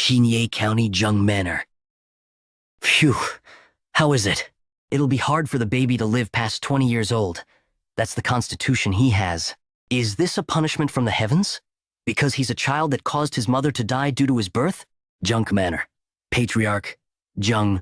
Xinye County, Jung Manor. Phew, how is it? It'll be hard for the baby to live past 20 years old. That's the constitution he has. Is this a punishment from the heavens? Because he's a child that caused his mother to die due to his birth? Junk Manor. Patriarch. Jung.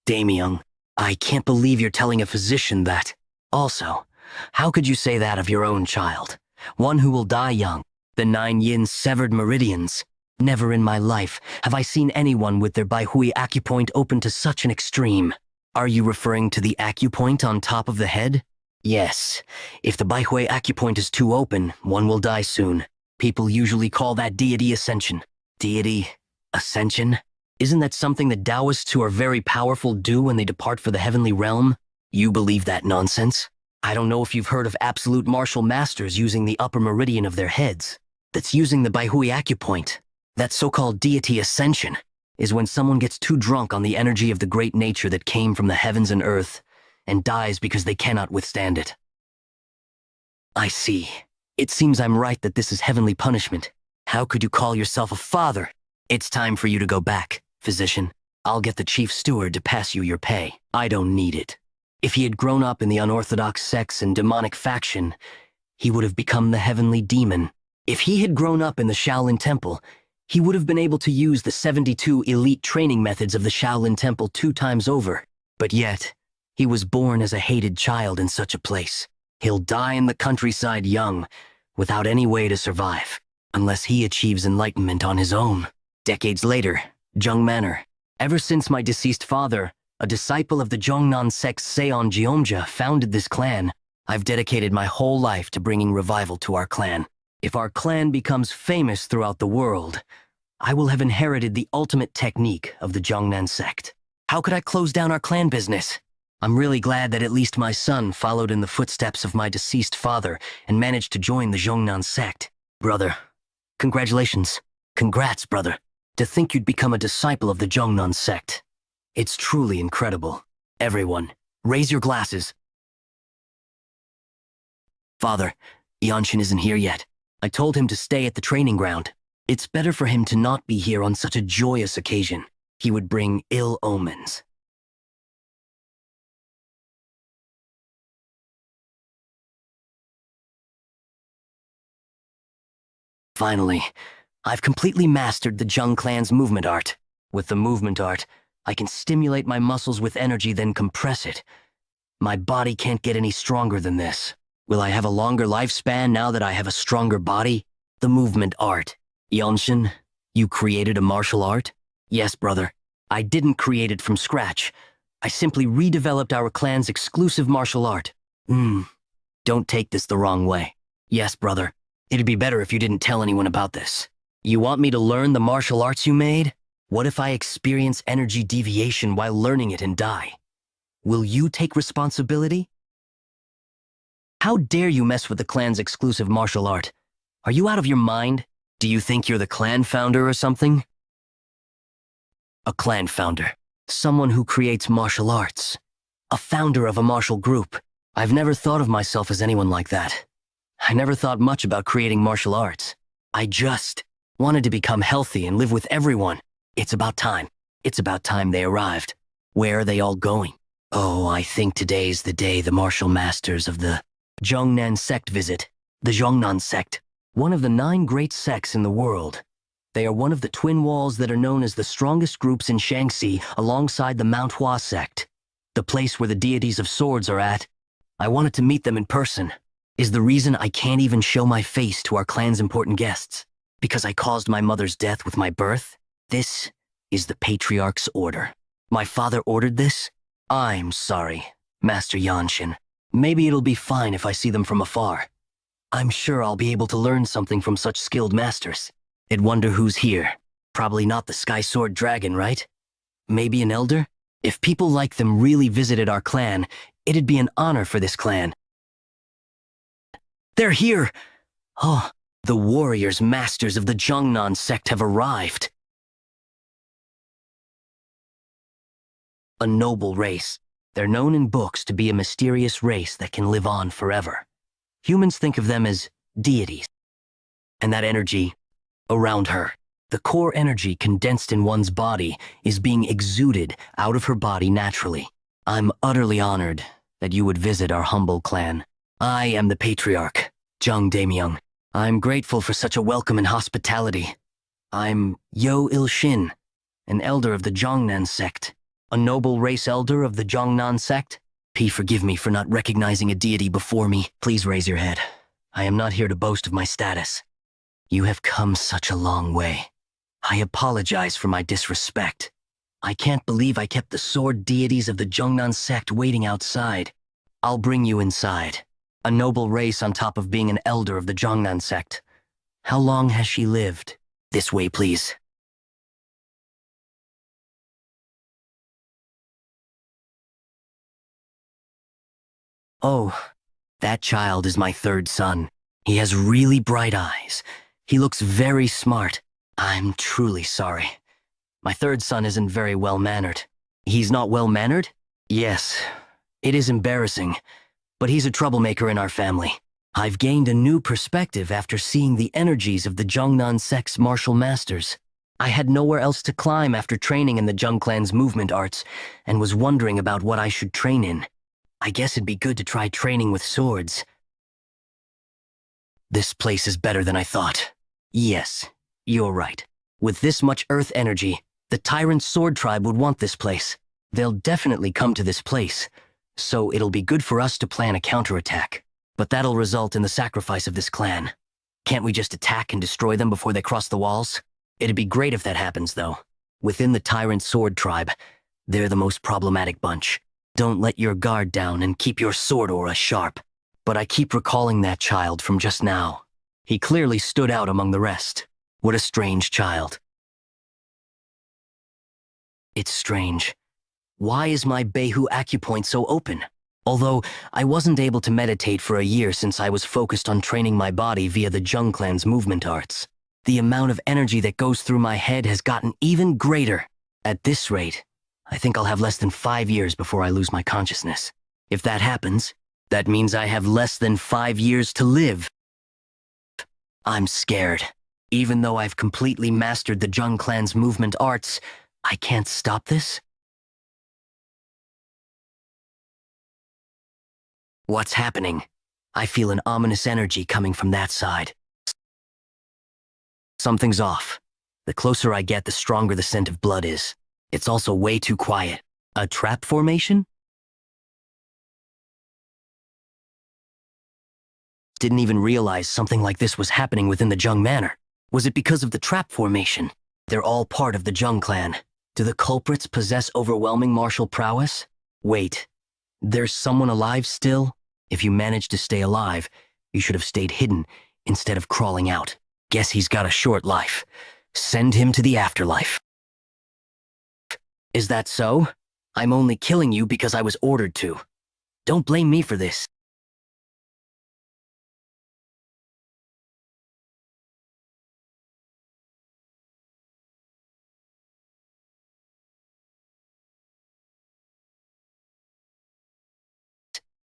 Daemyeong. I can't believe you're telling a physician that. Also, how could you say that of your own child? One who will die young. The 9 yin severed meridians. Never in my life have I seen anyone with their Baihui acupoint open to such an extreme. Are you referring to the acupoint on top of the head? Yes. If the Baihui acupoint is too open, one will die soon. People usually call that deity ascension. Deity ascension? Isn't that something that Taoists who are very powerful do when they depart for the heavenly realm? You believe that nonsense? I don't know if you've heard of absolute martial masters using the upper meridian of their heads. That's using the Baihui acupoint. That so-called deity ascension is when someone gets too drunk on the energy of the great nature that came from the heavens and earth and dies because they cannot withstand it. I see. It seems I'm right that this is heavenly punishment. How could you call yourself a father? It's time for you to go back, physician. I'll get the chief steward to pass you your pay. I don't need it. If he had grown up in the unorthodox sects and demonic faction, he would have become the heavenly demon. If he had grown up in the Shaolin Temple, he would have been able to use the 72 elite training methods of the Shaolin Temple 2 times over. But yet, he was born as a hated child in such a place. He'll die in the countryside young, without any way to survive, unless he achieves enlightenment on his own. Decades later, Jung Manor. Ever since my deceased father, a disciple of the Jongnan sect Seon Jeomja, founded this clan, I've dedicated my whole life to bringing revival to our clan. If our clan becomes famous throughout the world, I will have inherited the ultimate technique of the Jongnan sect. How could I close down our clan business? I'm really glad that at least my son followed in the footsteps of my deceased father and managed to join the Jongnan sect. Brother, congratulations. Congrats, brother. To think you'd become a disciple of the Jongnan sect. It's truly incredible. Everyone, raise your glasses. Father, Yeonshin isn't here yet. I told him to stay at the training ground. It's better for him to not be here on such a joyous occasion. He would bring ill omens. Finally, I've completely mastered the Jung clan's movement art. With the movement art, I can stimulate my muscles with energy, then compress it. My body can't get any stronger than this. Will I have a longer lifespan now that I have a stronger body? The movement art. Yeonshin, you created a martial art? Yes, brother. I didn't create it from scratch. I simply redeveloped our clan's exclusive martial art. Don't take this the wrong way. Yes, brother. It'd be better if you didn't tell anyone about this. You want me to learn the martial arts you made? What if I experience energy deviation while learning it and die? Will you take responsibility? How dare you mess with the clan's exclusive martial art? Are you out of your mind? Do you think you're the clan founder or something? A clan founder. Someone who creates martial arts. A founder of a martial group. I've never thought of myself as anyone like that. I never thought much about creating martial arts. I just wanted to become healthy and live with everyone. It's about time. It's about time they arrived. Where are they all going? Oh, I think today's the day the martial masters of the Jongnan sect visit. The Jongnan sect, one of the 9 great sects in the world. They are one of the twin walls that are known as the strongest groups in Shaanxi alongside the Mount Hua sect, the place where the deities of swords are at. I wanted to meet them in person. Is the reason I can't even show my face to our clan's important guests because I caused my mother's death with my birth? This is the Patriarch's order. My father ordered this? I'm sorry, Master Yeonshin. Maybe it'll be fine if I see them from afar. I'm sure I'll be able to learn something from such skilled masters. I'd wonder who's here. Probably not the Sky Sword Dragon, right? Maybe an elder? If people like them really visited our clan, it'd be an honor for this clan. They're here! Oh, the warriors masters of the Jongnan sect have arrived. A noble race. They're known in books to be a mysterious race that can live on forever. Humans think of them as deities. And that energy around her. The core energy condensed in one's body is being exuded out of her body naturally. I'm utterly honored that you would visit our humble clan. I am the patriarch, Jung. I'm grateful for such a welcome and hospitality. I'm Yeonshin, an elder of the Jongnan sect. A noble race elder of the Jongnan sect? Forgive me for not recognizing a deity before me. Please raise your head. I am not here to boast of my status. You have come such a long way. I apologize for my disrespect. I can't believe I kept the sword deities of the Jongnan sect waiting outside. I'll bring you inside. A noble race on top of being an elder of the Jongnan sect. How long has she lived? This way, please. Oh, that child is my third son. He has really bright eyes. He looks very smart. I'm truly sorry. My third son isn't very well-mannered. He's not well-mannered? Yes. It is embarrassing, but he's a troublemaker in our family. I've gained a new perspective after seeing the energies of the Jongnan sect's martial masters. I had nowhere else to climb after training in the Jung clan's movement arts and was wondering about what I should train in. I guess it'd be good to try training with swords. This place is better than I thought. Yes, you're right. With this much earth energy, the Tyrant Sword Tribe would want this place. They'll definitely come to this place, so it'll be good for us to plan a counterattack. But that'll result in the sacrifice of this clan. Can't we just attack and destroy them before they cross the walls? It'd be great if that happens, though. Within the Tyrant Sword Tribe, they're the most problematic bunch. Don't let your guard down and keep your sword aura sharp. But I keep recalling that child from just now. He clearly stood out among the rest. What a strange child. It's strange. Why is my Behu acupoint so open? Although I wasn't able to meditate for a year since I was focused on training my body via the Jung clan's movement arts. The amount of energy that goes through my head has gotten even greater. At this rate, I think I'll have less than 5 years before I lose my consciousness. If that happens, that means I have less than 5 years to live. I'm scared. Even though I've completely mastered the Jung clan's movement arts, I can't stop this? What's happening? I feel an ominous energy coming from that side. Something's off. The closer I get, the stronger the scent of blood is. It's also way too quiet. A trap formation? Didn't even realize something like this was happening within the Jung manor. Was it because of the trap formation? They're all part of the Jung clan. Do the culprits possess overwhelming martial prowess? Wait, there's someone alive still? If you managed to stay alive, you should have stayed hidden instead of crawling out. Guess he's got a short life. Send him to the afterlife. Is that so? I'm only killing you because I was ordered to. Don't blame me for this.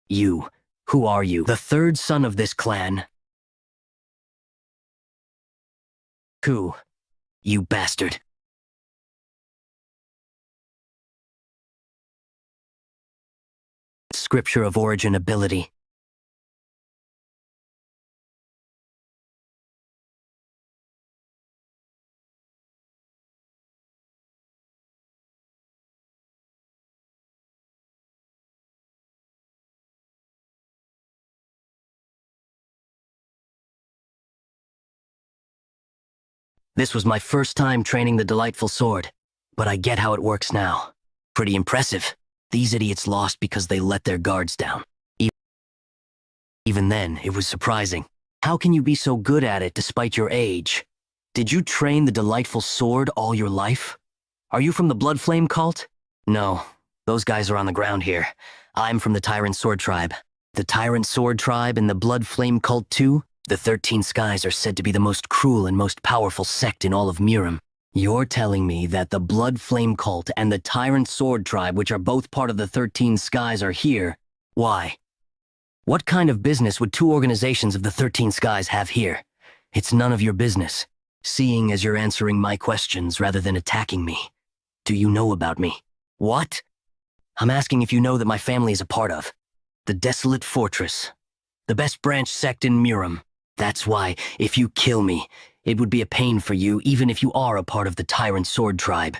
You. Who are you? The third son of this clan. Who? You bastard. Scripture of origin ability. This was my first time training the delightful sword, but I get how it works now. Pretty impressive. These idiots lost because they let their guards down. Even then, it was surprising. How can you be so good at it despite your age? Did you train the delightful sword all your life? Are you from the Blood Flame cult? No, those guys are on the ground here. I'm from the Tyrant Sword Tribe. The Tyrant Sword Tribe and the Blood Flame cult too? The 13 Skies are said to be the most cruel and most powerful sect in all of Miram. You're telling me that the Blood Flame cult and the Tyrant Sword Tribe, which are both part of the 13 Skies, are here? Why? What kind of business would two organizations of the 13 Skies have here? It's none of your business. Seeing as you're answering my questions rather than attacking me. Do you know about me? What? I'm asking if you know that my family is a part of the Desolate Fortress, the best branch sect in Murim. That's why, if you kill me, it would be a pain for you even if you are a part of the Tyrant Sword Tribe.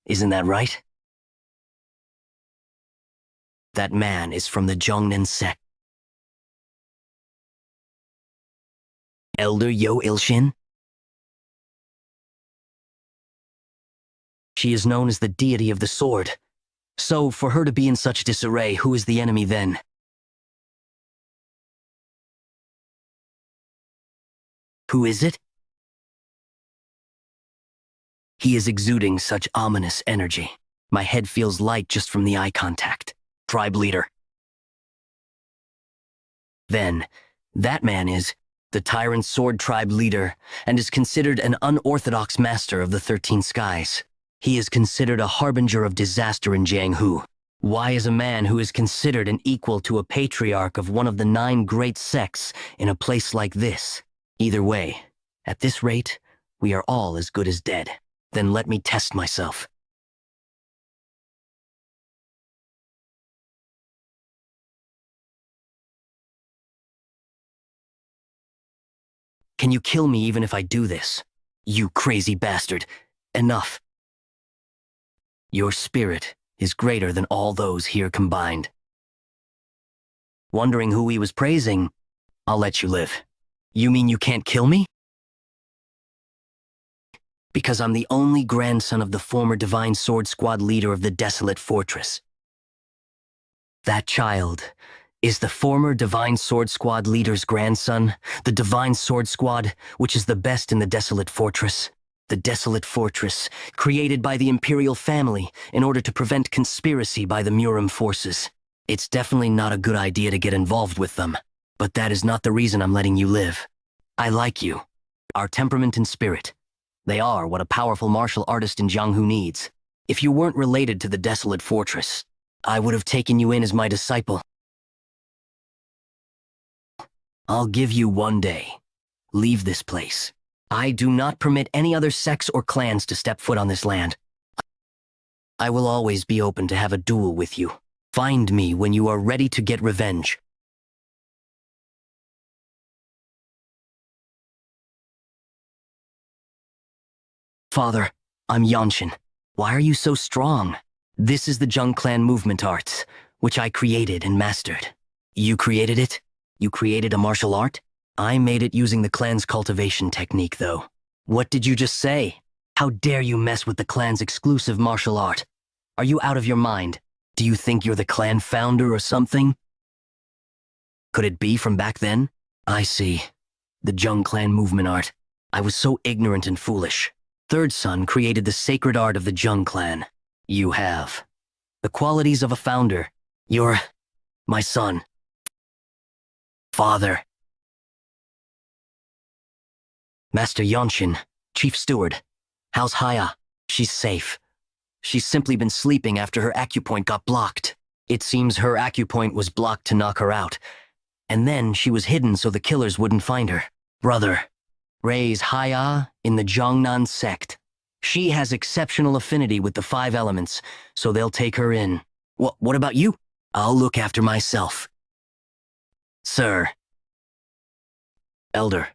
Isn't that right? That man is from the Jung sect. Elder Yeonshin? She is known as the deity of the sword. So, for her to be in such disarray, who is the enemy then? Who is it? He is exuding such ominous energy. My head feels light just from the eye contact. Tribe leader. Then, that man is the Tyrant Sword Tribe leader and is considered an unorthodox master of the 13 skies. He is considered a harbinger of disaster in Jianghu. Why is a man who is considered an equal to a patriarch of one of the 9 great sects in a place like this? Either way, at this rate, we are all as good as dead. Then let me test myself. Can you kill me even if I do this? You crazy bastard. Enough. Your spirit is greater than all those here combined. Wondering who he was praising? I'll let you live. You mean you can't kill me? Because I'm the only grandson of the former Divine Sword Squad leader of the Desolate Fortress. That child is the former Divine Sword Squad leader's grandson, the Divine Sword Squad, which is the best in the Desolate Fortress. The Desolate Fortress, created by the Imperial family in order to prevent conspiracy by the Murim forces. It's definitely not a good idea to get involved with them, but that is not the reason I'm letting you live. I like you. Our temperament and spirit. They are what a powerful martial artist in Jianghu needs. If you weren't related to the Desolate Fortress, I would have taken you in as my disciple. I'll give you one day. Leave this place. I do not permit any other sects or clans to step foot on this land. I will always be open to have a duel with you. Find me when you are ready to get revenge. Father, I'm Yeonshin. Why are you so strong? This is the Jung clan movement arts, which I created and mastered. You created it? You created a martial art? I made it using the clan's cultivation technique, though. What did you just say? How dare you mess with the clan's exclusive martial art? Are you out of your mind? Do you think you're the clan founder or something? Could it be from back then? I see. The Jung clan movement art. I was so ignorant and foolish. Third son created the sacred art of the Jung clan. You have the qualities of a founder. You're my son. Father. Master Yeonshin, Chief Steward. How's Haya? She's safe. She's simply been sleeping after her acupoint got blocked. It seems her acupoint was blocked to knock her out. And then she was hidden so the killers wouldn't find her. Brother, raise Haya in the Jongnan sect. She has exceptional affinity with the 5 elements, so they'll take her in. What about you? I'll look after myself. Sir. Elder.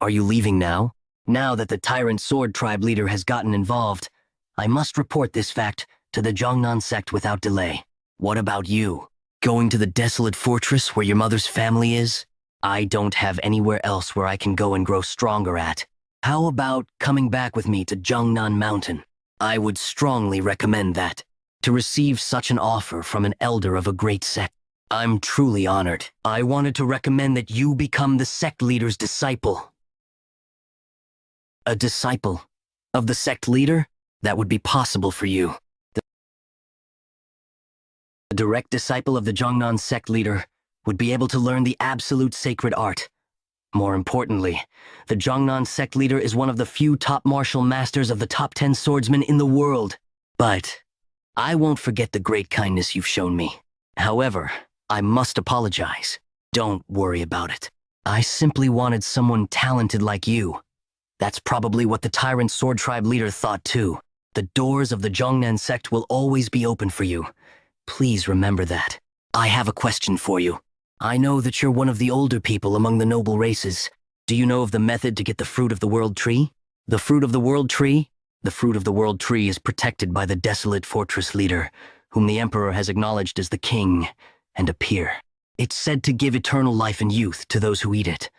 Are you leaving now? Now that the Tyrant Sword Tribe leader has gotten involved, I must report this fact to the Jongnan sect without delay. What about you? Going to the Desolate Fortress where your mother's family is? I don't have anywhere else where I can go and grow stronger at. How about coming back with me to Jongnan Mountain? I would strongly recommend that. To receive such an offer from an elder of a great sect. I'm truly honored. I wanted to recommend that you become the sect leader's disciple. A disciple of the sect leader? That would be possible for you. A direct disciple of the Jongnan sect leader would be able to learn the absolute sacred art. More importantly, the Jongnan sect leader is one of the few top martial masters of the top 10 swordsmen in the world. But I won't forget the great kindness you've shown me. However, I must apologize. Don't worry about it. I simply wanted someone talented like you That's probably what the tyrant sword tribe leader thought too. The doors of the Jungnan sect will always be open for you. Please remember that. I have a question for you. I know that you're one of the older people among the noble races. Do you know of the method to get the fruit of the world tree? The fruit of the world tree? The fruit of the world tree is protected by the desolate fortress leader, whom the emperor has acknowledged as the king and a peer. It's said to give eternal life and youth to those who eat it.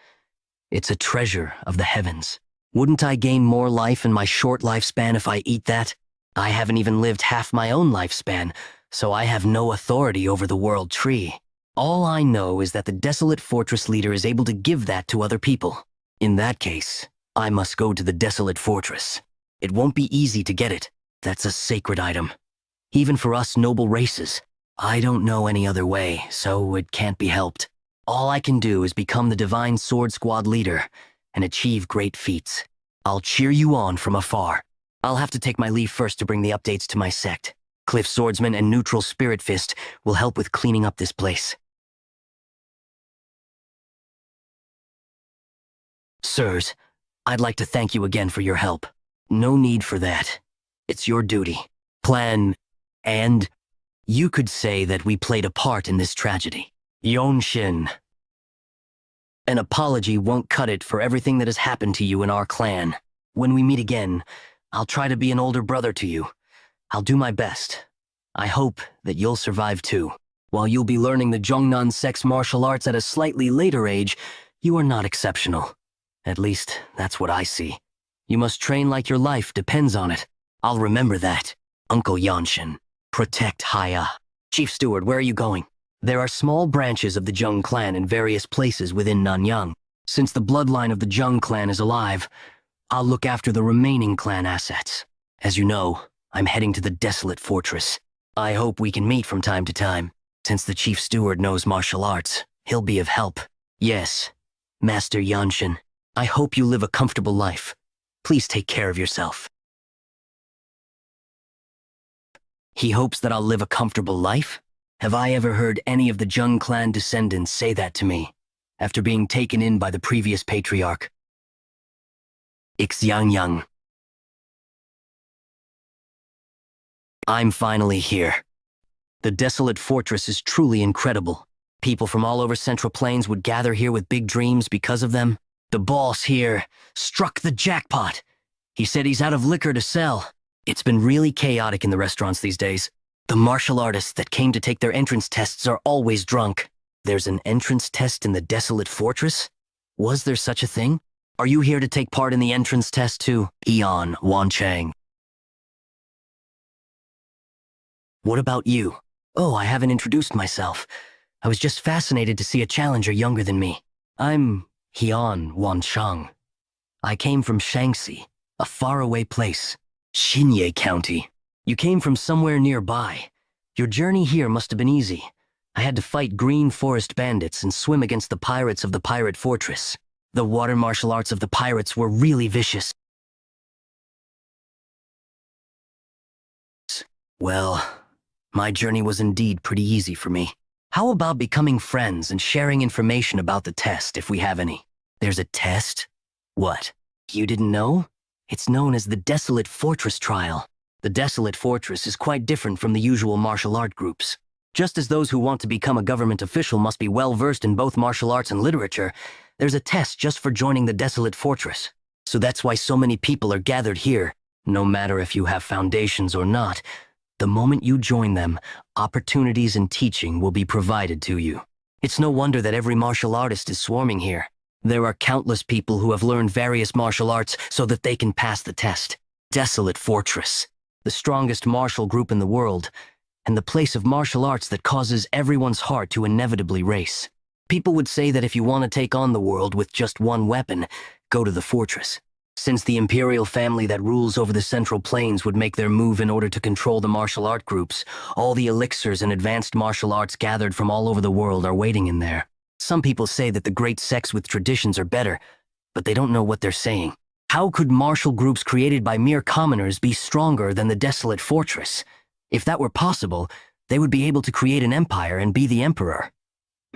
It's a treasure of the heavens. Wouldn't I gain more life in my short lifespan if I eat that? I haven't even lived half my own lifespan, so I have no authority over the world tree. All I know is that the desolate fortress leader is able to give that to other people. In that case, I must go to the desolate fortress. It won't be easy to get it. That's a sacred item. Even for us noble races, I don't know any other way, so it can't be helped. All I can do is become the Divine Sword Squad leader and achieve great feats. I'll cheer you on from afar. I'll have to take my leave first to bring the updates to my sect. Cliff Swordsman and Neutral Spirit Fist will help with cleaning up this place. Sirs, I'd like to thank you again for your help. No need for that. It's your duty. And you could say that we played a part in this tragedy. Yeonshin. An apology won't cut it for everything that has happened to you in our clan. When we meet again, I'll try to be an older brother to you. I'll do my best. I hope that you'll survive too. While you'll be learning the Jungnan sect's martial arts at a slightly later age, you are not exceptional. At least, that's what I see. You must train like your life depends on it. I'll remember that. Uncle Yeonshin. Protect Haya. Chief Steward, where are you going? There are small branches of the Jung clan in various places within Nanyang. Since the bloodline of the Jung clan is alive, I'll look after the remaining clan assets. As you know, I'm heading to the desolate fortress. I hope we can meet from time to time. Since the Chief Steward knows martial arts, he'll be of help. Yes, Master Yeonshin. I hope you live a comfortable life. Please take care of yourself. He hopes that I'll live a comfortable life? Have I ever heard any of the Jung clan descendants say that to me, after being taken in by the previous patriarch? Ixyangyang. I'm finally here. The desolate fortress is truly incredible. People from all over Central Plains would gather here with big dreams because of them. The boss here struck the jackpot. He said he's out of liquor to sell. It's been really chaotic in the restaurants these days. The martial artists that came to take their entrance tests are always drunk. There's an entrance test in the desolate fortress? Was there such a thing? Are you here to take part in the entrance test too? Eon Wanchang. What about you? Oh, I haven't introduced myself. I was just fascinated to see a challenger younger than me. I'm Heon Wanchang. I came from Shaanxi, a faraway place. Xinye County. You came from somewhere nearby. Your journey here must have been easy. I had to fight green forest bandits and swim against the pirates of the pirate fortress. The water martial arts of the pirates were really vicious. Well, my journey was indeed pretty easy for me. How about becoming friends and sharing information about the test if we have any? There's a test? What? You didn't know? It's known as the Desolate Fortress Trial. The Desolate Fortress is quite different from the usual martial art groups. Just as those who want to become a government official must be well-versed in both martial arts and literature, there's a test just for joining the Desolate Fortress. So that's why so many people are gathered here. No matter if you have foundations or not, the moment you join them, opportunities and teaching will be provided to you. It's no wonder that every martial artist is swarming here. There are countless people who have learned various martial arts so that they can pass the test. Desolate Fortress, the strongest martial group in the world, and the place of martial arts that causes everyone's heart to inevitably race. People would say that if you want to take on the world with just one weapon, go to the fortress. Since the imperial family that rules over the Central Plains would make their move in order to control the martial art groups, all the elixirs and advanced martial arts gathered from all over the world are waiting in there. Some people say that the great sects with traditions are better, but they don't know what they're saying. How could martial groups created by mere commoners be stronger than the Desolate Fortress? If that were possible, they would be able to create an empire and be the emperor.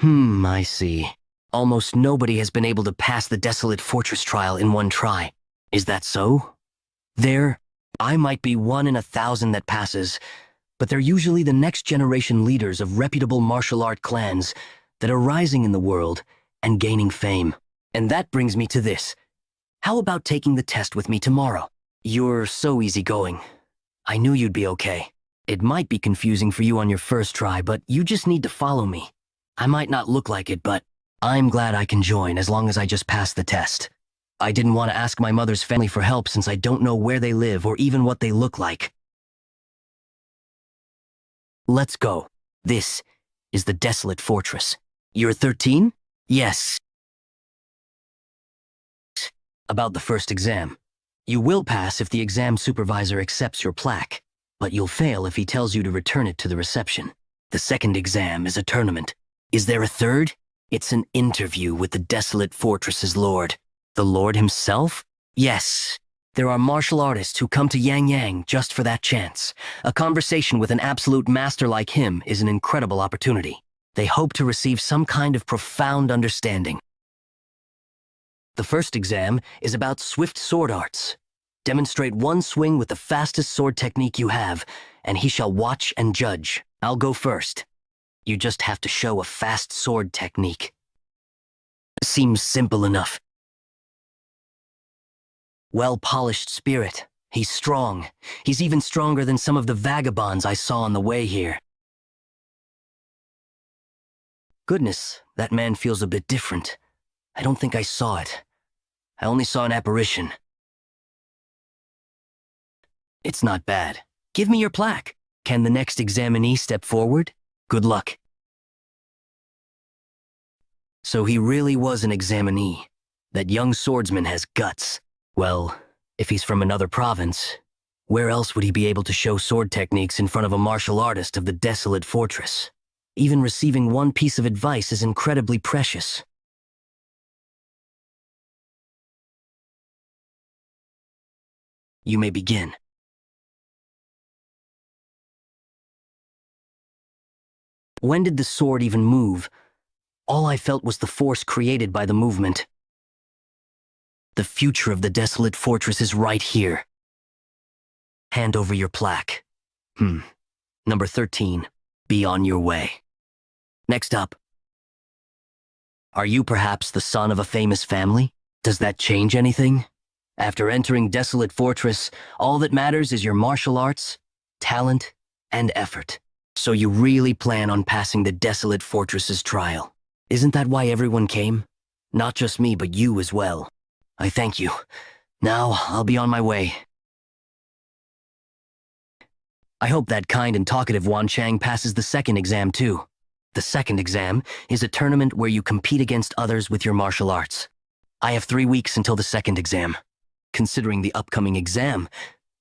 I see. Almost nobody has been able to pass the Desolate Fortress trial in one try. Is that so? There, I might be 1 in 1,000 that passes, but they're usually the next generation leaders of reputable martial art clans that are rising in the world and gaining fame. And that brings me to this. How about taking the test with me tomorrow? You're so easygoing. I knew you'd be okay. It might be confusing for you on your first try, but you just need to follow me. I might not look like it, but I'm glad I can join as long as I just pass the test. I didn't want to ask my mother's family for help since I don't know where they live or even what they look like. Let's go. This is the desolate fortress. You're 13? Yes. About the first exam. You will pass if the exam supervisor accepts your plaque, but you'll fail if he tells you to return it to the reception. The second exam is a tournament. Is there a third? It's an interview with the desolate fortress's lord. The lord himself? Yes. There are martial artists who come to Yang just for that chance. A conversation with an absolute master like him is an incredible opportunity. They hope to receive some kind of profound understanding. The first exam is about swift sword arts. Demonstrate one swing with the fastest sword technique you have, and he shall watch and judge. I'll go first. You just have to show a fast sword technique. Seems simple enough. Well-polished spirit. He's strong. He's even stronger than some of the vagabonds I saw on the way here. Goodness, that man feels a bit different. I don't think I saw it. I only saw an apparition. It's not bad. Give me your plaque. Can the next examinee step forward? Good luck. So he really was an examinee. That young swordsman has guts. Well, if he's from another province, where else would he be able to show sword techniques in front of a martial artist of the desolate fortress? Even receiving one piece of advice is incredibly precious. You may begin. When did the sword even move? All I felt was the force created by the movement. The future of the desolate fortress is right here. Hand over your plaque. Number 13. Be on your way. Next up. Are you perhaps the son of a famous family? Does that change anything? After entering Desolate Fortress, all that matters is your martial arts, talent, and effort. So you really plan on passing the Desolate Fortress's trial. Isn't that why everyone came? Not just me, but you as well. I thank you. Now, I'll be on my way. I hope that kind and talkative Wan Chang passes the second exam too. The second exam is a tournament where you compete against others with your martial arts. I have 3 weeks until the second exam. Considering the upcoming exam,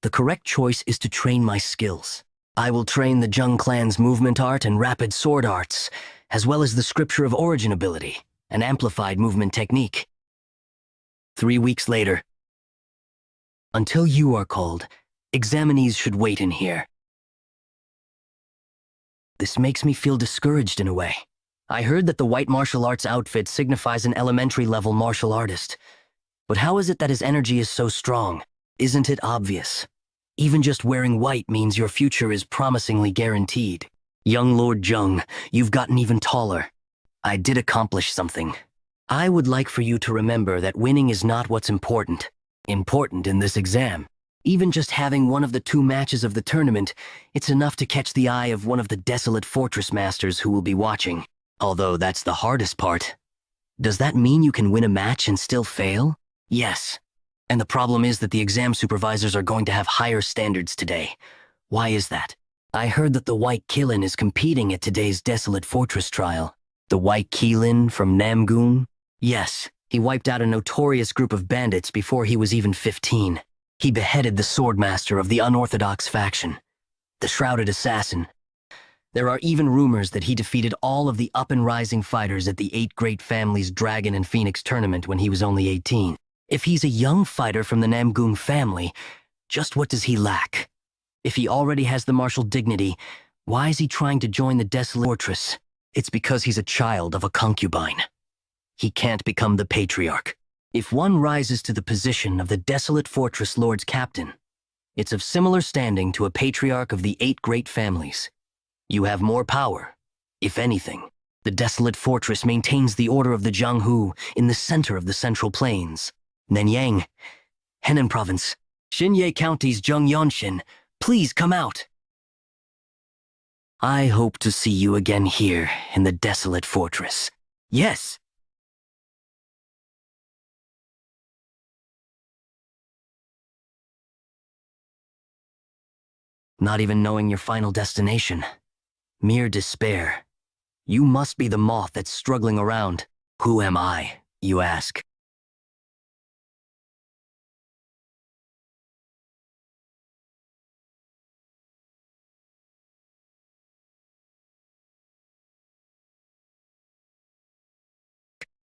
the correct choice is to train my skills. I will train the Jung clan's movement art and rapid sword arts, as well as the scripture of origin ability, an amplified movement technique. 3 weeks later. Until you are called, examinees should wait in here. This makes me feel discouraged in a way. I heard that the white martial arts outfit signifies an elementary-level martial artist. But how is it that his energy is so strong? Isn't it obvious? Even just wearing white means your future is promisingly guaranteed. Young Lord Jung, you've gotten even taller. I did accomplish something. I would like for you to remember that winning is not what's important. Important in this exam. Even just having one of the 2 matches of the tournament, it's enough to catch the eye of one of the desolate fortress masters who will be watching. Although that's the hardest part. Does that mean you can win a match and still fail? Yes. And the problem is that the exam supervisors are going to have higher standards today. Why is that? I heard that the White Killin is competing at today's Desolate Fortress trial. The White Killin from Namgung? Yes, he wiped out a notorious group of bandits before he was even 15. He beheaded the swordmaster of the unorthodox faction, the Shrouded Assassin. There are even rumors that he defeated all of the up-and-rising fighters at the 8 Great Families Dragon and Phoenix tournament when he was only 18. If he's a young fighter from the Namgung family, just what does he lack? If he already has the martial dignity, why is he trying to join the Desolate Fortress? It's because he's a child of a concubine. He can't become the patriarch. If one rises to the position of the desolate fortress lord's captain, it's of similar standing to a patriarch of the 8 great families. You have more power. If anything, the desolate fortress maintains the order of the Jung in the center of the Central Plains. Nenyang, Henan Province, Xinye County's Jung Yeonshin, please come out. I hope to see you again here in the desolate fortress. Yes. Not even knowing your final destination. Mere despair. You must be the moth that's struggling around. Who am I, you ask?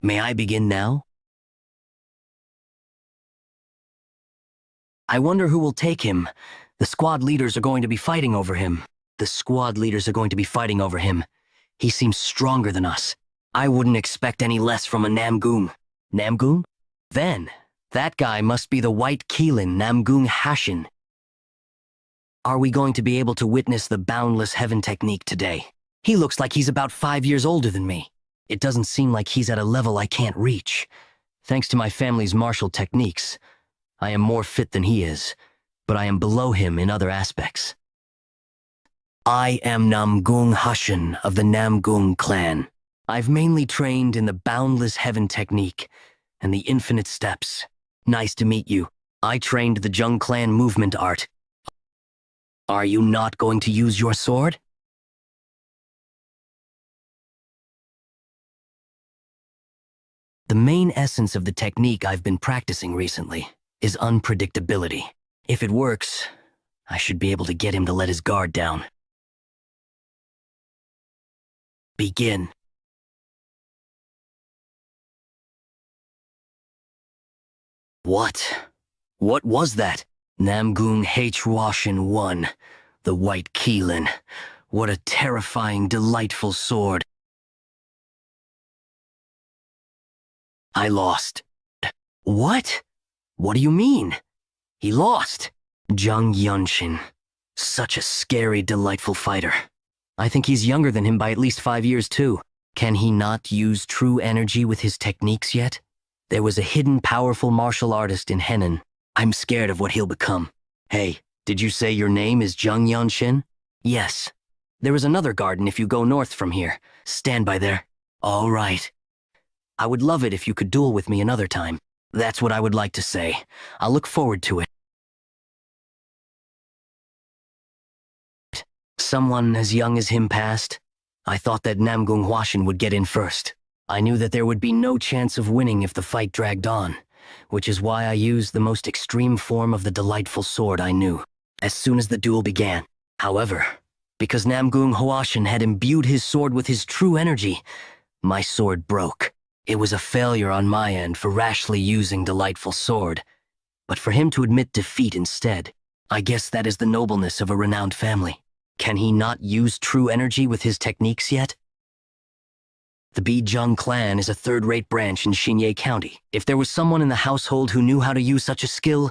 May I begin now? I wonder who will take him. The squad leaders are going to be fighting over him. The squad leaders are going to be fighting over him. He seems stronger than us. I wouldn't expect any less from a Namgung. Namgung? Then, that guy must be the White Keelan Namgung Hashin. Are we going to be able to witness the boundless heaven technique today? He looks like he's about 5 years older than me. It doesn't seem like he's at a level I can't reach. Thanks to my family's martial techniques, I am more fit than he is, but I am below him in other aspects. I am Namgung Hashin of the Namgung clan. I've mainly trained in the boundless heaven technique and the infinite steps. Nice to meet you. I trained the Jung clan movement art. Are you not going to use your sword? The main essence of the technique I've been practicing recently is unpredictability. If it works, I should be able to get him to let his guard down. Begin. What? What was that? Namgung Hwashin 1, the White Keelan. What a terrifying, delightful sword. I lost. What? What do you mean? He lost. Jung Yeonshin. Such a scary, delightful fighter. I think he's younger than him by at least 5 years, too. Can he not use true energy with his techniques yet? There was a hidden, powerful martial artist in Henan. I'm scared of what he'll become. Hey, did you say your name is Jung Yeonshin? Yes. There is another garden if you go north from here. Stand by there. All right. I would love it if you could duel with me another time. That's what I would like to say. I'll look forward to it. Someone as young as him passed. I thought that Namgung Hwashin would get in first. I knew that there would be no chance of winning if the fight dragged on, which is why I used the most extreme form of the delightful sword I knew, as soon as the duel began. However, because Namgung Hwashin had imbued his sword with his true energy, my sword broke. It was a failure on my end for rashly using delightful sword, but for him to admit defeat instead, I guess that is the nobleness of a renowned family. Can he not use true energy with his techniques yet? The Jung clan is a third-rate branch in Xinye County. If there was someone in the household who knew how to use such a skill,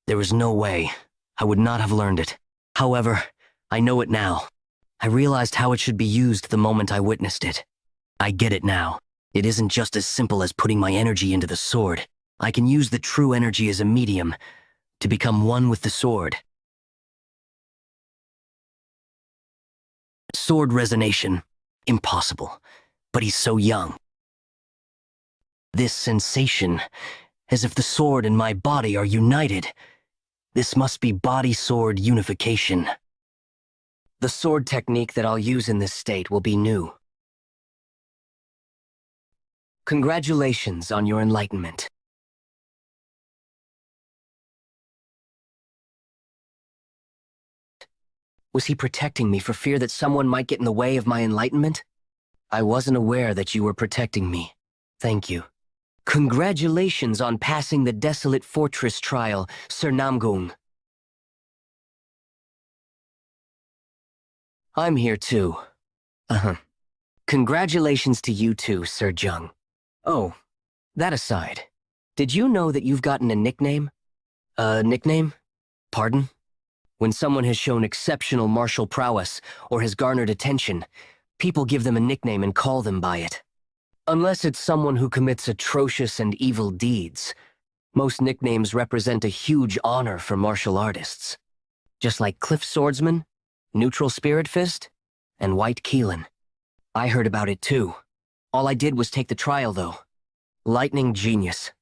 there was no way I would not have learned it. However, I know it now. I realized how it should be used the moment I witnessed it. I get it now. It isn't just as simple as putting my energy into the sword. I can use the true energy as a medium to become one with the sword. Sword resonation. Impossible. But he's so young. This sensation, as if the sword and my body are united. This must be body-sword unification. The sword technique that I'll use in this state will be new. Congratulations on your enlightenment. Was he protecting me for fear that someone might get in the way of my enlightenment? I wasn't aware that you were protecting me. Thank you. Congratulations on passing the desolate fortress trial, Sir Namgung. I'm here too. Congratulations to you too, Sir Jung. Oh, that aside, Did you know that you've gotten a nickname? A nickname? Pardon? When someone has shown exceptional martial prowess or has garnered attention, people give them a nickname and call them by it. Unless it's someone who commits atrocious and evil deeds, most nicknames represent a huge honor for martial artists. Just like Cliff Swordsman, Neutral Spirit Fist, and White Keelan. I heard about it too. All I did was take the trial though. Lightning Genius.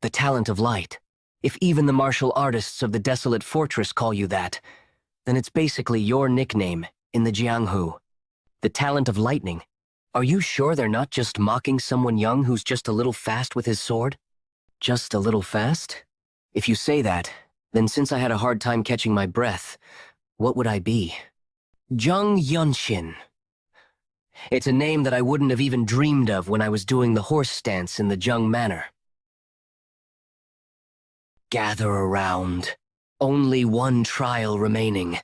The talent of light. If even the martial artists of the Desolate Fortress call you that, then it's basically your nickname in the Jianghu. The talent of lightning. Are you sure they're not just mocking someone young who's just a little fast with his sword? Just a little fast? If you say that, then since I had a hard time catching my breath, what would I be? Jung Yeonshin. It's a name that I wouldn't have even dreamed of when I was doing the horse stance in the Jung Manor. Gather around. Only one trial remaining,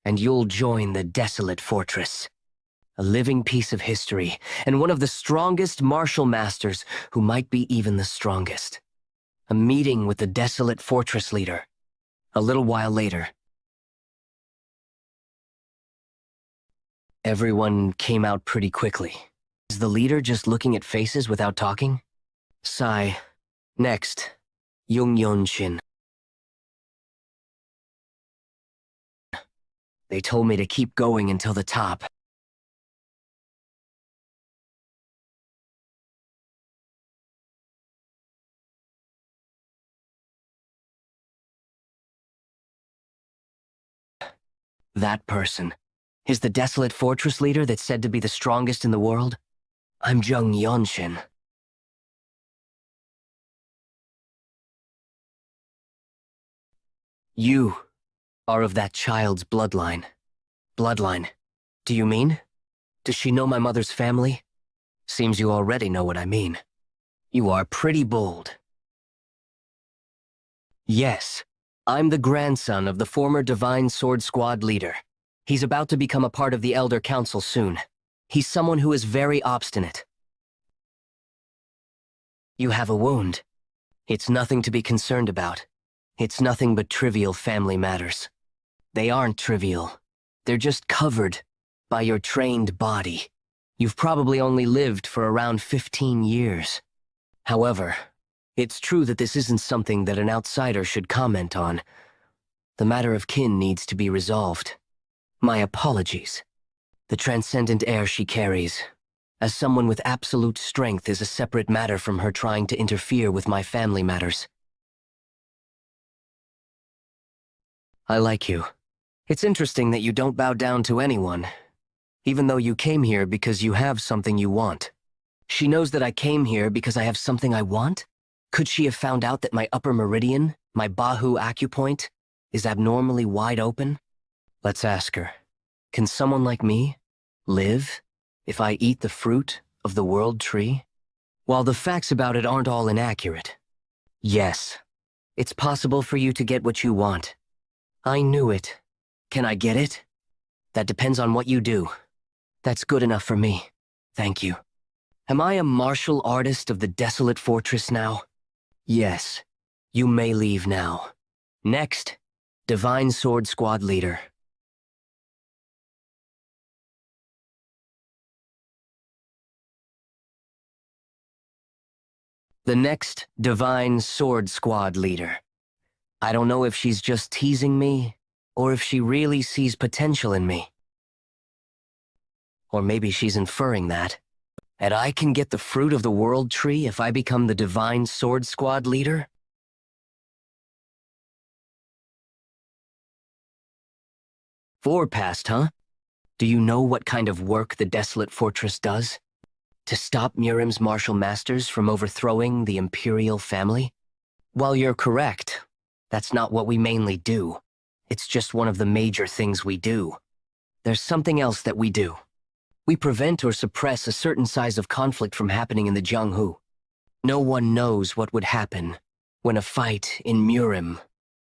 and you'll join the Desolate Fortress. A living piece of history, and one of the strongest martial masters who might be even the strongest. A meeting with the Desolate Fortress leader. A little while later. Everyone came out pretty quickly. Is the leader just looking at faces without talking? Sigh. Next. Yeonshin. They told me to keep going until the top. That person. Is the Desolate Fortress leader that's said to be the strongest in the world? I'm Jung Yeonshin. You are of that child's bloodline. Bloodline? Do you mean? Does she know my mother's family? Seems you already know what I mean. You are pretty bold. Yes, I'm the grandson of the former Divine Sword Squad leader. He's about to become a part of the Elder Council soon. He's someone who is very obstinate. You have a wound. It's nothing to be concerned about. It's nothing but trivial family matters. They aren't trivial. They're just covered by your trained body. You've probably only lived for around 15 years. However, it's true that this isn't something that an outsider should comment on. The matter of kin needs to be resolved. My apologies. The transcendent air she carries, as someone with absolute strength, is a separate matter from her trying to interfere with my family matters. I like you. It's interesting that you don't bow down to anyone, even though you came here because you have something you want. She knows that I came here because I have something I want? Could she have found out that my upper meridian, my Bahu acupoint, is abnormally wide open? Let's ask her. Can someone like me live if I eat the fruit of the world tree? While the facts about it aren't all inaccurate. Yes, it's possible for you to get what you want. I knew it. Can I get it? That depends on what you do. That's good enough for me. Thank you. Am I a martial artist of the Desolate Fortress now? Yes. You may leave now. Next, Divine Sword Squad leader. The next Divine Sword Squad leader. I don't know if she's just teasing me, or if she really sees potential in me. Or maybe she's inferring that. And I can get the fruit of the world tree if I become the Divine Sword Squad leader? Four-past, huh? Do you know what kind of work the Desolate Fortress does? To stop Murim's martial masters from overthrowing the Imperial family? While you're correct, that's not what we mainly do. It's just one of the major things we do. There's something else that we do. We prevent or suppress a certain size of conflict from happening in the Jianghu. No one knows what would happen when a fight in Murim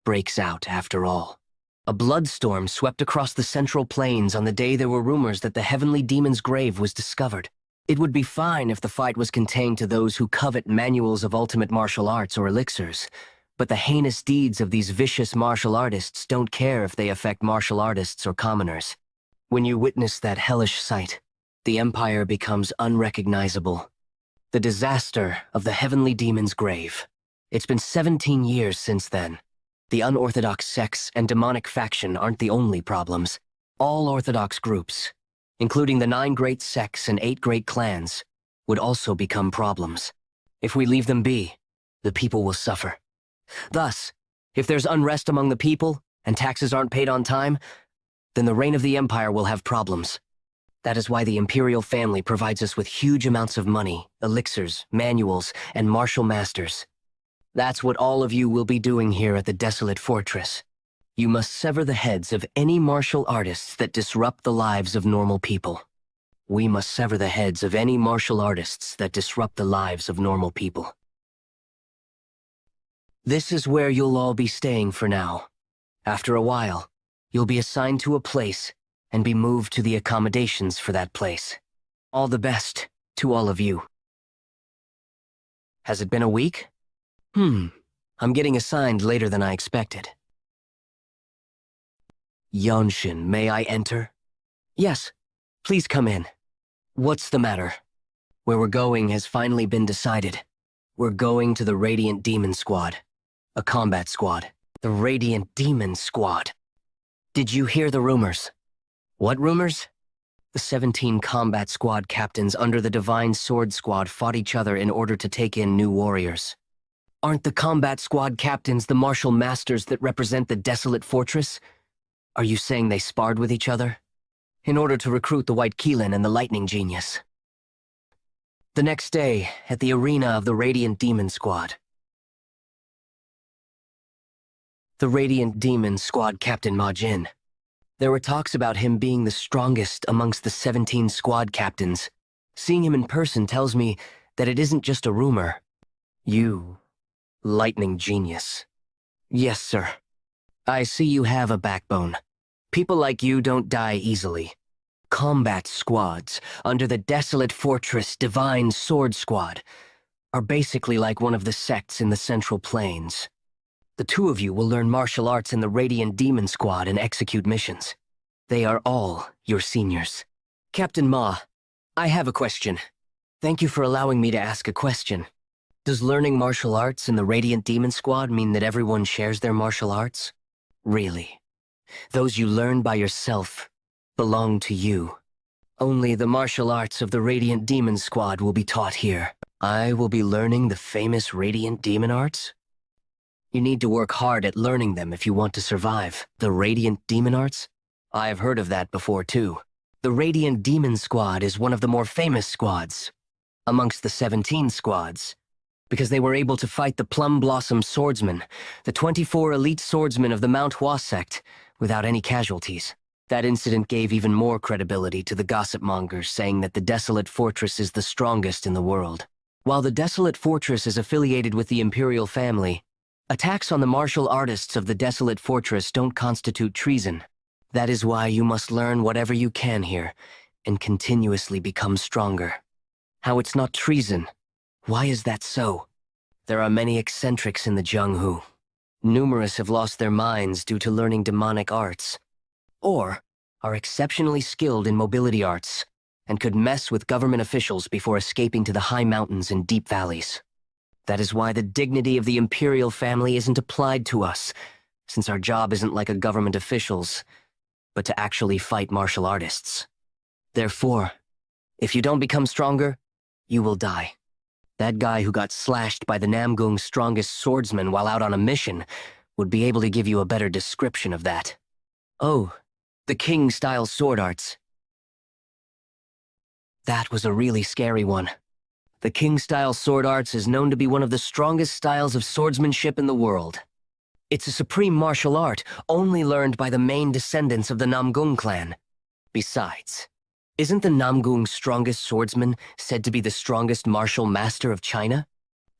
breaks out after all. A bloodstorm swept across the Central Plains on the day there were rumors that the Heavenly Demon's grave was discovered. It would be fine if the fight was contained to those who covet manuals of ultimate martial arts or elixirs, but the heinous deeds of these vicious martial artists don't care if they affect martial artists or commoners. When you witness that hellish sight, the Empire becomes unrecognizable. The disaster of the Heavenly Demon's grave. It's been 17 years since then. The unorthodox sects and demonic faction aren't the only problems. All orthodox groups, including the 9 great sects and 8 great clans, would also become problems. If we leave them be, the people will suffer. Thus, if there's unrest among the people and taxes aren't paid on time, then the reign of the Empire will have problems. That is why the Imperial family provides us with huge amounts of money, elixirs, manuals, and martial masters. That's what all of you will be doing here at the Desolate Fortress. You must sever the heads of any martial artists that disrupt the lives of normal people. We must sever the heads of any martial artists that disrupt the lives of normal people. This is where you'll all be staying for now. After a while, you'll be assigned to a place and be moved to the accommodations for that place. All the best to all of you. Has it been a week? I'm getting assigned later than I expected. Yeonshin, may I enter? Yes, please come in. What's the matter? Where we're going has finally been decided. We're going to the Radiant Demon Squad. A combat squad. The Radiant Demon Squad. Did you hear the rumors? What rumors? The 17 combat squad captains under the Divine Sword Squad fought each other in order to take in new warriors. Aren't the combat squad captains the martial masters that represent the Desolate Fortress? Are you saying they sparred with each other? In order to recruit the White Keelan and the Lightning Genius. The next day, at the arena of the Radiant Demon Squad. The Radiant Demon Squad Captain Ma Jin. There were talks about him being the strongest amongst the 17 squad captains. Seeing him in person tells me that it isn't just a rumor. You, Lightning Genius. Yes, sir. I see you have a backbone. People like you don't die easily. Combat squads under the Desolate Fortress Divine Sword Squad are basically like one of the sects in the Central Plains. The 2 of you will learn martial arts in the Radiant Demon Squad and execute missions. They are all your seniors. Captain Ma, I have a question. Thank you for allowing me to ask a question. Does learning martial arts in the Radiant Demon Squad mean that everyone shares their martial arts? Really? Those you learn by yourself belong to you. Only the martial arts of the Radiant Demon Squad will be taught here. I will be learning the famous Radiant Demon Arts? You need to work hard at learning them if you want to survive. The Radiant Demon Arts? I've heard of that before too. The Radiant Demon Squad is one of the more famous squads amongst the 17 squads, because they were able to fight the Plum Blossom Swordsmen, the 24 elite swordsmen of the Mount Hua sect, without any casualties. That incident gave even more credibility to the gossip mongers saying that the Desolate Fortress is the strongest in the world. While the Desolate Fortress is affiliated with the Imperial family, attacks on the martial artists of the Desolate Fortress don't constitute treason. That is why you must learn whatever you can here and continuously become stronger. How it's not treason? Why is that so? There are many eccentrics in the Jung. Numerous have lost their minds due to learning demonic arts, or are exceptionally skilled in mobility arts and could mess with government officials before escaping to the high mountains and deep valleys. That is why the dignity of the Imperial family isn't applied to us, since our job isn't like a government official's, but to actually fight martial artists. Therefore, if you don't become stronger, you will die. That guy who got slashed by the Namgung's strongest swordsman while out on a mission would be able to give you a better description of that. Oh, the King-style sword arts. That was a really scary one. The King-style sword arts is known to be one of the strongest styles of swordsmanship in the world. It's a supreme martial art only learned by the main descendants of the Namgung clan. Besides, isn't the Namgung's strongest swordsman said to be the strongest martial master of China?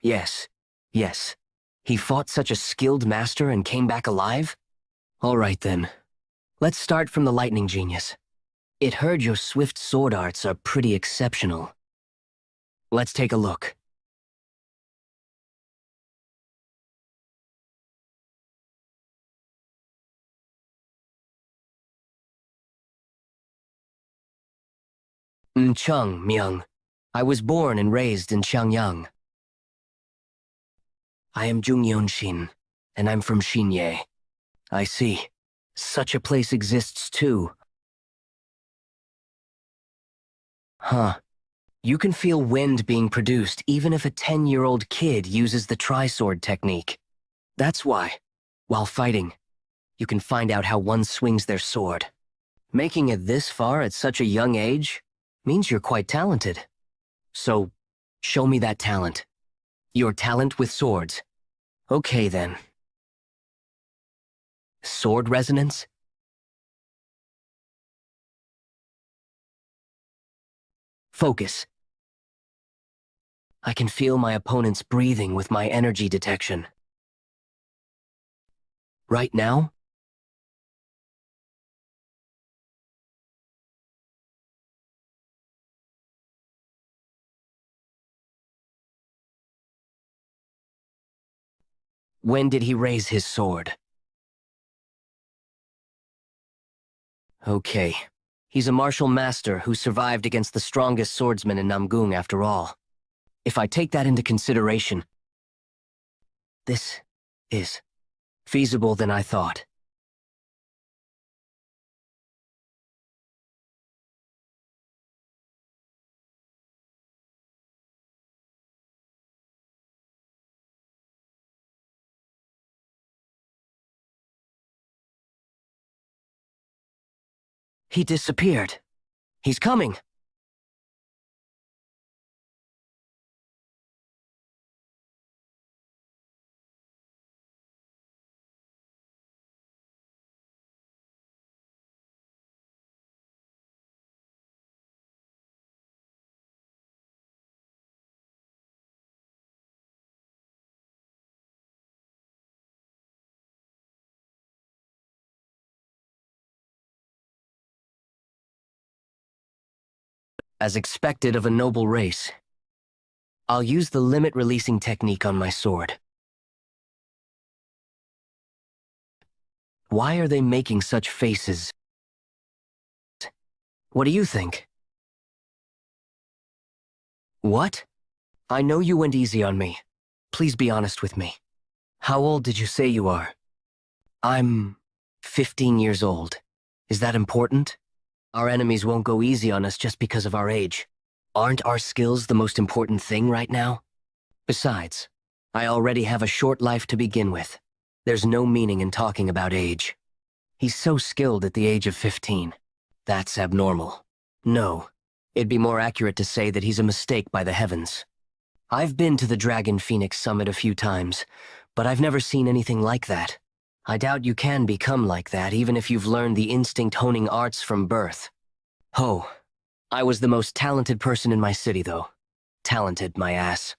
Yes. He fought such a skilled master and came back alive? All right then. Let's start from the Lightning Genius. It heard your swift sword arts are pretty exceptional. Let's take a look. Chung Myung. I was born and raised in Changyang. I am Jung Yeonshin, and I'm from Xinye. I see. Such a place exists too. Huh. You can feel wind being produced even if a 10-year-old kid uses the tri-sword technique. That's why, while fighting, you can find out how one swings their sword. Making it this far at such a young age means you're quite talented. So, show me that talent. Your talent with swords. Okay then. Sword resonance? Focus. I can feel my opponent's breathing with my energy detection. Right now? When did he raise his sword? Okay. He's a martial master who survived against the strongest swordsman in Namgung after all. If I take that into consideration, this is feasible than I thought. He disappeared. He's coming. As expected of a noble race. I'll use the limit-releasing technique on my sword. Why are they making such faces? What do you think? What? I know you went easy on me. Please be honest with me. How old did you say you are? I'm 15 years old. Is that important? Our enemies won't go easy on us just because of our age. Aren't our skills the most important thing right now? Besides, I already have a short life to begin with. There's no meaning in talking about age. He's so skilled at the age of 15. That's abnormal. No, it'd be more accurate to say that he's a mistake by the heavens. I've been to the Dragon Phoenix Summit a few times, but I've never seen anything like that. I doubt you can become like that even if you've learned the instinct-honing arts from birth. Oh, I was the most talented person in my city, though. Talented, my ass.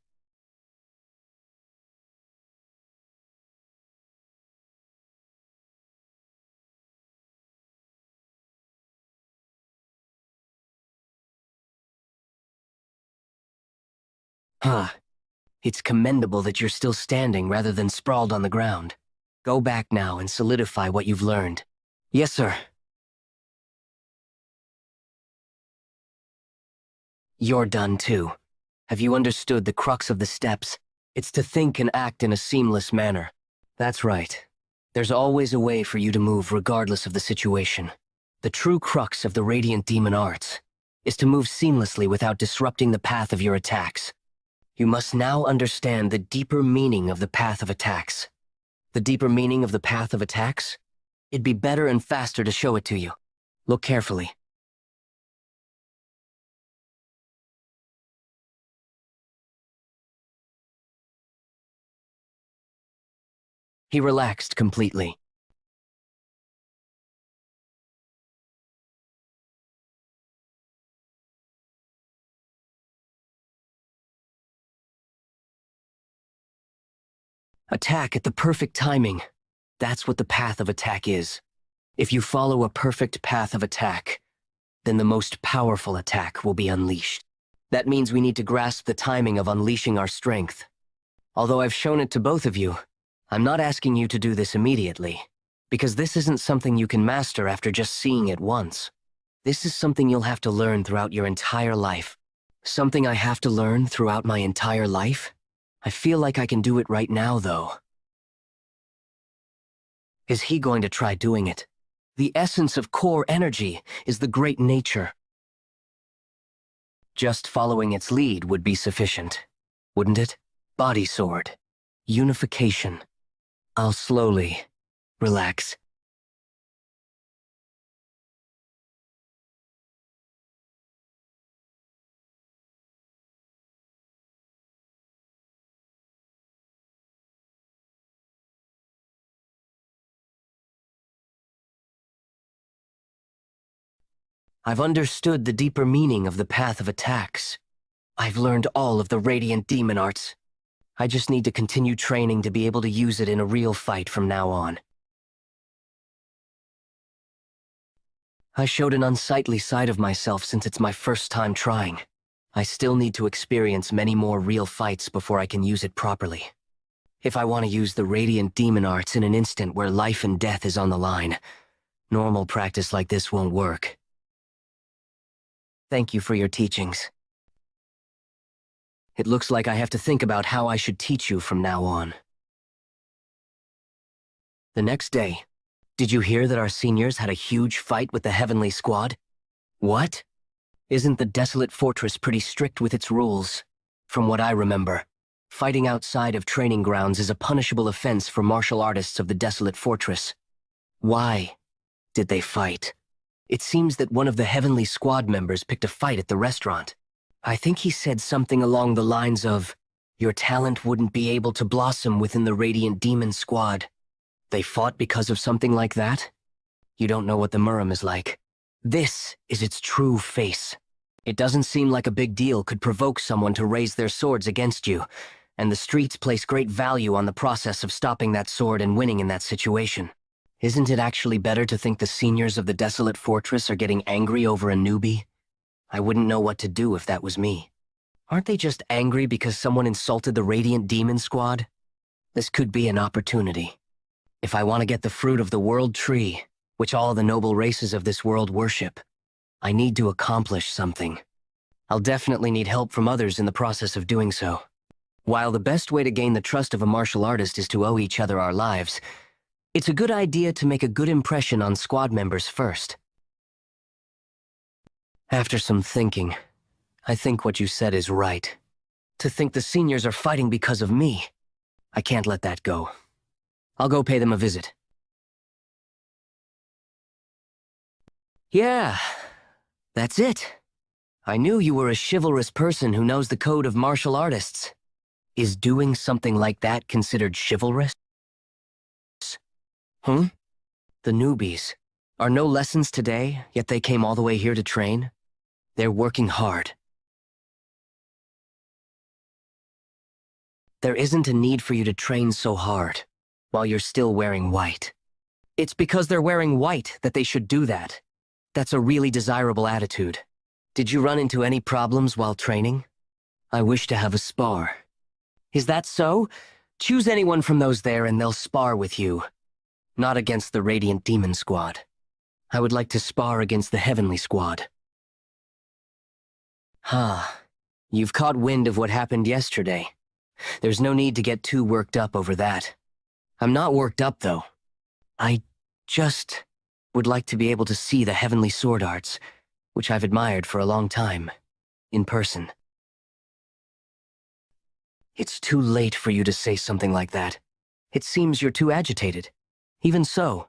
Huh. It's commendable that you're still standing rather than sprawled on the ground. Go back now and solidify what you've learned. Yes, sir. You're done too. Have you understood the crux of the steps? It's to think and act in a seamless manner. That's right. There's always a way for you to move regardless of the situation. The true crux of the Radiant Demon Arts is to move seamlessly without disrupting the path of your attacks. You must now understand the deeper meaning of the path of attacks. The deeper meaning of the path of attacks? It'd be better and faster to show it to you. Look carefully. He relaxed completely. Attack at the perfect timing. That's what the path of attack is. If you follow a perfect path of attack, then the most powerful attack will be unleashed. That means we need to grasp the timing of unleashing our strength. Although I've shown it to both of you, I'm not asking you to do this immediately, because this isn't something you can master after just seeing it once. This is something you'll have to learn throughout your entire life. Something I have to learn throughout my entire life? I feel like I can do it right now, though. Is he going to try doing it? The essence of core energy is the great nature. Just following its lead would be sufficient, wouldn't it? Body sword. Unification. I'll slowly relax. I've understood the deeper meaning of the path of attacks. I've learned all of the radiant demon arts. I just need to continue training to be able to use it in a real fight from now on. I showed an unsightly side of myself since it's my first time trying. I still need to experience many more real fights before I can use it properly. If I want to use the radiant demon arts in an instant where life and death is on the line, normal practice like this won't work. Thank you for your teachings. It looks like I have to think about how I should teach you from now on. The next day, did you hear that our seniors had a huge fight with the Heavenly Squad? What? Isn't the Desolate Fortress pretty strict with its rules? From what I remember, fighting outside of training grounds is a punishable offense for martial artists of the Desolate Fortress. Why did they fight? It seems that one of the Heavenly Squad members picked a fight at the restaurant. I think he said something along the lines of, "Your talent wouldn't be able to blossom within the Radiant Demon Squad." They fought because of something like that? You don't know what the Muram is like. This is its true face. It doesn't seem like a big deal could provoke someone to raise their swords against you, and the streets place great value on the process of stopping that sword and winning in that situation. Isn't it actually better to think the seniors of the Desolate Fortress are getting angry over a newbie? I wouldn't know what to do if that was me. Aren't they just angry because someone insulted the Radiant Demon Squad? This could be an opportunity. If I want to get the fruit of the world tree, which all the noble races of this world worship, I need to accomplish something. I'll definitely need help from others in the process of doing so. While the best way to gain the trust of a martial artist is to owe each other our lives, it's a good idea to make a good impression on squad members first. After some thinking, I think what you said is right. To think the seniors are fighting because of me, I can't let that go. I'll go pay them a visit. Yeah, that's it. I knew you were a chivalrous person who knows the code of martial artists. Is doing something like that considered chivalrous? The newbies. Are no lessons today, yet they came all the way here to train? They're working hard. There isn't a need for you to train so hard while you're still wearing white. It's because they're wearing white that they should do that. That's a really desirable attitude. Did you run into any problems while training? I wish to have a spar. Is that so? Choose anyone from those there and they'll spar with you. Not against the Radiant Demon Squad. I would like to spar against the Heavenly Squad. You've caught wind of what happened yesterday. There's no need to get too worked up over that. I'm not worked up, though. I just would like to be able to see the Heavenly Sword Arts, which I've admired for a long time, in person. It's too late for you to say something like that. It seems you're too agitated. Even so,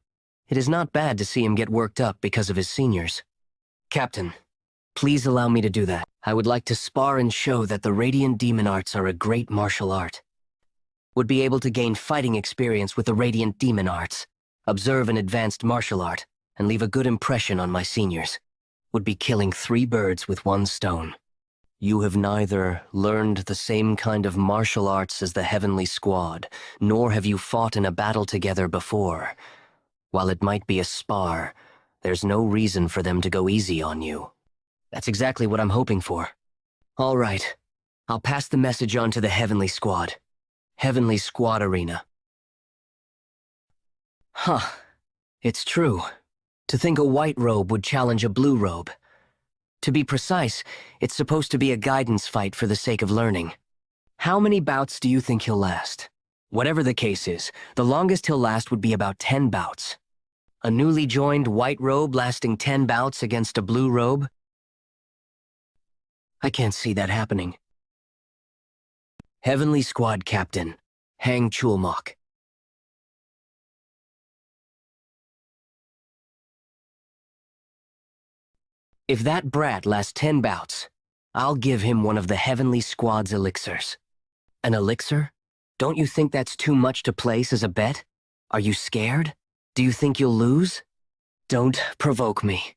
it is not bad to see him get worked up because of his seniors. Captain, please allow me to do that. I would like to spar and show that the Radiant Demon Arts are a great martial art. Would be able to gain fighting experience with the Radiant Demon Arts, observe an advanced martial art, and leave a good impression on my seniors. Would be killing 3 birds with 1 stone. You have neither learned the same kind of martial arts as the Heavenly Squad, nor have you fought in a battle together before. While it might be a spar, there's no reason for them to go easy on you. That's exactly what I'm hoping for. All right. I'll pass the message on to the Heavenly Squad. Heavenly Squad Arena. Huh. It's true. To think a white robe would challenge a blue robe. To be precise, it's supposed to be a guidance fight for the sake of learning. How many bouts do you think he'll last? Whatever the case is, the longest he'll last would be about 10 bouts. A newly joined white robe lasting 10 bouts against a blue robe? I can't see that happening. Heavenly Squad Captain, Hang Chulmok. If that brat lasts 10 bouts, I'll give him one of the Heavenly Squad's elixirs. An elixir? Don't you think that's too much to place as a bet? Are you scared? Do you think you'll lose? Don't provoke me.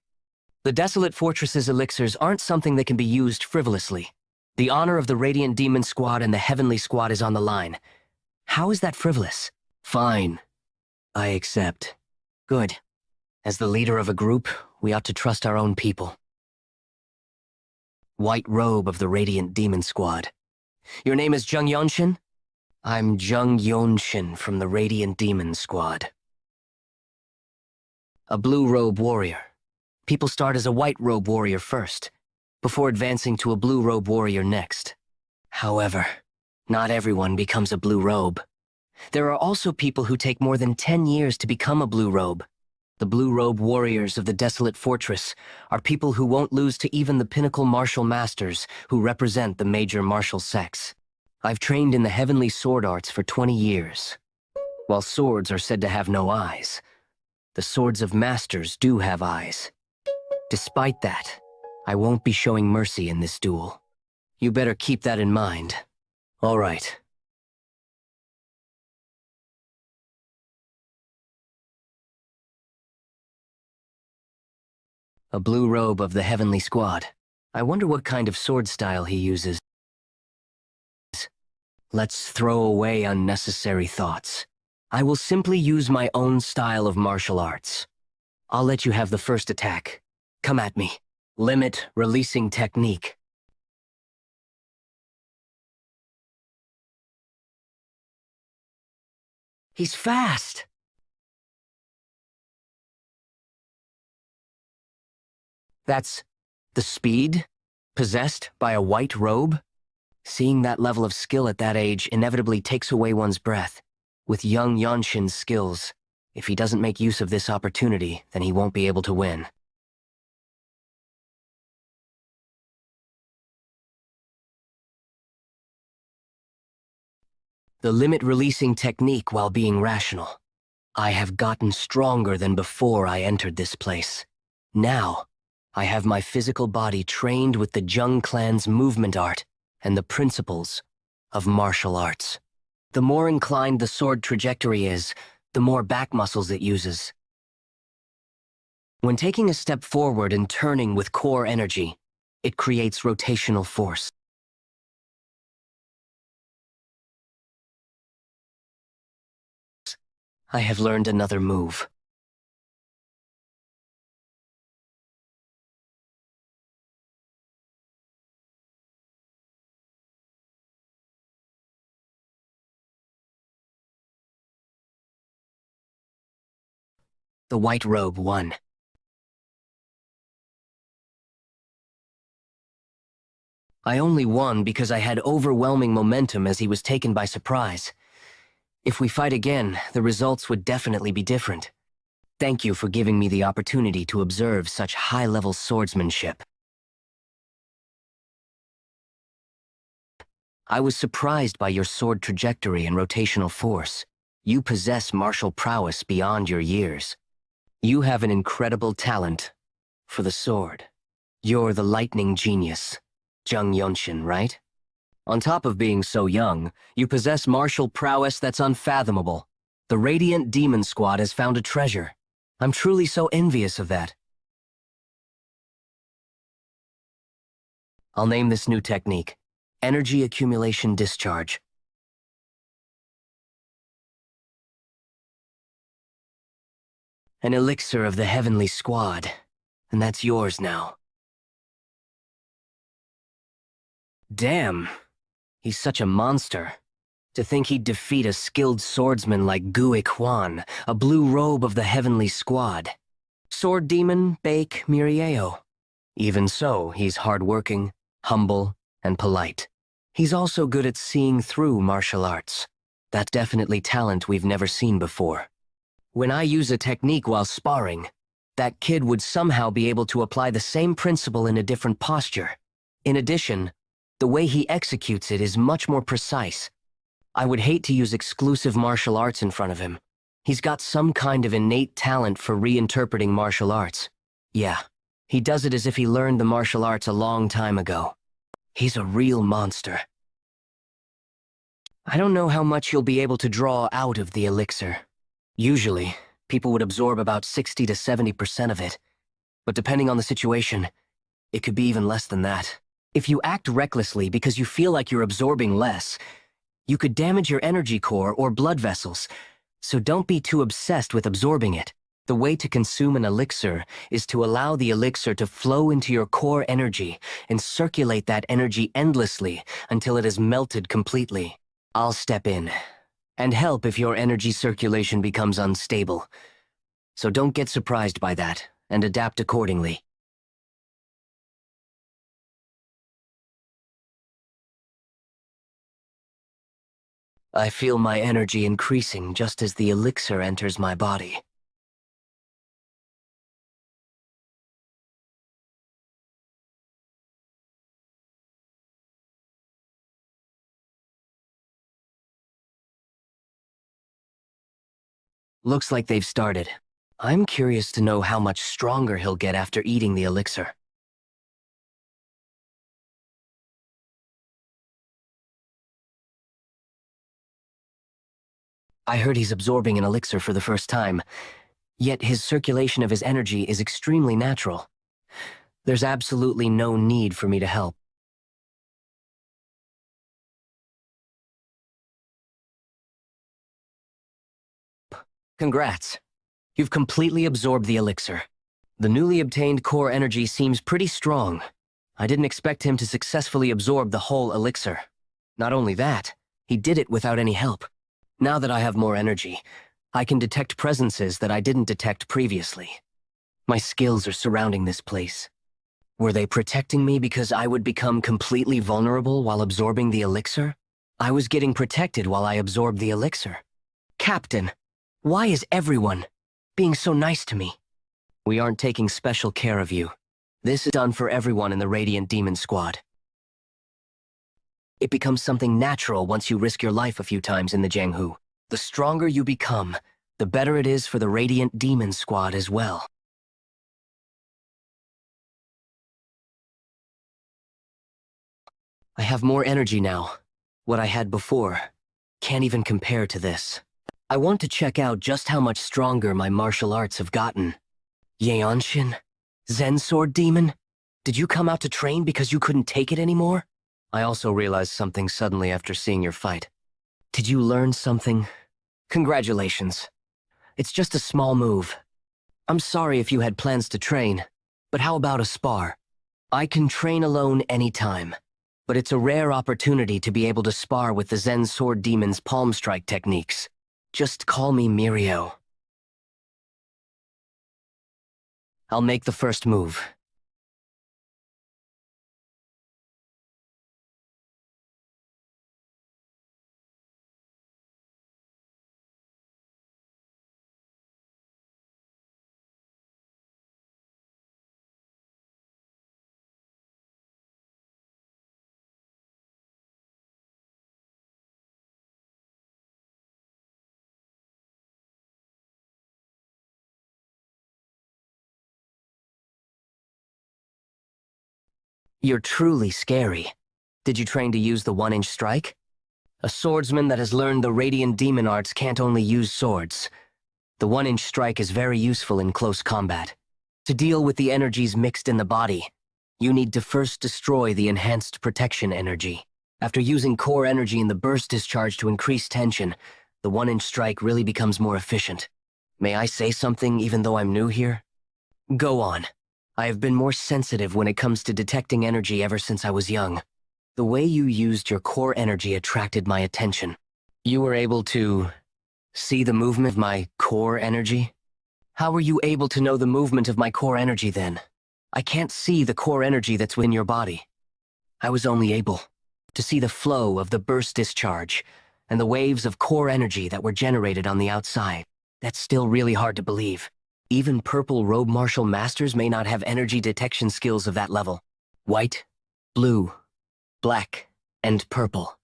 The Desolate Fortress's elixirs aren't something that can be used frivolously. The honor of the Radiant Demon Squad and the Heavenly Squad is on the line. How is that frivolous? Fine. I accept. Good. As the leader of a group, we ought to trust our own people. White robe of the Radiant Demon Squad. Your name is Jung Yeonshin? I'm Jung Yeonshin from the Radiant Demon Squad. A blue robe warrior. People start as a white robe warrior first, before advancing to a blue robe warrior next. However, not everyone becomes a blue robe. There are also people who take more than 10 years to become a blue robe. The blue robe warriors of the Desolate Fortress are people who won't lose to even the pinnacle martial masters who represent the major martial sects. I've trained in the heavenly sword arts for 20 years. While swords are said to have no eyes, the swords of masters do have eyes. Despite that, I won't be showing mercy in this duel. You better keep that in mind. All right. A blue robe of the Heavenly Squad. I wonder what kind of sword style he uses. Let's throw away unnecessary thoughts. I will simply use my own style of martial arts. I'll let you have the first attack. Come at me. Limit releasing technique. He's fast! That's the speed possessed by a white robe? Seeing that level of skill at that age inevitably takes away one's breath. With young Yeonshin's skills, if he doesn't make use of this opportunity, then he won't be able to win. The limit-releasing technique while being rational. I have gotten stronger than before I entered this place. Now, I have my physical body trained with the Jung clan's movement art and the principles of martial arts. The more inclined the sword trajectory is, the more back muscles it uses. When taking a step forward and turning with core energy, it creates rotational force. I have learned another move. The white robe won. I only won because I had overwhelming momentum as he was taken by surprise. If we fight again, the results would definitely be different. Thank you for giving me the opportunity to observe such high-level swordsmanship. I was surprised by your sword trajectory and rotational force. You possess martial prowess beyond your years. You have an incredible talent for the sword. You're the lightning genius, Jung Yeonshin, right? On top of being so young, you possess martial prowess that's unfathomable. The Radiant Demon Squad has found a treasure. I'm truly so envious of that. I'll name this new technique, Energy Accumulation Discharge. An elixir of the Heavenly Squad, and that's yours now. Damn, he's such a monster. To think he'd defeat a skilled swordsman like Gu Ikwan, a blue robe of the heavenly squad. Sword demon Bake Mirieo. Even so, he's hardworking, humble, and polite. He's also good at seeing through martial arts. That's definitely talent we've never seen before. When I use a technique while sparring, that kid would somehow be able to apply the same principle in a different posture. In addition, the way he executes it is much more precise. I would hate to use exclusive martial arts in front of him. He's got some kind of innate talent for reinterpreting martial arts. Yeah, he does it as if he learned the martial arts a long time ago. He's a real monster. I don't know how much you'll be able to draw out of the elixir. Usually, people would absorb about 60 to 70% of it. But depending on the situation, it could be even less than that. If you act recklessly because you feel like you're absorbing less, you could damage your energy core or blood vessels, so don't be too obsessed with absorbing it. The way to consume an elixir is to allow the elixir to flow into your core energy and circulate that energy endlessly until it is melted completely. I'll step in and help if your energy circulation becomes unstable. So don't get surprised by that and adapt accordingly. I feel my energy increasing just as the elixir enters my body. Looks like they've started. I'm curious to know how much stronger he'll get after eating the elixir. I heard he's absorbing an elixir for the first time, yet his circulation of his energy is extremely natural. There's absolutely no need for me to help. Congrats. You've completely absorbed the elixir. The newly obtained core energy seems pretty strong. I didn't expect him to successfully absorb the whole elixir. Not only that, he did it without any help. Now that I have more energy, I can detect presences that I didn't detect previously. My skills are surrounding this place. Were they protecting me because I would become completely vulnerable while absorbing the elixir? I was getting protected while I absorbed the elixir. Captain, why is everyone being so nice to me? We aren't taking special care of you. This is done for everyone in the Radiant Demon Squad. It becomes something natural once you risk your life a few times in the Jianghu. The stronger you become, the better it is for the Radiant Demon Squad as well. I have more energy now. What I had before can't even compare to this. I want to check out just how much stronger my martial arts have gotten. Yeonshin? Zen Sword Demon? Did you come out to train because you couldn't take it anymore? I also realized something suddenly after seeing your fight. Did you learn something? Congratulations. It's just a small move. I'm sorry if you had plans to train, but how about a spar? I can train alone anytime, but it's a rare opportunity to be able to spar with the Zen Sword Demon's palm strike techniques. Just call me Mirio. I'll make the first move. You're truly scary. Did you train to use the 1-inch strike? A swordsman that has learned the Radiant Demon arts can't only use swords. The 1-inch strike is very useful in close combat. To deal with the energies mixed in the body, you need to first destroy the enhanced protection energy. After using core energy in the burst discharge to increase tension, the 1-inch strike really becomes more efficient. May I say something even though I'm new here? Go on. I have been more sensitive when it comes to detecting energy ever since I was young. The way you used your core energy attracted my attention. You were able to see the movement of my core energy? How were you able to know the movement of my core energy then? I can't see the core energy that's within your body. I was only able to see the flow of the burst discharge and the waves of core energy that were generated on the outside. That's still really hard to believe. Even purple robe martial masters may not have energy detection skills of that level. White, blue, black, and purple.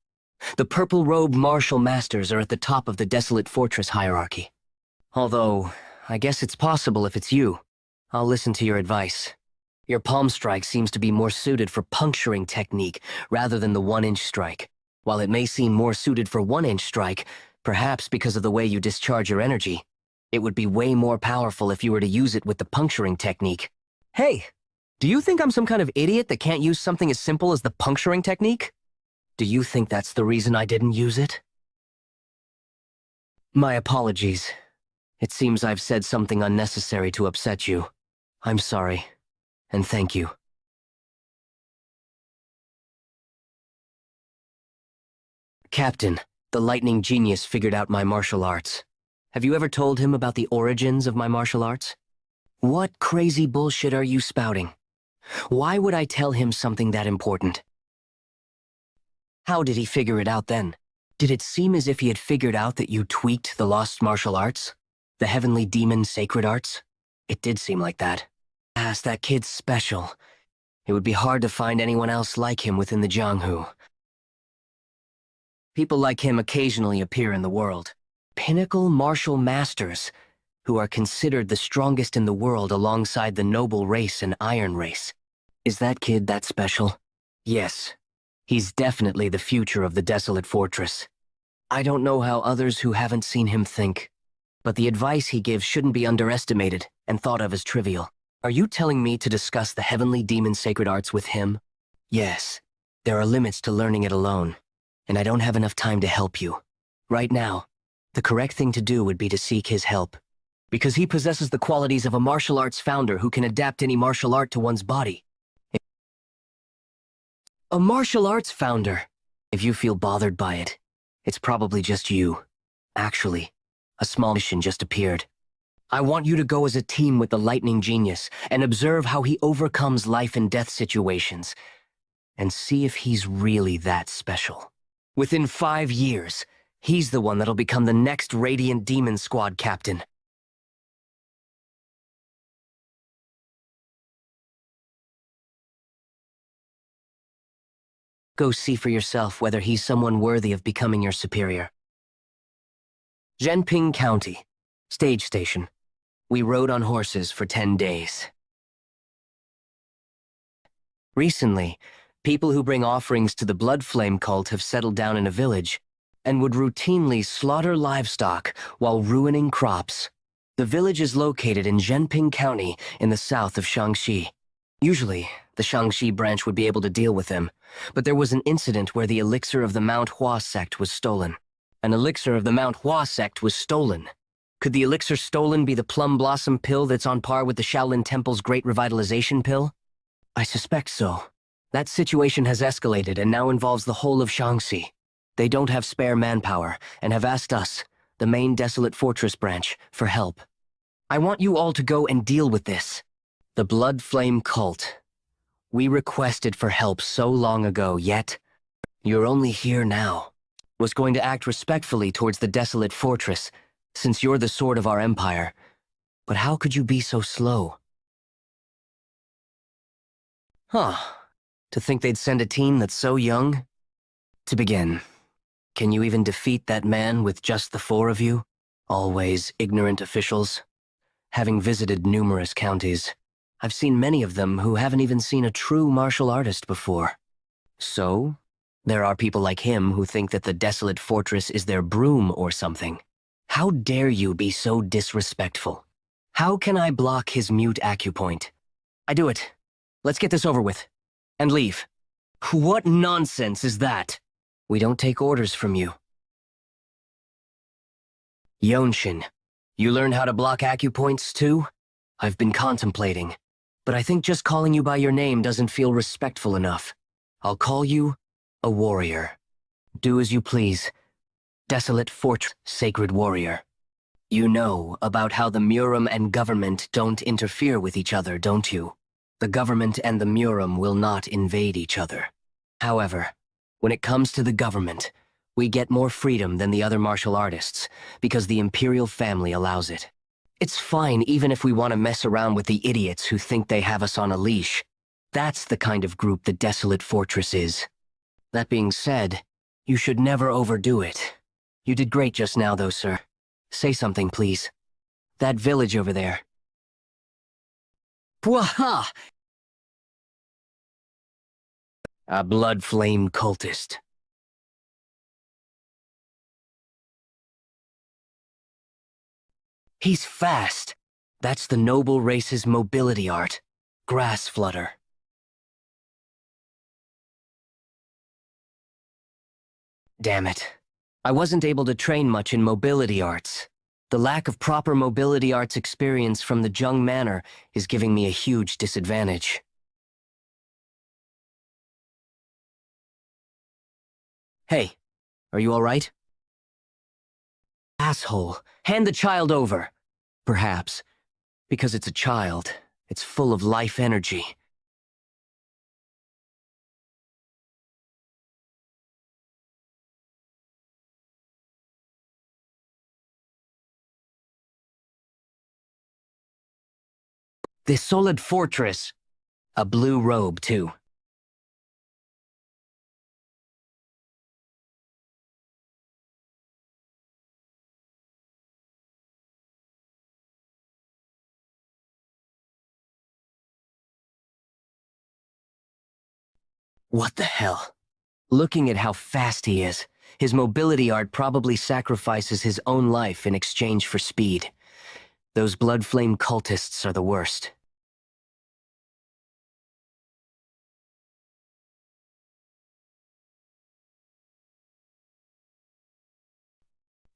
The purple robe martial masters are at the top of the Desolate Fortress hierarchy. Although, I guess it's possible if it's you. I'll listen to your advice. Your palm strike seems to be more suited for puncturing technique rather than the 1-inch strike. While it may seem more suited for 1-inch strike, perhaps because of the way you discharge your energy, it would be way more powerful if you were to use it with the puncturing technique. Hey, do you think I'm some kind of idiot that can't use something as simple as the puncturing technique? Do you think that's the reason I didn't use it? My apologies. It seems I've said something unnecessary to upset you. I'm sorry, and thank you. Captain, the lightning genius figured out my martial arts. Have you ever told him about the origins of my martial arts? What crazy bullshit are you spouting? Why would I tell him something that important? How did he figure it out then? Did it seem as if he had figured out that you tweaked the lost martial arts? The heavenly demon sacred arts? It did seem like that. As that kid's special. It would be hard to find anyone else like him within the Jung. People like him occasionally appear in the world. Pinnacle martial masters, who are considered the strongest in the world alongside the noble race and iron race. Is that kid that special? Yes. He's definitely the future of the Desolate Fortress. I don't know how others who haven't seen him think, but the advice he gives shouldn't be underestimated and thought of as trivial. Are you telling me to discuss the heavenly demon sacred arts with him? Yes. There are limits to learning it alone, and I don't have enough time to help you. Right now, the correct thing to do would be to seek his help, because he possesses the qualities of a martial arts founder who can adapt any martial art to one's body. A martial arts founder. If you feel bothered by it, it's probably just you. Actually, a small mission just appeared. I want you to go as a team with the lightning genius and observe how he overcomes life and death situations, and see if he's really that special. Within 5 years, he's the one that'll become the next Radiant Demon Squad captain. Go see for yourself whether he's someone worthy of becoming your superior. Zhenping County, stage station. We rode on horses for 10 days. Recently, people who bring offerings to the Blood Flame cult have settled down in a village and would routinely slaughter livestock while ruining crops. The village is located in Zhenping County in the south of Shaanxi. Usually, the Shaanxi branch would be able to deal with them, but there was an incident where the elixir of the Mount Hua sect was stolen. An elixir of the Mount Hua sect was stolen. Could the elixir stolen be the plum blossom pill that's on par with the Shaolin Temple's Great Revitalization pill? I suspect so. That situation has escalated and now involves the whole of Shaanxi. They don't have spare manpower and have asked us, the main Desolate Fortress branch, for help. I want you all to go and deal with this. The Blood Flame cult. We requested for help so long ago, yet you're only here now. Was going to act respectfully towards the Desolate Fortress, since you're the sword of our empire. But how could you be so slow? Huh. To think they'd send a team that's so young? To begin, can you even defeat that man with just the 4 of you? Always ignorant officials. Having visited numerous counties, I've seen many of them who haven't even seen a true martial artist before. So, there are people like him who think that the Desolate Fortress is their broom or something. How dare you be so disrespectful? How can I block his mute acupoint? I do it. Let's get this over with. And leave. What nonsense is that? We don't take orders from you. Yeonshin, you learned how to block acupoints too? I've been contemplating, but I think just calling you by your name doesn't feel respectful enough. I'll call you A warrior. Do as you please. Desolate fortress, sacred warrior. You know about how the Murim and government don't interfere with each other, don't you? The government and the Murim will not invade each other. However, when it comes to the government, we get more freedom than the other martial artists because the imperial family allows it. It's fine even if we want to mess around with the idiots who think they have us on a leash. That's the kind of group the Desolate Fortress is. That being said, you should never overdo it. You did great just now, though, sir. Say something, please. That village over there. Pwaha! A blood-flame cultist. He's fast. That's the noble race's mobility art. Grass flutter. Damn it. I wasn't able to train much in mobility arts. The lack of proper mobility arts experience from the Jung Manor is giving me a huge disadvantage. Hey, are you all right? Asshole, hand the child over. Perhaps. Because it's a child, it's full of life energy. This solid fortress. A blue robe, too. What the hell? Looking at how fast he is, his mobility art probably sacrifices his own life in exchange for speed. Those blood flame cultists are the worst.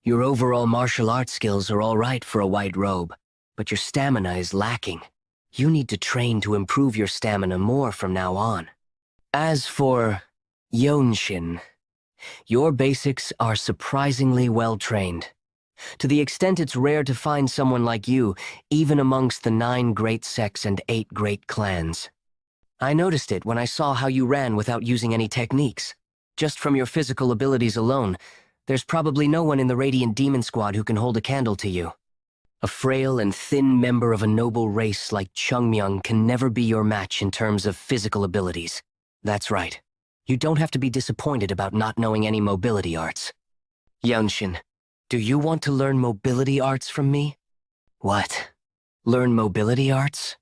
Your overall martial arts skills are all right for a white robe, but your stamina is lacking. You need to train to improve your stamina more from now on. As for Yeonshin, your basics are surprisingly well trained. To the extent it's rare to find someone like you, even amongst the 9 great sects and 8 great clans. I noticed it when I saw how you ran without using any techniques. Just from your physical abilities alone, there's probably no one in the Radiant Demon Squad who can hold a candle to you. A frail and thin member of a noble race like Chungmyeong can never be your match in terms of physical abilities. That's right. You don't have to be disappointed about not knowing any mobility arts. Yeonshin, do you want to learn mobility arts from me? What? Learn mobility arts?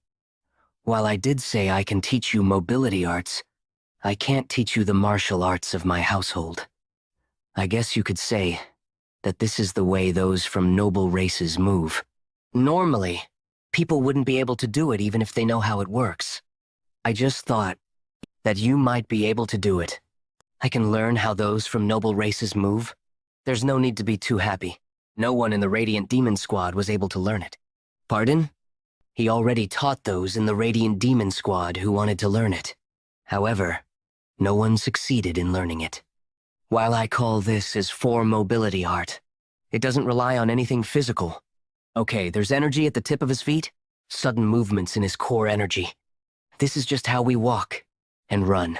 While I did say I can teach you mobility arts, I can't teach you the martial arts of my household. I guess you could say that this is the way those from noble races move. Normally, people wouldn't be able to do it even if they know how it works. I just thought that you might be able to do it. I can learn how those from noble races move. There's no need to be too happy. No one in the Radiant Demon Squad was able to learn it. Pardon? He already taught those in the Radiant Demon Squad who wanted to learn it. However, no one succeeded in learning it. While I call this his form mobility art, it doesn't rely on anything physical. Okay, there's energy at the tip of his feet, sudden movements in his core energy. This is just how we walk and run.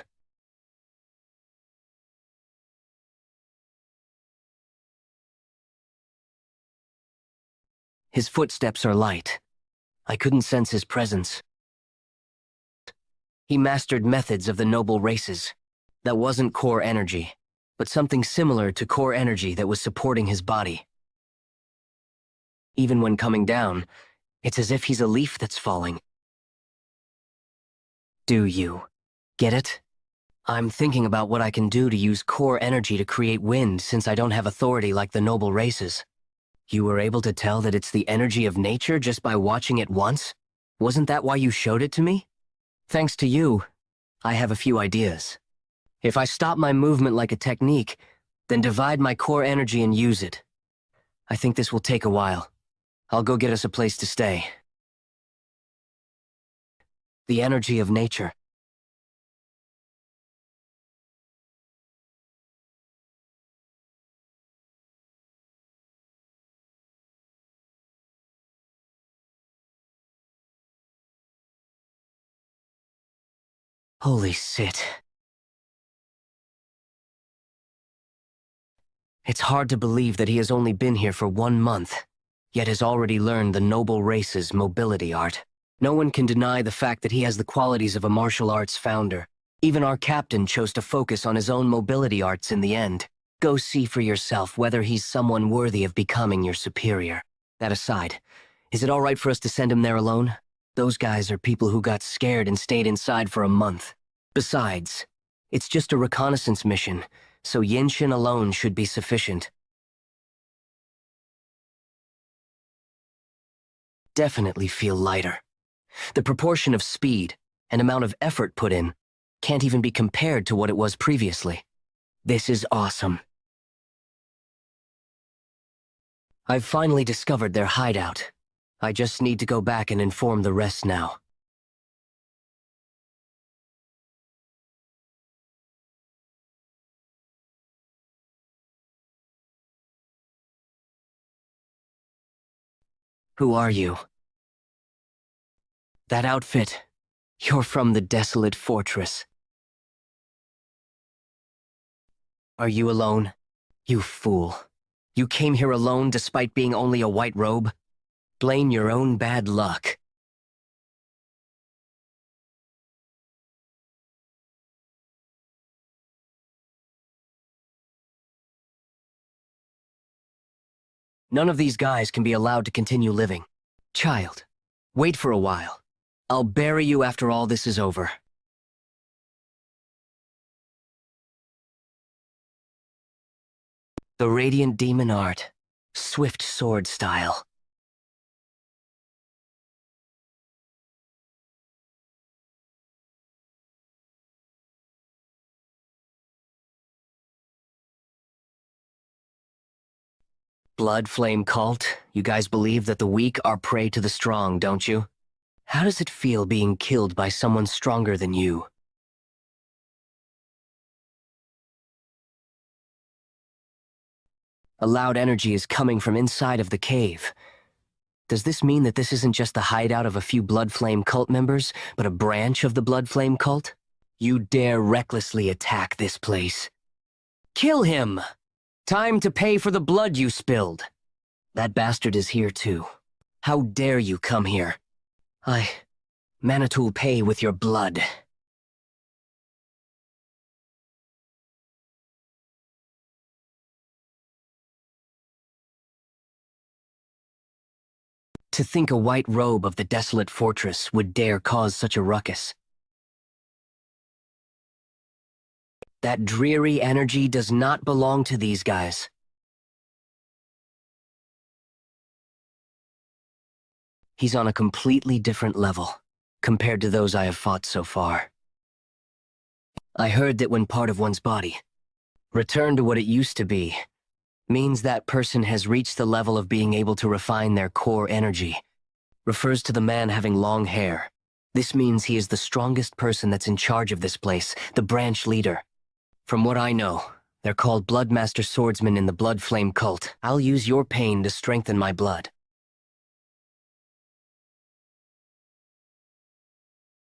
His footsteps are light. I couldn't sense his presence. He mastered methods of the noble races. That wasn't core energy, but something similar to core energy that was supporting his body. Even when coming down, it's as if he's a leaf that's falling. Do you get it? I'm thinking about what I can do to use core energy to create wind since I don't have authority like the noble races. You were able to tell that it's the energy of nature just by watching it once? Wasn't that why you showed it to me? Thanks to you, I have a few ideas. If I stop my movement like a technique, then divide my core energy and use it. I think this will take a while. I'll go get us a place to stay. The energy of nature. Holy shit. It's hard to believe that he has only been here for 1 month, yet has already learned the noble race's mobility art. No one can deny the fact that he has the qualities of a martial arts founder. Even our captain chose to focus on his own mobility arts in the end. Go see for yourself whether he's someone worthy of becoming your superior. That aside, is it all right for us to send him there alone? Those guys are people who got scared and stayed inside for a month. Besides, it's just a reconnaissance mission, so Yeonshin alone should be sufficient. Definitely feel lighter. The proportion of speed and amount of effort put in can't even be compared to what it was previously. This is awesome. I've finally discovered their hideout. I just need to go back and inform the rest now. Who are you? That outfit. You're from the desolate fortress. Are you alone? You fool. You came here alone despite being only a white robe? Blame your own bad luck. None of these guys can be allowed to continue living. Child, wait for a while. I'll bury you after all this is over. The Radiant Demon Art. Swift sword style. Blood Flame Cult, you guys believe that the weak are prey to the strong, don't you? How does it feel being killed by someone stronger than you? A loud energy is coming from inside of the cave. Does this mean that this isn't just the hideout of a few Blood Flame Cult members, but a branch of the Blood Flame Cult? You dare recklessly attack this place. Kill him! Time to pay for the blood you spilled. That bastard is here too. How dare you come here? Manitou'll pay with your blood. To think a white robe of the desolate fortress would dare cause such a ruckus. That dreary energy does not belong to these guys. He's on a completely different level, compared to those I have fought so far. I heard that when part of one's body returned to what it used to be, means that person has reached the level of being able to refine their core energy. Refers to the man having long hair. This means he is the strongest person that's in charge of this place, the branch leader. From what I know, they're called Bloodmaster Swordsmen in the Blood Flame Cult. I'll use your pain to strengthen my blood.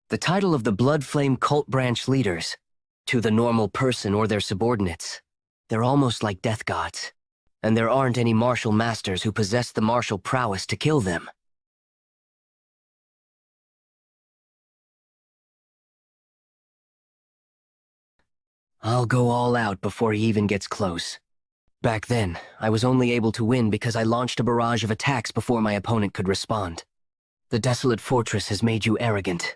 The title of the Blood Flame Cult branch leaders, to the normal person or their subordinates, they're almost like death gods. And there aren't any martial masters who possess the martial prowess to kill them. I'll go all out before he even gets close. Back then, I was only able to win because I launched a barrage of attacks before my opponent could respond. The desolate fortress has made you arrogant.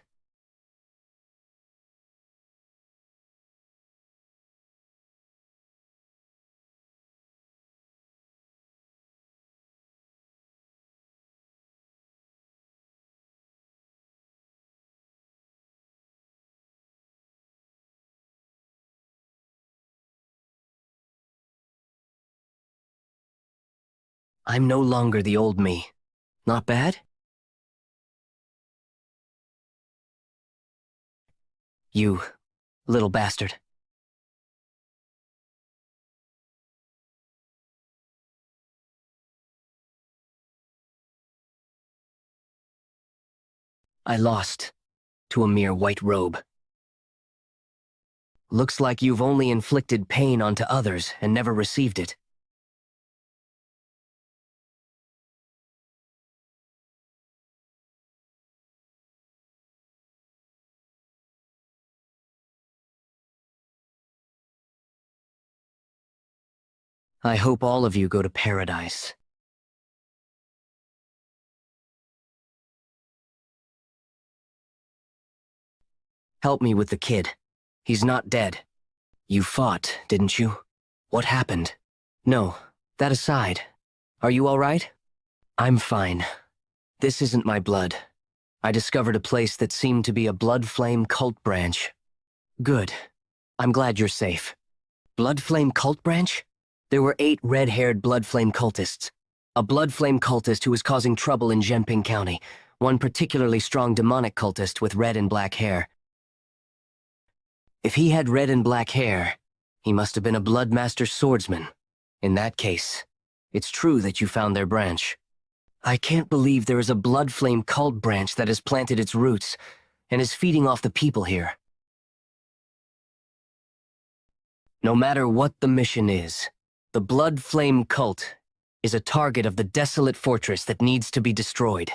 I'm no longer the old me. Not bad? You little bastard. I lost to a mere white robe. Looks like you've only inflicted pain onto others and never received it. I hope all of you go to paradise. Help me with the kid. He's not dead. You fought, didn't you? What happened? No, that aside. Are you all right? I'm fine. This isn't my blood. I discovered a place that seemed to be a blood flame cult branch. Good. I'm glad you're safe. Blood flame cult branch? There were 8 red-haired blood flame cultists. A blood flame cultist who was causing trouble in Genping County. One particularly strong demonic cultist with red and black hair. If he had red and black hair, he must have been a Bloodmaster swordsman. In that case, it's true that you found their branch. I can't believe there is a blood flame cult branch that has planted its roots and is feeding off the people here. No matter what the mission is, the blood flame cult is a target of the desolate fortress that needs to be destroyed.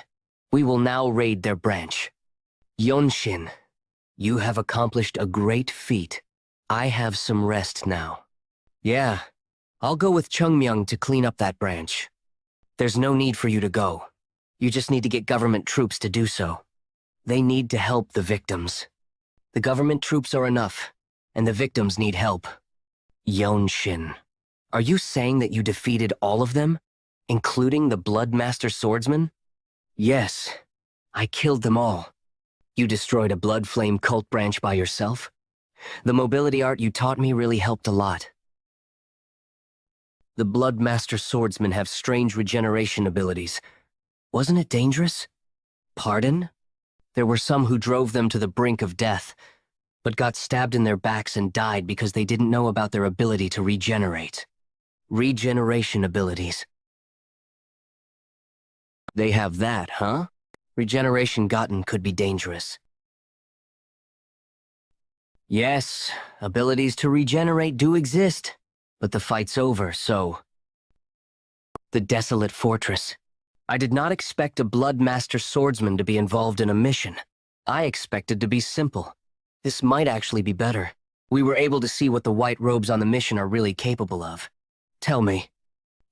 We will now raid their branch. Yeonshin, you have accomplished a great feat. I have some rest now. Yeah, I'll go with Chungmyung to clean up that branch. There's no need for you to go. You just need to get government troops to do so. They need to help the victims. The government troops are enough, and the victims need help. Yeonshin, are you saying that you defeated all of them, including the Bloodmaster swordsman? Yes, I killed them all. You destroyed a blood flame cult branch by yourself? The mobility art you taught me really helped a lot. The Bloodmaster swordsmen have strange regeneration abilities. Wasn't it dangerous? Pardon? There were some who drove them to the brink of death, but got stabbed in their backs and died because they didn't know about their ability to regenerate. Regeneration abilities. They have that, huh? Regeneration gotten could be dangerous. Yes, abilities to regenerate do exist, but the fight's over, so... The desolate fortress. I did not expect a Bloodmaster swordsman to be involved in a mission. I expected to be simple. This might actually be better. We were able to see what the white robes on the mission are really capable of. Tell me,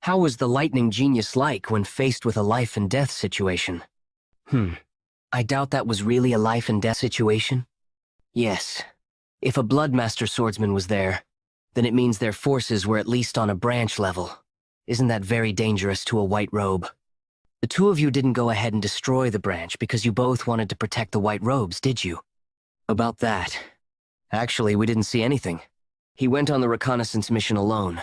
how was the lightning genius like when faced with a life and death situation? I doubt that was really a life and death situation. Yes. If a Bloodmaster swordsman was there, then it means their forces were at least on a branch level. Isn't that very dangerous to a white robe? The two of you didn't go ahead and destroy the branch because you both wanted to protect the white robes, did you? About that. Actually, we didn't see anything. He went on the reconnaissance mission alone,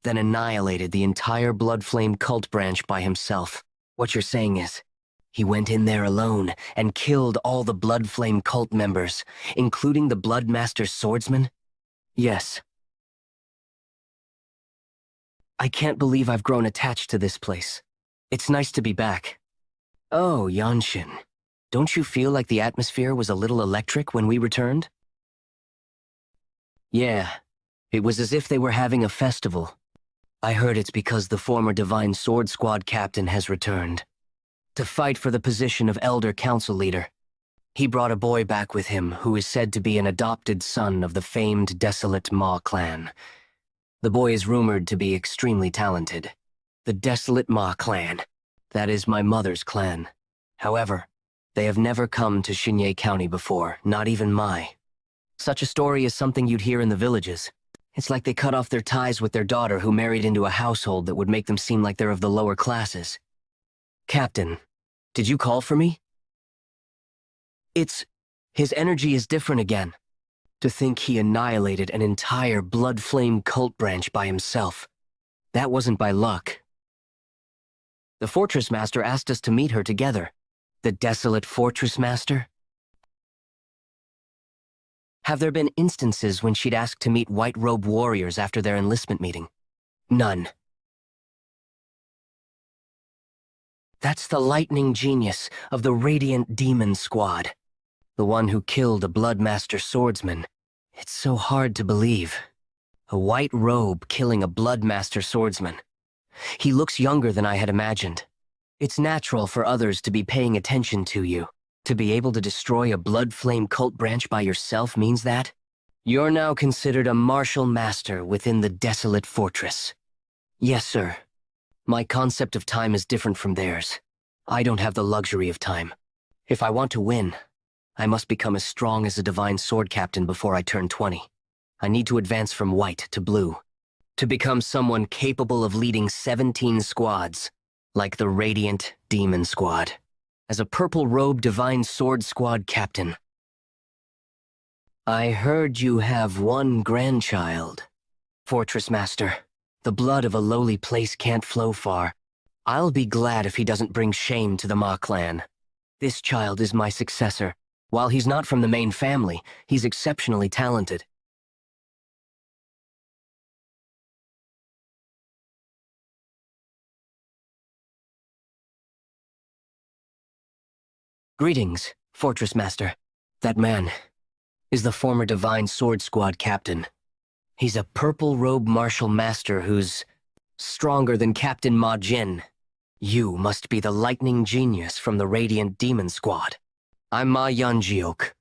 then annihilated the entire Blood Flame cult branch by himself. What you're saying is, he went in there alone and killed all the Blood Flame cult members, including the Bloodmaster swordsman? Yes. I can't believe I've grown attached to this place. It's nice to be back. Oh, Yeonshin, don't you feel like the atmosphere was a little electric when we returned? Yeah, it was as if they were having a festival. I heard it's because the former Divine Sword Squad captain has returned to fight for the position of Elder Council Leader. He brought a boy back with him who is said to be an adopted son of the famed Desolate Ma clan. The boy is rumored to be extremely talented. The Desolate Ma clan. That is my mother's clan. However, they have never come to Shinye County before, not even Mai. Such a story is something you'd hear in the villages. It's like they cut off their ties with their daughter who married into a household that would make them seem like they're of the lower classes. Captain, did you call for me? His energy is different again. To think he annihilated an entire Blood Flame cult branch by himself. That wasn't by luck. The Fortress Master asked us to meet her together. The Desolate Fortress Master? Have there been instances when she'd asked to meet White Robe warriors after their enlistment meeting? None. That's the lightning genius of the Radiant Demon Squad. The one who killed a Bloodmaster swordsman. It's so hard to believe. A white robe killing a bloodmaster swordsman. He looks younger than I had imagined. It's natural for others to be paying attention to you. To be able to destroy a blood flame cult branch by yourself means that you're now considered a martial master within the desolate fortress. Yes, sir. My concept of time is different from theirs. I don't have the luxury of time. If I want to win, I must become as strong as a divine sword captain before I turn 20. I need to advance from white to blue, to become someone capable of leading 17 squads, like the Radiant Demon Squad, as a purple-robed divine sword squad captain. I heard you have one grandchild. Fortress Master, the blood of a lowly place can't flow far. I'll be glad if he doesn't bring shame to the Ma clan. This child is my successor. While he's not from the main family, he's exceptionally talented. Greetings, Fortress Master. That man is the former Divine Sword Squad captain. He's a purple-robe martial master who's stronger than Captain Ma Jin. You must be the lightning genius from the Radiant Demon Squad. I'm Ma Yeonjiok,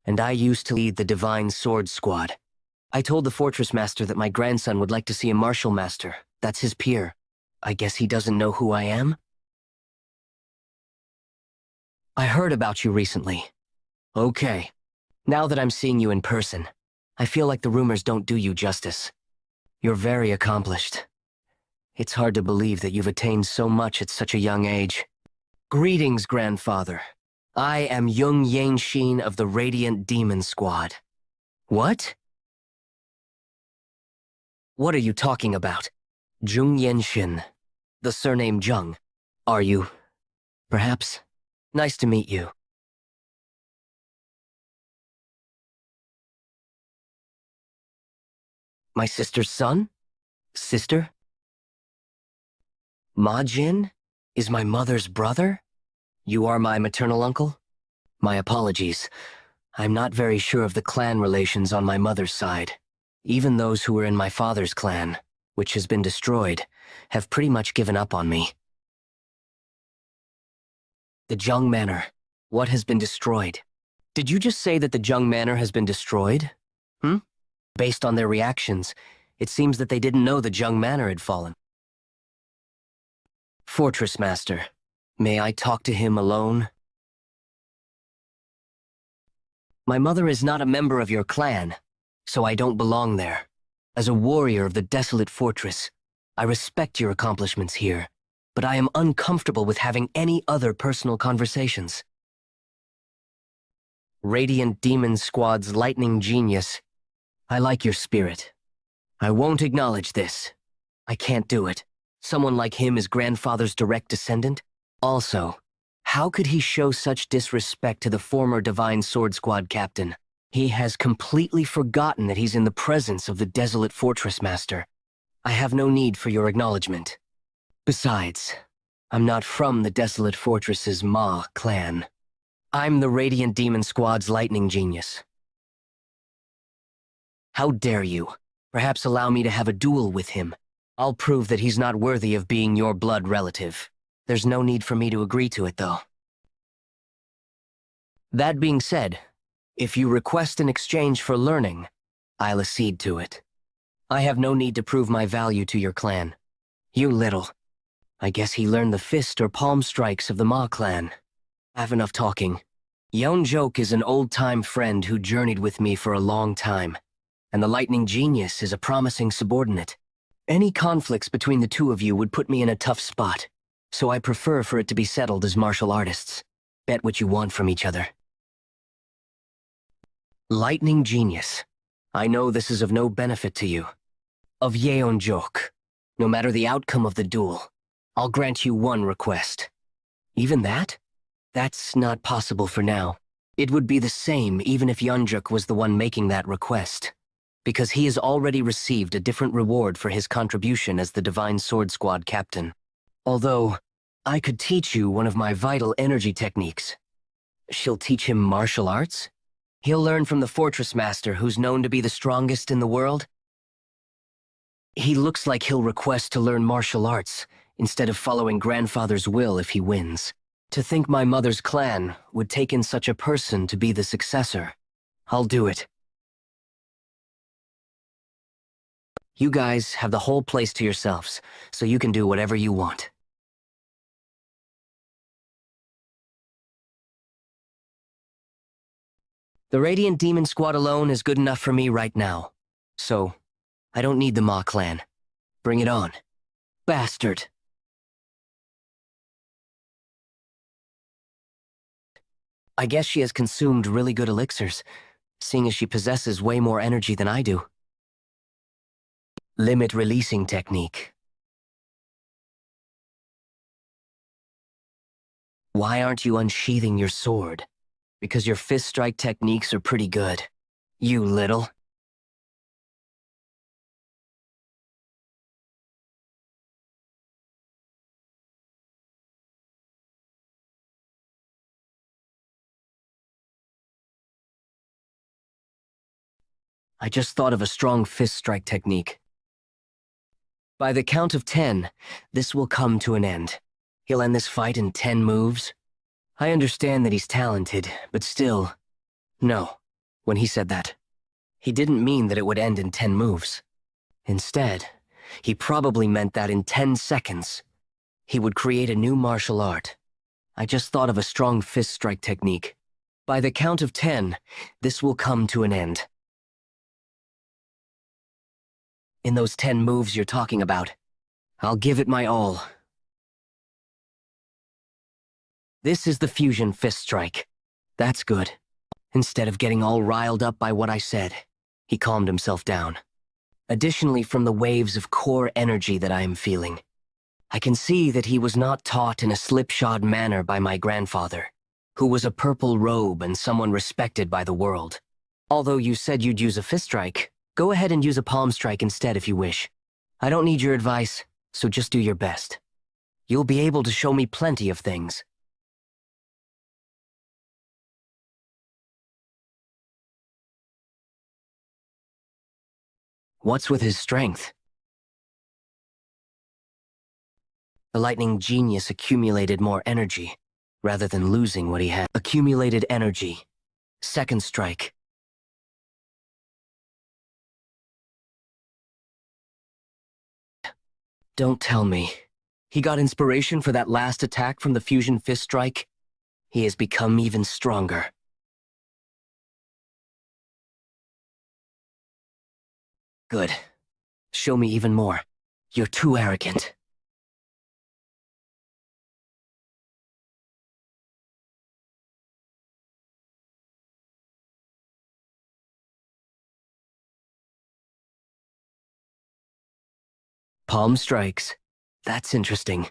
and I used to lead the Divine Sword Squad. I told the Fortress Master that my grandson would like to see a martial master. That's his peer. I guess he doesn't know who I am? I heard about you recently. Okay. Now that I'm seeing you in person, I feel like the rumors don't do you justice. You're very accomplished. It's hard to believe that you've attained so much at such a young age. Greetings, Grandfather. I am Jung Yeonshin of the Radiant Demon Squad. What? What are you talking about? Jung Yeonshin. The surname Jung. Are you? Perhaps? Nice to meet you. My sister's son? Sister? Ma Jin? Is my mother's brother? You are my maternal uncle? My apologies. I'm not very sure of the clan relations on my mother's side. Even those who were in my father's clan, which has been destroyed, have pretty much given up on me. The Jung Manor. What has been destroyed? Did you just say that the Jung Manor has been destroyed? Based on their reactions, it seems that they didn't know the Jung Manor had fallen. Fortress Master, may I talk to him alone? My mother is not a member of your clan, so I don't belong there. As a warrior of the desolate fortress, I respect your accomplishments here, but I am uncomfortable with having any other personal conversations. Radiant Demon Squad's lightning genius. I like your spirit. I won't acknowledge this. I can't do it. Someone like him is grandfather's direct descendant? Also, how could he show such disrespect to the former Divine Sword Squad captain? He has completely forgotten that he's in the presence of the desolate Fortress Master. I have no need for your acknowledgement. Besides, I'm not from the desolate fortress's Ma clan. I'm the Radiant Demon Squad's lightning genius. How dare you? Perhaps allow me to have a duel with him. I'll prove that he's not worthy of being your blood relative. There's no need for me to agree to it, though. That being said, if you request an exchange for learning, I'll accede to it. I have no need to prove my value to your clan. You little. I guess he learned the fist or palm strikes of the Ma clan. Have enough talking. Yeonjok is an old-time friend who journeyed with me for a long time, and the lightning genius is a promising subordinate. Any conflicts between the two of you would put me in a tough spot, so I prefer for it to be settled as martial artists. Bet what you want from each other. Lightning genius. I know this is of no benefit to you. Of Yeonjok, no matter the outcome of the duel, I'll grant you one request. Even that? That's not possible for now. It would be the same even if Yeonjok was the one making that request, because he has already received a different reward for his contribution as the Divine Sword Squad captain. Although, I could teach you one of my vital energy techniques. She'll teach him martial arts? He'll learn from the Fortress Master, who's known to be the strongest in the world. He looks like he'll request to learn martial arts, instead of following grandfather's will if he wins. To think my mother's clan would take in such a person to be the successor. I'll do it. You guys have the whole place to yourselves, so you can do whatever you want. The Radiant Demon Squad alone is good enough for me right now. So, I don't need the Ma clan. Bring it on. Bastard. I guess she has consumed really good elixirs, seeing as she possesses way more energy than I do. Limit releasing technique. Why aren't you unsheathing your sword? Because your fist strike techniques are pretty good. You little. I just thought of a strong fist strike technique. By the count of 10, this will come to an end. He'll end this fight in 10 moves. I understand that he's talented, but still... No. When he said that, he didn't mean that it would end in 10 moves. Instead, he probably meant that in 10 seconds, he would create a new martial art. I just thought of a strong fist strike technique. By the count of 10, this will come to an end. In those 10 moves you're talking about, I'll give it my all. This is the fusion fist strike. That's good. Instead of getting all riled up by what I said, he calmed himself down. Additionally, from the waves of core energy that I am feeling, I can see that he was not taught in a slipshod manner by my grandfather, who was a purple robe and someone respected by the world. Although you said you'd use a fist strike, go ahead and use a palm strike instead if you wish. I don't need your advice, so just do your best. You'll be able to show me plenty of things. What's with his strength? The lightning genius accumulated more energy, rather than losing what he had. Accumulated energy. Second strike. Don't tell me. He got inspiration for that last attack from the fusion fist strike? He has become even stronger. Good. Show me even more. You're too arrogant. Palm strikes. That's interesting.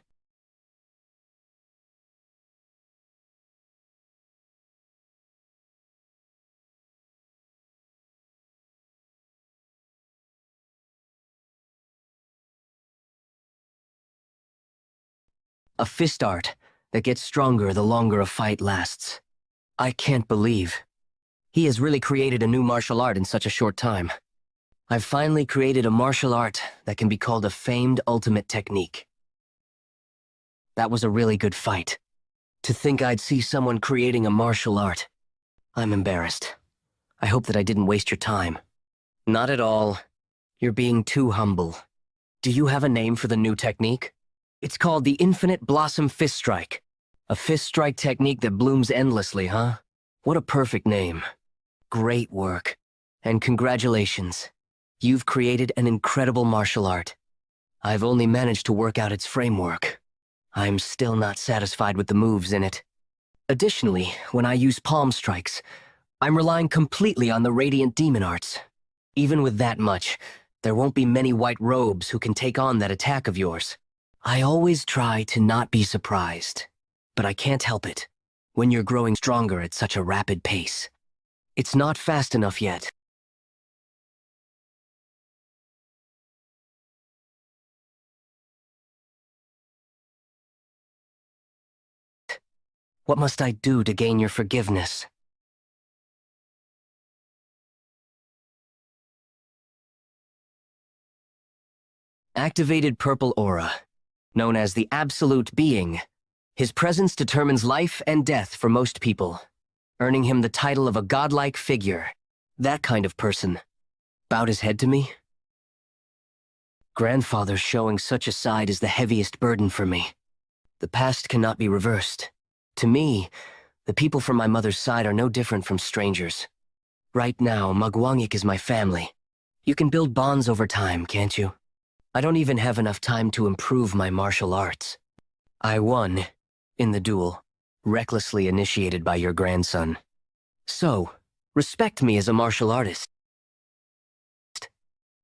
A fist art that gets stronger the longer a fight lasts. I can't believe. He has really created a new martial art in such a short time. I've finally created a martial art that can be called a famed ultimate technique. That was a really good fight. To think I'd see someone creating a martial art. I'm embarrassed. I hope that I didn't waste your time. Not at all. You're being too humble. Do you have a name for the new technique? It's called the Infinite Blossom Fist Strike. A fist strike technique that blooms endlessly, huh? What a perfect name. Great work. And congratulations. You've created an incredible martial art. I've only managed to work out its framework. I'm still not satisfied with the moves in it. Additionally, when I use palm strikes, I'm relying completely on the Radiant Demon Arts. Even with that much, there won't be many white robes who can take on that attack of yours. I always try to not be surprised, but I can't help it when you're growing stronger at such a rapid pace. It's not fast enough yet. What must I do to gain your forgiveness? Activated purple aura, known as the Absolute Being. His presence determines life and death for most people, earning him the title of a godlike figure. That kind of person. Bowed his head to me? Grandfather showing such a side is the heaviest burden for me. The past cannot be reversed. To me, the people from my mother's side are no different from strangers. Right now, Magwangik is my family. You can build bonds over time, can't you? I don't even have enough time to improve my martial arts. I won, in the duel, recklessly initiated by your grandson. So, respect me as a martial artist.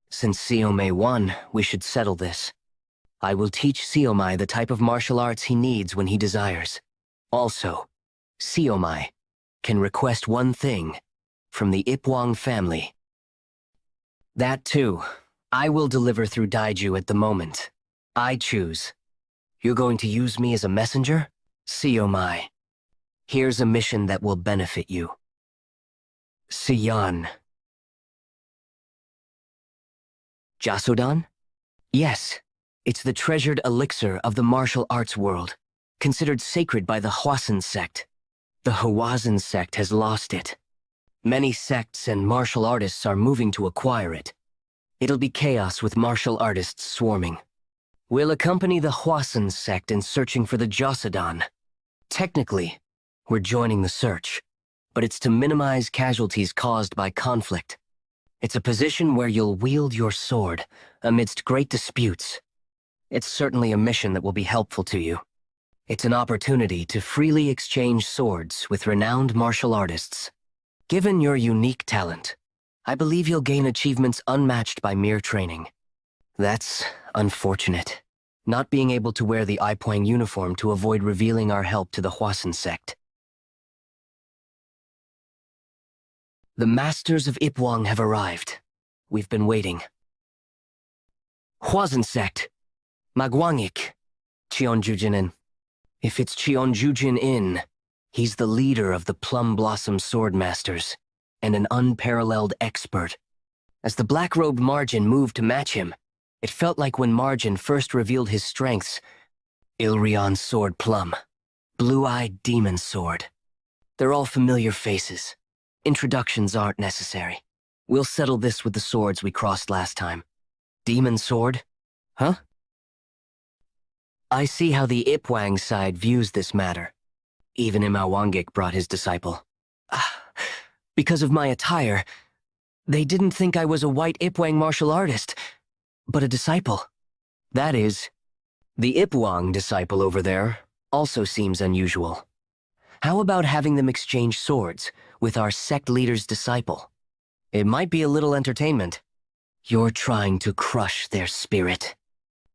Since Siomai won, we should settle this. I will teach Siomai the type of martial arts he needs when he desires. Also, Siomai can request one thing from the Ipwang family. That too, I will deliver through Daiju at the moment. I choose. You're going to use me as a messenger? Siomai, here's a mission that will benefit you. Siyan. Jasudan? Yes, it's the treasured elixir of the martial arts world, considered sacred by the Hwasan sect. The Hwazan sect has lost it. Many sects and martial artists are moving to acquire it. It'll be chaos with martial artists swarming. We'll accompany the Hwasan sect in searching for the Jasudan. Technically, we're joining the search, but it's to minimize casualties caused by conflict. It's a position where you'll wield your sword amidst great disputes. It's certainly a mission that will be helpful to you. It's an opportunity to freely exchange swords with renowned martial artists. Given your unique talent, I believe you'll gain achievements unmatched by mere training. That's unfortunate, not being able to wear the Ipwang uniform to avoid revealing our help to the Hwasan sect. The Masters of Ipwang have arrived. We've been waiting. Hwasan sect. Magwangik. Cheonjujin. If it's Cheonjujin, he's the leader of the Plum Blossom Sword Masters, and an unparalleled expert. As the black-robed Margin moved to match him, it felt like when Margin first revealed his strengths. Ilrion's Sword Plum. Blue-eyed Demon Sword. They're all familiar faces. Introductions aren't necessary. We'll settle this with the swords we crossed last time. Demon Sword? Huh? I see how the Ipwang side views this matter. Even Imawangik brought his disciple. Because of my attire, they didn't think I was a white Ipwang martial artist, but a disciple. That is, the Ipwang disciple over there also seems unusual. How about having them exchange swords with our sect leader's disciple? It might be a little entertainment. You're trying to crush their spirit.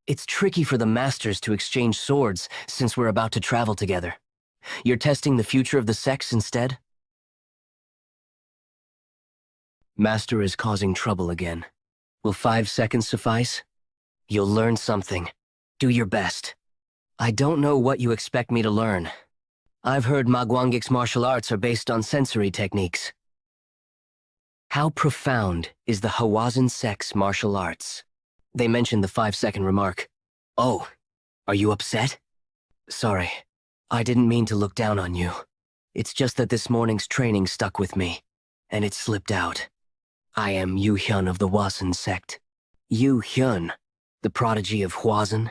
It's tricky for the masters to exchange swords since we're about to travel together. You're testing the future of the sects instead? Master is causing trouble again. Will 5 seconds suffice? You'll learn something. Do your best. I don't know what you expect me to learn. I've heard Magwangik's martial arts are based on sensory techniques. How profound is the Hwazan sect's martial arts? They mentioned the 5-second remark. Oh, are you upset? Sorry, I didn't mean to look down on you. It's just that this morning's training stuck with me, and it slipped out. I am Yu Hyun of the Hwasan sect. Yu Hyun, the prodigy of Hwazan,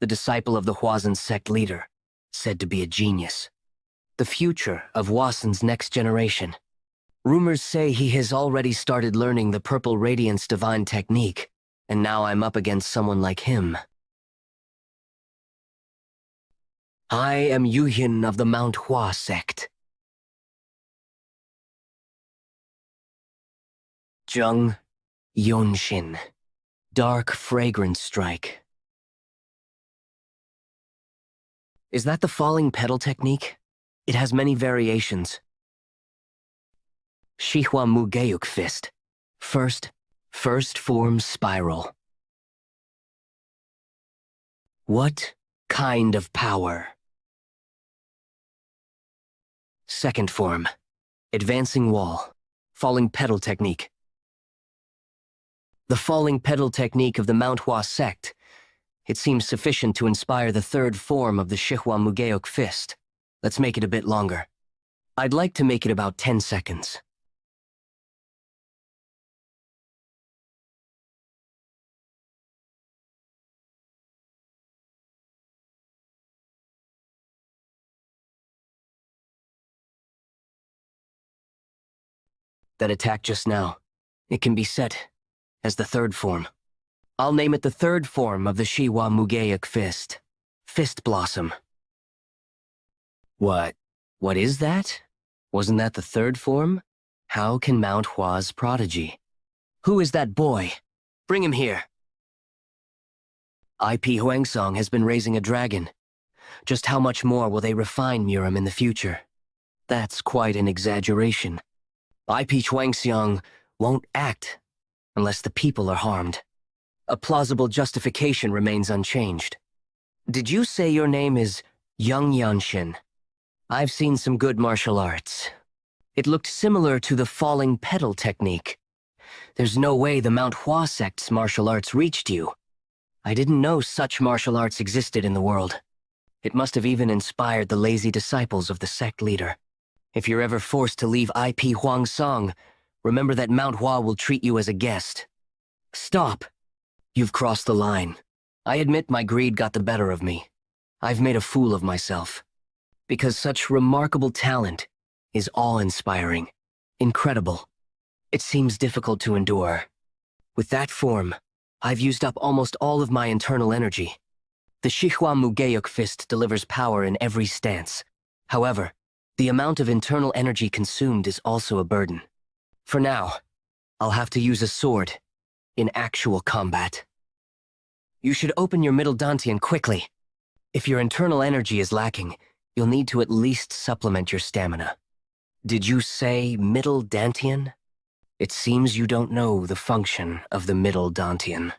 the disciple of the Hwazan sect leader, said to be a genius. The future of Hwasan's next generation. Rumors say he has already started learning the Purple Radiance divine technique, and now I'm up against someone like him. I am Yu Hyun of the Mount Hwa sect. Jung, Yeonshin. Dark fragrance strike. Is that the falling petal technique? It has many variations. Shihwa Mugeyuk Fist. First form spiral. What kind of power? Second form. Advancing wall. Falling petal technique. The falling petal technique of the Mount Hua sect. It seems sufficient to inspire the third form of the Shihwa Mugeok fist. Let's make it a bit longer. I'd like to make it about 10 seconds. That attack just now, it can be set as the third form. I'll name it the third form of the Shihwa Mugeok fist. Fist Blossom. What is that? Wasn't that the third form? How can Mount Hua's prodigy? Who is that boy? Bring him here. IP Huangsong has been raising a dragon. Just how much more will they refine Muram in the future? That's quite an exaggeration. IP Huangsong won't act unless the people are harmed. A plausible justification remains unchanged. Did you say your name is Jung Yeonshin? I've seen some good martial arts. It looked similar to the falling petal technique. There's no way the Mount Hua sect's martial arts reached you. I didn't know such martial arts existed in the world. It must have even inspired the lazy disciples of the sect leader. If you're ever forced to leave IP Huangsong, remember that Mount Hua will treat you as a guest. Stop! You've crossed the line. I admit my greed got the better of me. I've made a fool of myself. Because such remarkable talent is awe-inspiring, incredible. It seems difficult to endure. With that form, I've used up almost all of my internal energy. The Shihwa Mugeok fist delivers power in every stance. However, the amount of internal energy consumed is also a burden. For now, I'll have to use a sword in actual combat. You should open your middle dantian quickly. If your internal energy is lacking, you'll need to at least supplement your stamina. Did you say middle dantian? It seems you don't know the function of the middle dantian.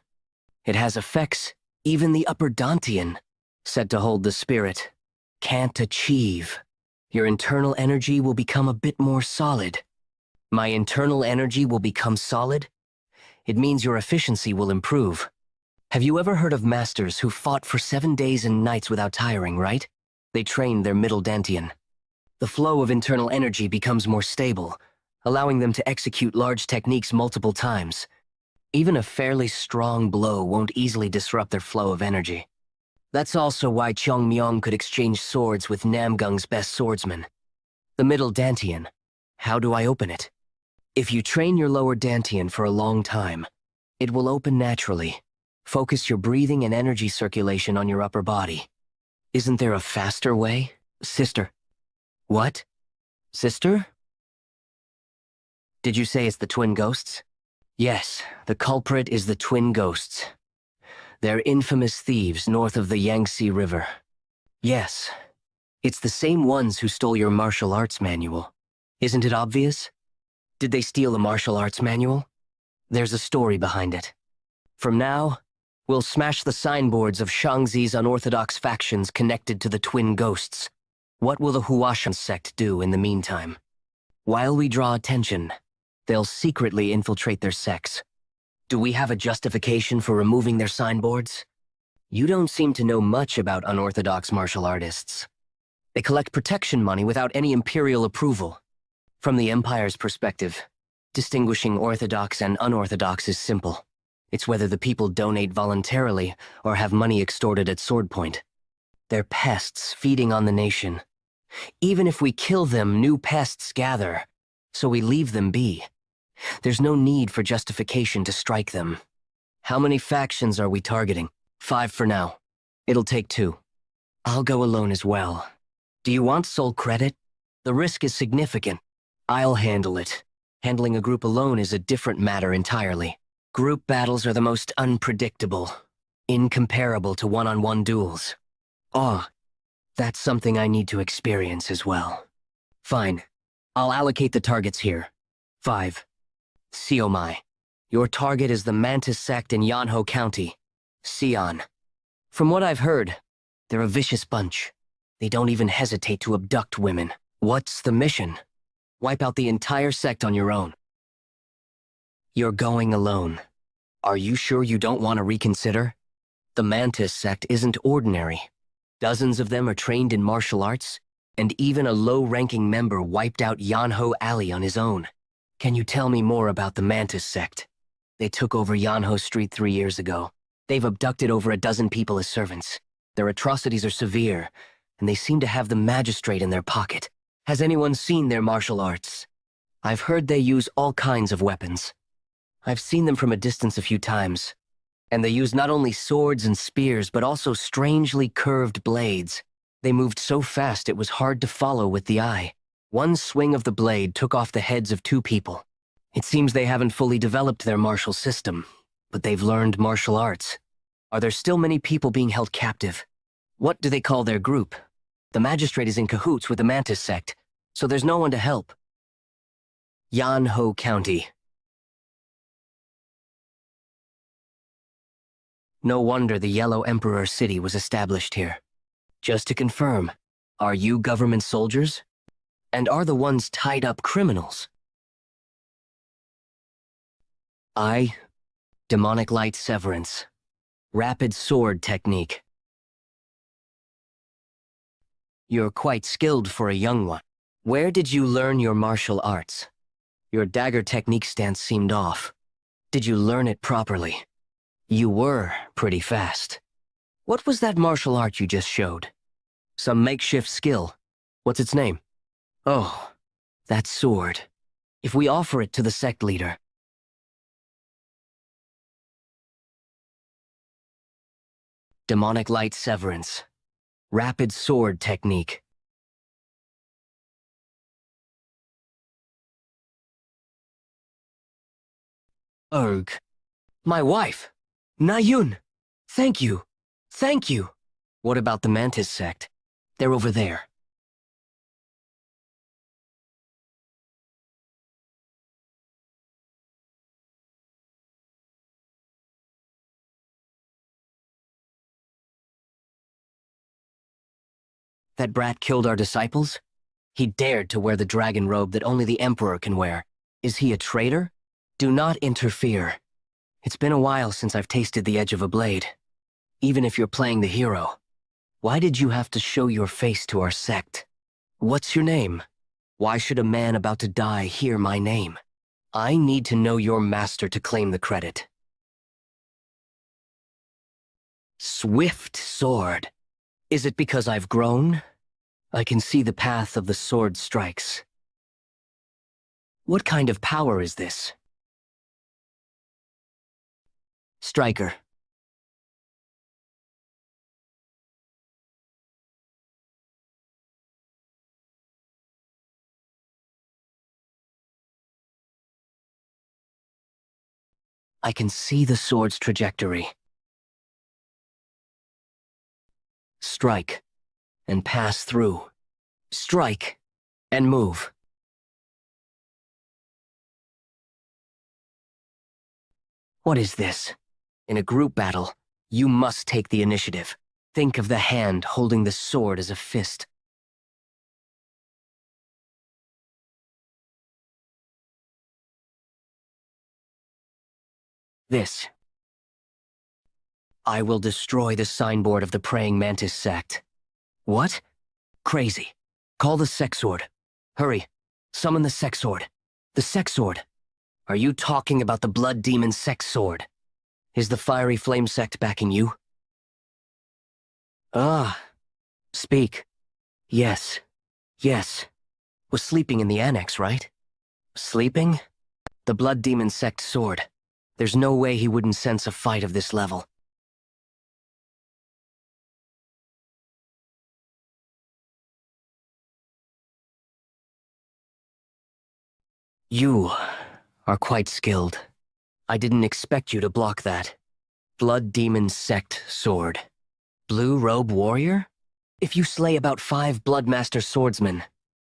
It has effects even the upper dantian, said to hold the spirit, can't achieve. Your internal energy will become a bit more solid. My internal energy will become solid? It means your efficiency will improve. Have you ever heard of masters who fought for 7 days and nights without tiring, right? They trained their middle dantian. The flow of internal energy becomes more stable, allowing them to execute large techniques multiple times. Even a fairly strong blow won't easily disrupt their flow of energy. That's also why Cheong Myong could exchange swords with Namgung's best swordsman. The middle dantian. How do I open it? If you train your lower dantian for a long time, it will open naturally. Focus your breathing and energy circulation on your upper body. Isn't there a faster way? Sister. What? Sister? Did you say it's the twin ghosts? Yes, the culprit is the twin ghosts. They're infamous thieves north of the Yangtze River. Yes, it's the same ones who stole your martial arts manual. Isn't it obvious? Did they steal a martial arts manual? There's a story behind it. From now, we'll smash the signboards of Shangzi's unorthodox factions connected to the twin ghosts. What will the Huashan sect do in the meantime? While we draw attention, they'll secretly infiltrate their sects. Do we have a justification for removing their signboards? You don't seem to know much about unorthodox martial artists. They collect protection money without any imperial approval. From the Empire's perspective, distinguishing orthodox and unorthodox is simple. It's whether the people donate voluntarily or have money extorted at sword point. They're pests feeding on the nation. Even if we kill them, new pests gather, so we leave them be. There's no need for justification to strike them. How many factions are we targeting? 5 for now. It'll take 2. I'll go alone as well. Do you want sole credit? The risk is significant. I'll handle it. Handling a group alone is a different matter entirely. Group battles are the most unpredictable, incomparable to one-on-one duels. Oh, that's something I need to experience as well. Fine. I'll allocate the targets here. 5. Siomai. Your target is the Mantis sect in Yonho County. Sion. From what I've heard, they're a vicious bunch. They don't even hesitate to abduct women. What's the mission? Wipe out the entire sect on your own. You're going alone. Are you sure you don't want to reconsider? The Mantis sect isn't ordinary. Dozens of them are trained in martial arts, and even a low-ranking member wiped out Yanho Alley on his own. Can you tell me more about the Mantis sect? They took over Yanho Street 3 years ago. They've abducted over a dozen people as servants. Their atrocities are severe, and they seem to have the magistrate in their pocket. Has anyone seen their martial arts? I've heard they use all kinds of weapons. I've seen them from a distance a few times, and they use not only swords and spears, but also strangely curved blades. They moved so fast it was hard to follow with the eye. One swing of the blade took off the heads of 2 people. It seems they haven't fully developed their martial system, but they've learned martial arts. Are there still many people being held captive? What do they call their group? The magistrate is in cahoots with the Mantis sect, so there's no one to help. Yanho County. No wonder the Yellow Emperor City was established here. Just to confirm, are you government soldiers? And are the ones tied up criminals? I, Demonic Light Severance. Rapid sword technique. You're quite skilled for a young one. Where did you learn your martial arts? Your dagger technique stance seemed off. Did you learn it properly? You were pretty fast. What was that martial art you just showed? Some makeshift skill. What's its name? Oh, that sword. If we offer it to the sect leader. Demonic Light Severance. Rapid sword technique. Ugh. My wife. Nayun. Thank you. Thank you. What about the Mantis sect? They're over there. That brat killed our disciples? He dared to wear the dragon robe that only the Emperor can wear. Is he a traitor? Do not interfere. It's been a while since I've tasted the edge of a blade. Even if you're playing the hero, why did you have to show your face to our sect? What's your name? Why should a man about to die hear my name? I need to know your master to claim the credit. Swift sword. Is it because I've grown? I can see the path of the sword strikes. What kind of power is this? Striker. I can see the sword's trajectory. Strike, and pass through. Strike, and move. What is this? In a group battle, you must take the initiative. Think of the hand holding the sword as a fist. This. I will destroy the signboard of the Praying Mantis sect. What? Crazy. Call the sex sword. Hurry. Summon the sex sword. The sex sword. Are you talking about the blood demon sex sword? Is the fiery flame sect backing you? Ah. Speak. Yes. Yes. Was sleeping in the annex, right? Sleeping? The blood demon sect sword. There's no way he wouldn't sense a fight of this level. You are quite skilled. I didn't expect you to block that. Blood Demon Sect Sword. Blue Robe Warrior? If you slay about 5 Bloodmaster Swordsmen,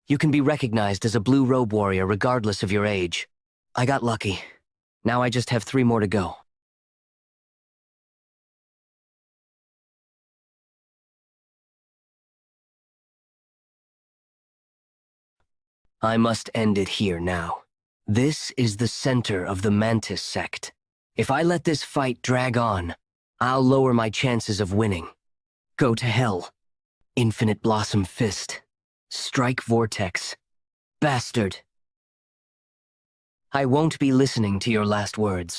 you can be recognized as a Blue Robe Warrior regardless of your age. I got lucky. Now I just have 3 more to go. I must end it here now. This is the center of the Mantis sect. If I let this fight drag on, I'll lower my chances of winning. Go to hell. Infinite Blossom Fist. Strike Vortex. Bastard. I won't be listening to your last words.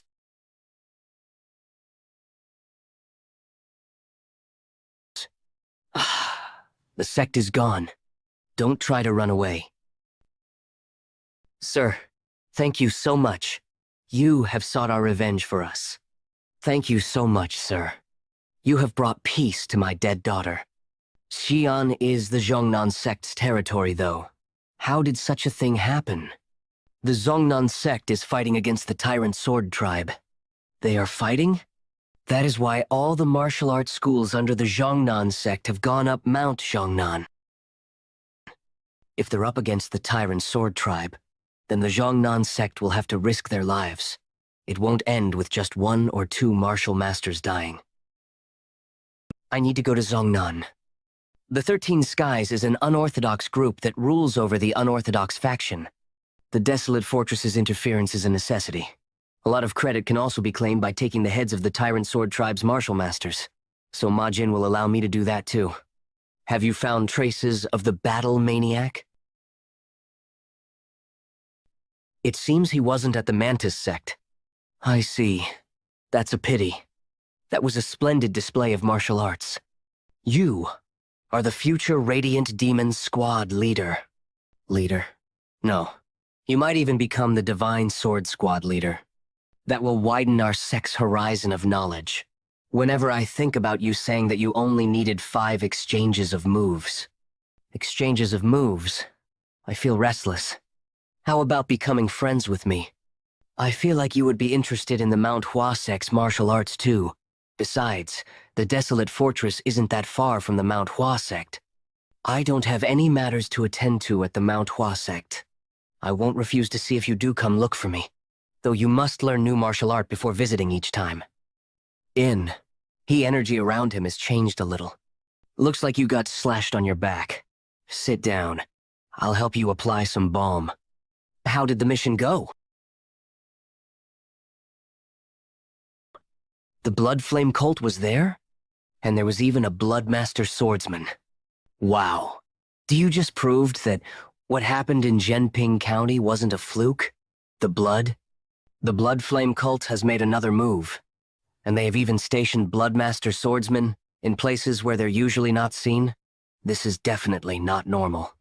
The sect is gone. Don't try to run away. Sir, thank you so much. You have sought our revenge for us. Thank you so much, sir. You have brought peace to my dead daughter. Xi'an is the Zhongnan sect's territory, though. How did such a thing happen? The Zhongnan sect is fighting against the Tyrant Sword Tribe. They are fighting? That is why all the martial arts schools under the Zhongnan sect have gone up Mount Zhongnan. If they're up against the Tyrant Sword Tribe, then the Zhongnan sect will have to risk their lives. It won't end with just 1 or 2 martial masters dying. I need to go to Zhongnan. The 13 Skies is an unorthodox group that rules over the unorthodox faction. The Desolate Fortress's interference is a necessity. A lot of credit can also be claimed by taking the heads of the Tyrant Sword Tribe's martial masters, so Ma Jin will allow me to do that too. Have you found traces of the Battle Maniac? It seems he wasn't at the Mantis sect. I see. That's a pity. That was a splendid display of martial arts. You are the future Radiant Demon Squad leader. Leader? No. You might even become the Divine Sword Squad leader. That will widen our sect's horizon of knowledge. Whenever I think about you saying that you only needed 5 exchanges of moves. Exchanges of moves? I feel restless. How about becoming friends with me? I feel like you would be interested in the Mount Hua sect's martial arts too. Besides, the Desolate Fortress isn't that far from the Mount Hua sect. I don't have any matters to attend to at the Mount Hua sect. I won't refuse to see if you do come look for me. Though you must learn new martial art before visiting each time. He energy around him has changed a little. Looks like you got slashed on your back. Sit down. I'll help you apply some balm. How did the mission go? The Blood Flame cult was there? And there was even a Bloodmaster swordsman. Wow. Do you just proved that what happened in Zhenping County wasn't a fluke? The Blood Flame cult has made another move. And they have even stationed Bloodmaster swordsmen in places where they're usually not seen. This is definitely not normal.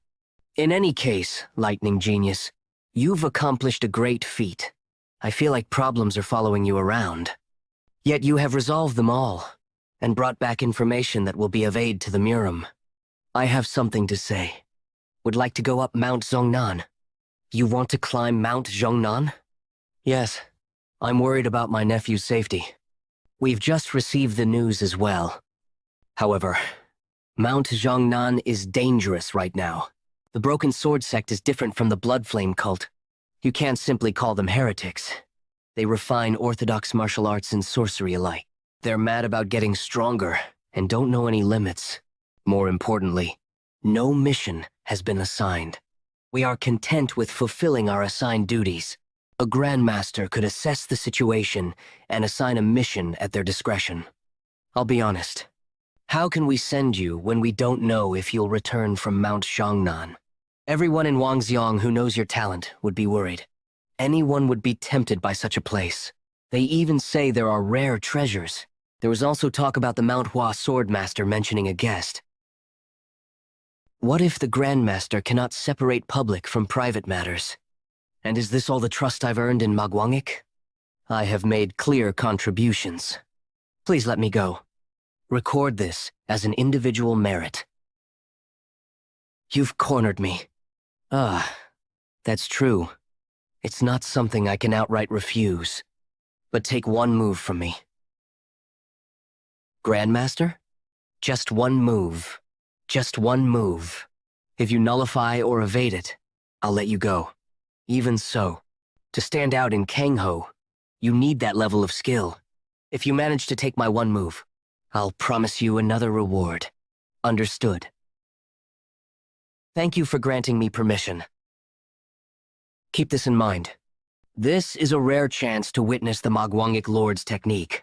In any case, Lightning Genius, you've accomplished a great feat. I feel like problems are following you around. Yet you have resolved them all, and brought back information that will be of aid to the Murim. I have something to say. Would like to go up Mount Zhongnan. You want to climb Mount Zhongnan? Yes. I'm worried about my nephew's safety. We've just received the news as well. However, Mount Zhongnan is dangerous right now. The Broken Sword sect is different from the Blood Flame cult. You can't simply call them heretics. They refine orthodox martial arts and sorcery alike. They're mad about getting stronger and don't know any limits. More importantly, no mission has been assigned. We are content with fulfilling our assigned duties. A Grandmaster could assess the situation and assign a mission at their discretion. I'll be honest. How can we send you when we don't know if you'll return from Mount Zhongnan? Everyone in Wangxiang who knows your talent would be worried. Anyone would be tempted by such a place. They even say there are rare treasures. There was also talk about the Mount Hua Swordmaster mentioning a guest. What if the Grandmaster cannot separate public from private matters? And is this all the trust I've earned in Magwangik? I have made clear contributions. Please let me go. Record this as an individual merit. You've cornered me. That's true. It's not something I can outright refuse. But take one move from me. Grandmaster? Just one move. Just one move. If you nullify or evade it, I'll let you go. Even so, to stand out in Kangho, you need that level of skill. If you manage to take my one move, I'll promise you another reward. Understood. Thank you for granting me permission. Keep this in mind. This is a rare chance to witness the Magwangic Lord's technique.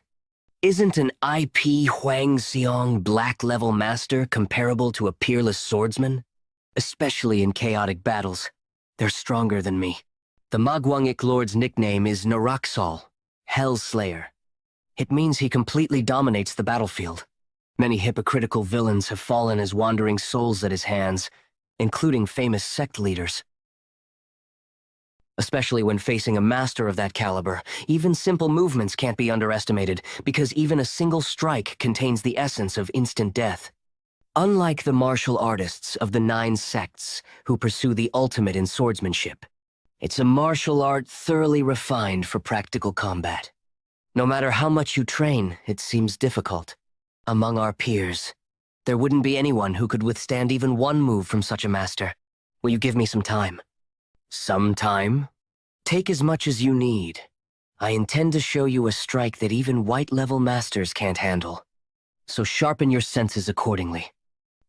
Isn't an IP Huang Xiong black-level master comparable to a peerless swordsman? Especially in chaotic battles. They're stronger than me. The Magwangic Lord's nickname is Naraksal, Hellslayer. It means he completely dominates the battlefield. Many hypocritical villains have fallen as wandering souls at his hands, including famous sect leaders. Especially when facing a master of that caliber, even simple movements can't be underestimated, because even a single strike contains the essence of instant death. Unlike the martial artists of the 9 sects who pursue the ultimate in swordsmanship, it's a martial art thoroughly refined for practical combat. No matter how much you train, it seems difficult. Among our peers, there wouldn't be anyone who could withstand even one move from such a master. Will you give me some time? Some time? Take as much as you need. I intend to show you a strike that even white-level masters can't handle. So sharpen your senses accordingly.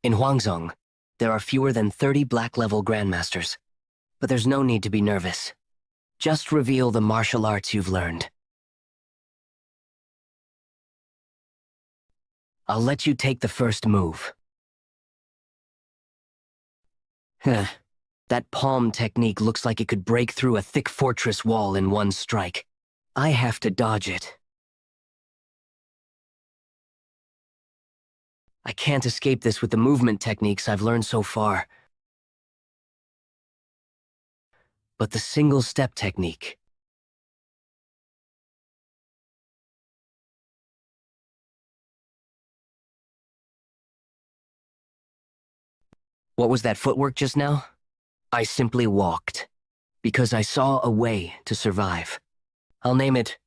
In Huangzhong, there are fewer than 30 black-level grandmasters. But there's no need to be nervous. Just reveal the martial arts you've learned. I'll let you take the first move. That palm technique looks like it could break through a thick fortress wall in one strike. I have to dodge it. I can't escape this with the movement techniques I've learned so far. But the single-step technique. What was that footwork just now? I simply walked, because I saw a way to survive. I'll name it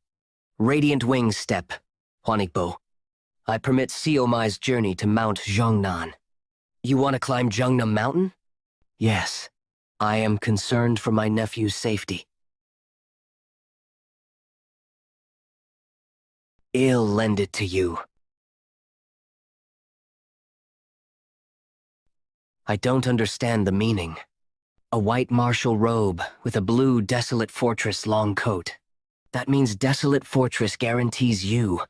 Radiant Wings Step, Huanikbo. I permit Siomai's journey to Mount Zhongnan. You want to climb Zhongnam Mountain? Yes. I am concerned for my nephew's safety. I'll lend it to you. I don't understand the meaning. A white martial robe with a blue Desolate Fortress long coat. That means Desolate Fortress guarantees you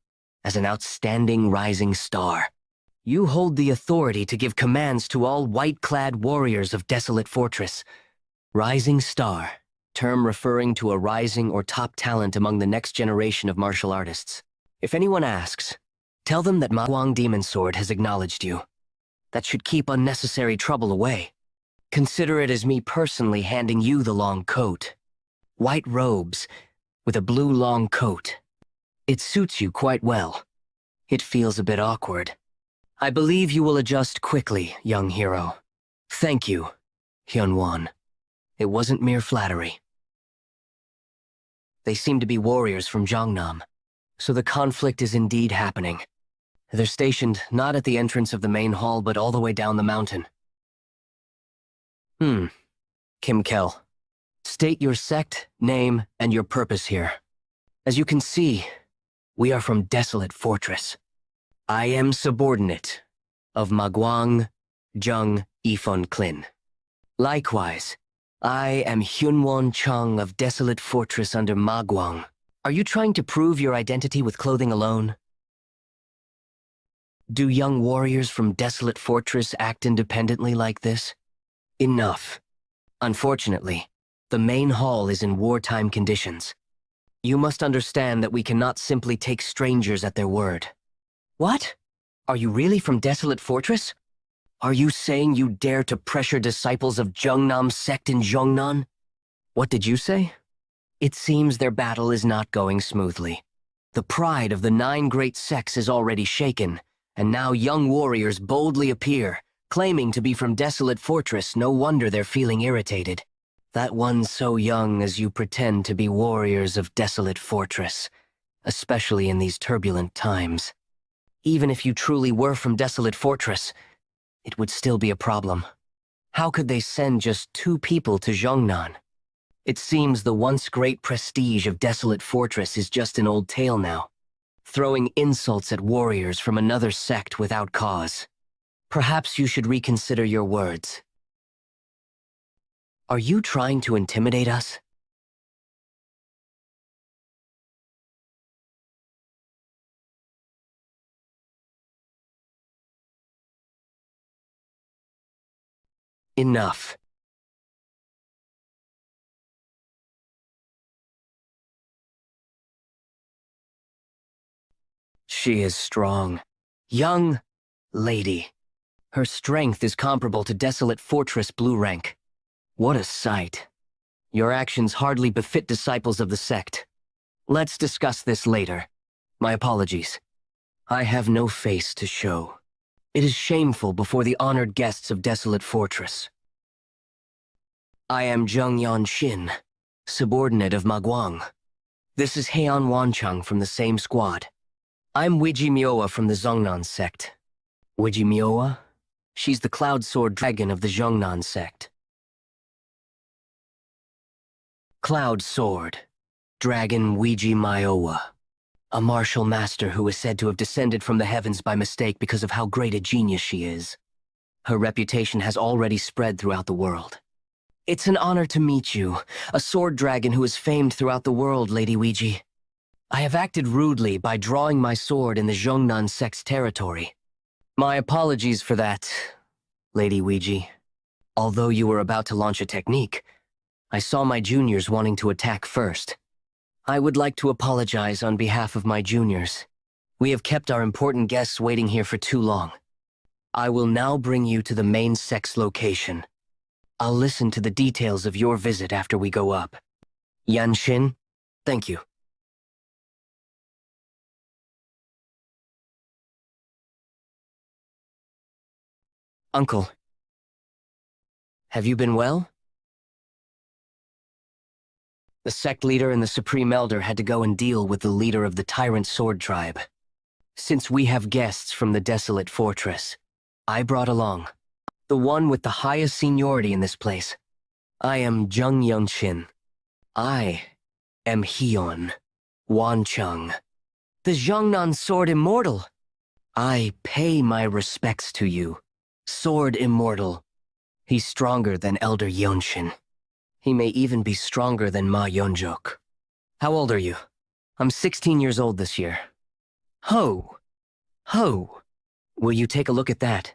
as an outstanding rising star. You hold the authority to give commands to all white-clad warriors of Desolate Fortress. Rising star, term referring to a rising or top talent among the next generation of martial artists. If anyone asks, tell them that Magwang Demon Sword has acknowledged you. That should keep unnecessary trouble away. Consider it as me personally handing you the long coat. White robes with a blue long coat. It suits you quite well. It feels a bit awkward. I believe you will adjust quickly, young hero. Thank you, Hyunwon. It wasn't mere flattery. They seem to be warriors from Zhongnam, so the conflict is indeed happening. They're stationed not at the entrance of the main hall, but all the way down the mountain. Kim Kel. State your sect, name, and your purpose here. As you can see, we are from Desolate Fortress. I am subordinate of Magwang Jung Ifon Klin. Likewise, I am Hyunwon Chung of Desolate Fortress under Magwang. Are you trying to prove your identity with clothing alone? Do young warriors from Desolate Fortress act independently like this? Enough. Unfortunately, the main hall is in wartime conditions. You must understand that we cannot simply take strangers at their word. What? Are you really from Desolate Fortress? Are you saying you dare to pressure disciples of Zhongnam sect in Zhongnan? What did you say? It seems their battle is not going smoothly. The pride of the 9 great sects is already shaken, and now young warriors boldly appear, claiming to be from Desolate Fortress. No wonder they're feeling irritated. That one so young as you pretend to be warriors of Desolate Fortress, especially in these turbulent times. Even if you truly were from Desolate Fortress, it would still be a problem. How could they send just 2 people to Zhongnan? It seems the once great prestige of Desolate Fortress is just an old tale now, throwing insults at warriors from another sect without cause. Perhaps you should reconsider your words. Are you trying to intimidate us? Enough. She is strong. Young lady. Her strength is comparable to Desolate Fortress Blue Rank. What a sight. Your actions hardly befit disciples of the sect. Let's discuss this later. My apologies. I have no face to show. It is shameful before the honored guests of Desolate Fortress. I am Jung Yeonshin, subordinate of Ma Guang. This is Heian Wanchang from the same squad. I'm Wiji Mioa from the Zhongnan sect. Wiji Mioa? She's the Cloud Sword Dragon of the Zhongnan sect. Cloud Sword, Dragon Wiji Mioa. A martial master who is said to have descended from the heavens by mistake because of how great a genius she is. Her reputation has already spread throughout the world. It's an honor to meet you, a sword dragon who is famed throughout the world, Lady Wiji. I have acted rudely by drawing my sword in the Zhongnan sect's territory. My apologies for that, Lady Wiji. Although you were about to launch a technique, I saw my juniors wanting to attack first. I would like to apologize on behalf of my juniors. We have kept our important guests waiting here for too long. I will now bring you to the main sect's location. I'll listen to the details of your visit after we go up. Yeonshin, thank you. Uncle, have you been well? The sect leader and the Supreme Elder had to go and deal with the leader of the Tyrant Sword Tribe. Since we have guests from the Desolate Fortress, I brought along the one with the highest seniority in this place. I am Jung Yeonshin. I am Heian Wanchang, the Zhongnan Sword Immortal. I pay my respects to you, Sword Immortal. He's stronger than Elder Yeonshin. He may even be stronger than Ma Yeonjok. How old are you? I'm 16 years old this year. Ho! Ho! Will you take a look at that?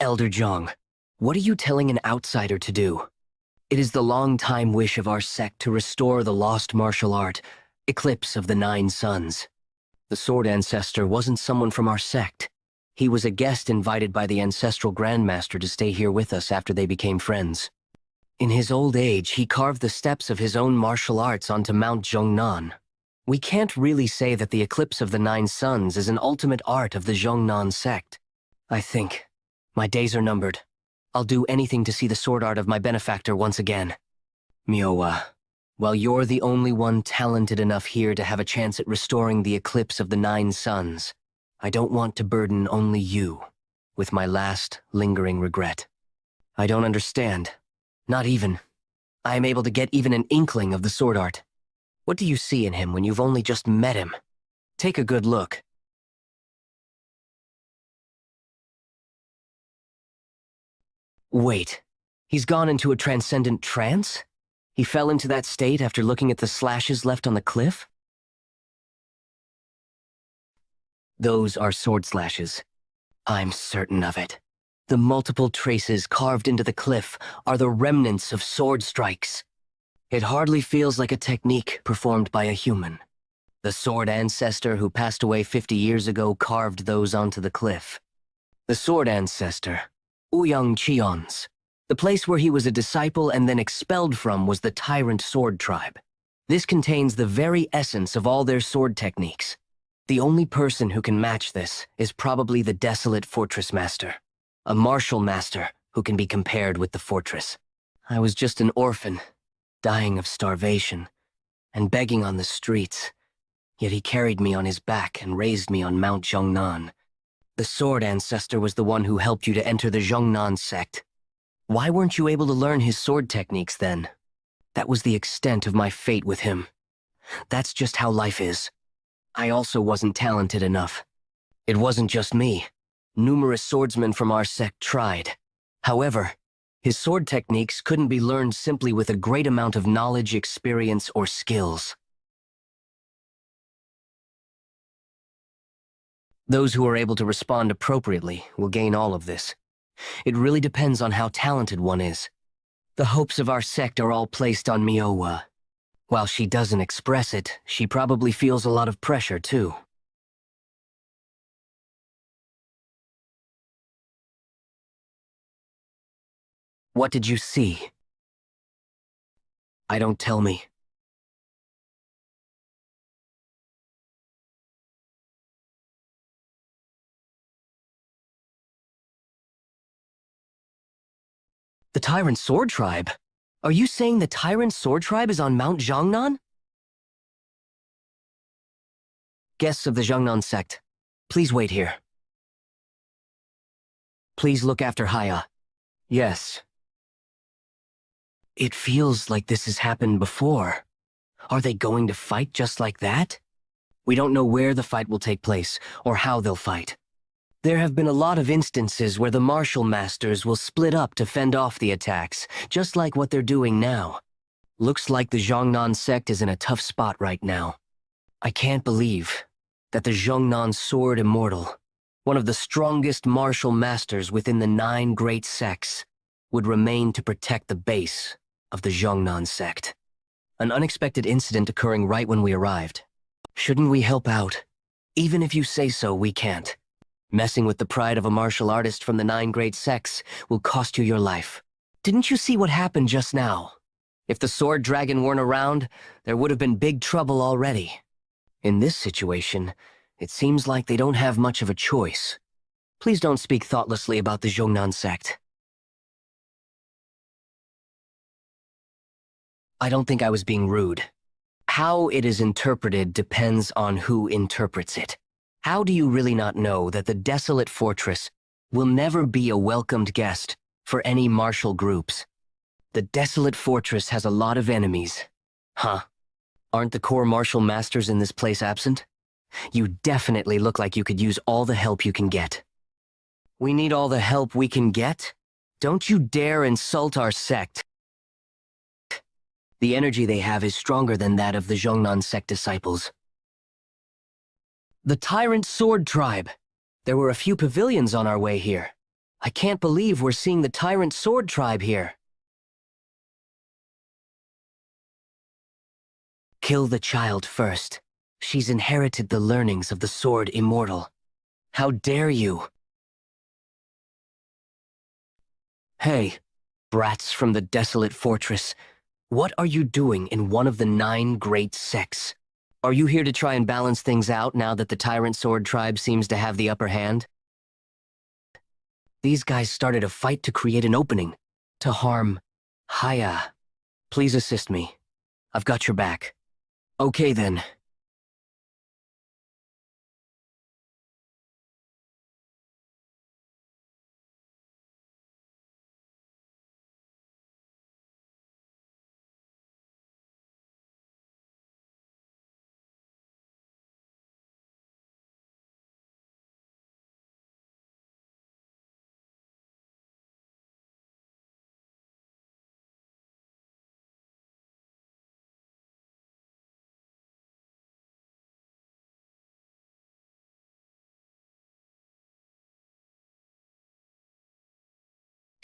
Elder Jung, what are you telling an outsider to do? It is the long-time wish of our sect to restore the lost martial art, Eclipse of the Nine Suns. The Sword Ancestor wasn't someone from our sect. He was a guest invited by the Ancestral Grandmaster to stay here with us after they became friends. In his old age, he carved the steps of his own martial arts onto Mount Zhongnan. We can't really say that the Eclipse of the Nine Suns is an ultimate art of the Zhongnan sect. I think my days are numbered. I'll do anything to see the sword art of my benefactor once again. Mioa, while you're the only one talented enough here to have a chance at restoring the Eclipse of the Nine Suns, I don't want to burden only you with my last lingering regret. I don't understand. Not even. I am able to get even an inkling of the sword art. What do you see in him when you've only just met him? Take a good look. Wait, he's gone into a transcendent trance? He fell into that state after looking at the slashes left on the cliff? Those are sword slashes. I'm certain of it. The multiple traces carved into the cliff are the remnants of sword strikes. It hardly feels like a technique performed by a human. The sword ancestor who passed away 50 years ago carved those onto the cliff. The sword ancestor, Ouyang Cheon's. The place where he was a disciple and then expelled from was the Tyrant Sword Tribe. This contains the very essence of all their sword techniques. The only person who can match this is probably the Desolate Fortress Master, a martial master who can be compared with the fortress. I was just an orphan, dying of starvation, and begging on the streets, yet he carried me on his back and raised me on Mount Zhongnan. The Sword Ancestor was the one who helped you to enter the Zhongnan sect. Why weren't you able to learn his sword techniques then? That was the extent of my fate with him. That's just how life is. I also wasn't talented enough. It wasn't just me. Numerous swordsmen from our sect tried. However, his sword techniques couldn't be learned simply with a great amount of knowledge, experience, or skills. Those who are able to respond appropriately will gain all of this. It really depends on how talented one is. The hopes of our sect are all placed on Miowa. While she doesn't express it, she probably feels a lot of pressure, too. What did you see? Don't tell me. The Tyrant Sword Tribe? Are you saying the Tyrant Sword Tribe is on Mount Jiangnan? Guests of the Jiangnan sect, please wait here. Please look after Haya. Yes. It feels like this has happened before. Are they going to fight just like that? We don't know where the fight will take place, or how they'll fight. There have been a lot of instances where the martial masters will split up to fend off the attacks, just like what they're doing now. Looks like the Jiangnan sect is in a tough spot right now. I can't believe that the Jiangnan Sword Immortal, one of the strongest martial masters within the 9 great sects, would remain to protect the base of the Jiangnan sect. An unexpected incident occurring right when we arrived. Shouldn't we help out? Even if you say so, we can't. Messing with the pride of a martial artist from the 9 great sects will cost you your life. Didn't you see what happened just now? If the Sword Dragon weren't around, there would have been big trouble already. In this situation, it seems like they don't have much of a choice. Please don't speak thoughtlessly about the Jiangnan sect. I don't think I was being rude. How it is interpreted depends on who interprets it. How do you really not know that the desolate fortress will never be a welcomed guest for any martial groups? The desolate fortress has a lot of enemies. Huh? Aren't the core martial masters in this place absent? You definitely look like you could use all the help you can get. We need all the help we can get? Don't you dare insult our sect. The energy they have is stronger than that of the Jiangnan sect disciples. The Tyrant Sword Tribe. There were a few pavilions on our way here. I can't believe we're seeing the Tyrant Sword Tribe here. Kill the child first. She's inherited the learnings of the Sword Immortal. How dare you? Hey, brats from the desolate fortress. What are you doing in one of the 9 great sects? Are you here to try and balance things out now that the Tyrant Sword Tribe seems to have the upper hand? These guys started a fight to create an opening, to harm Haya. Please assist me. I've got your back. Okay then.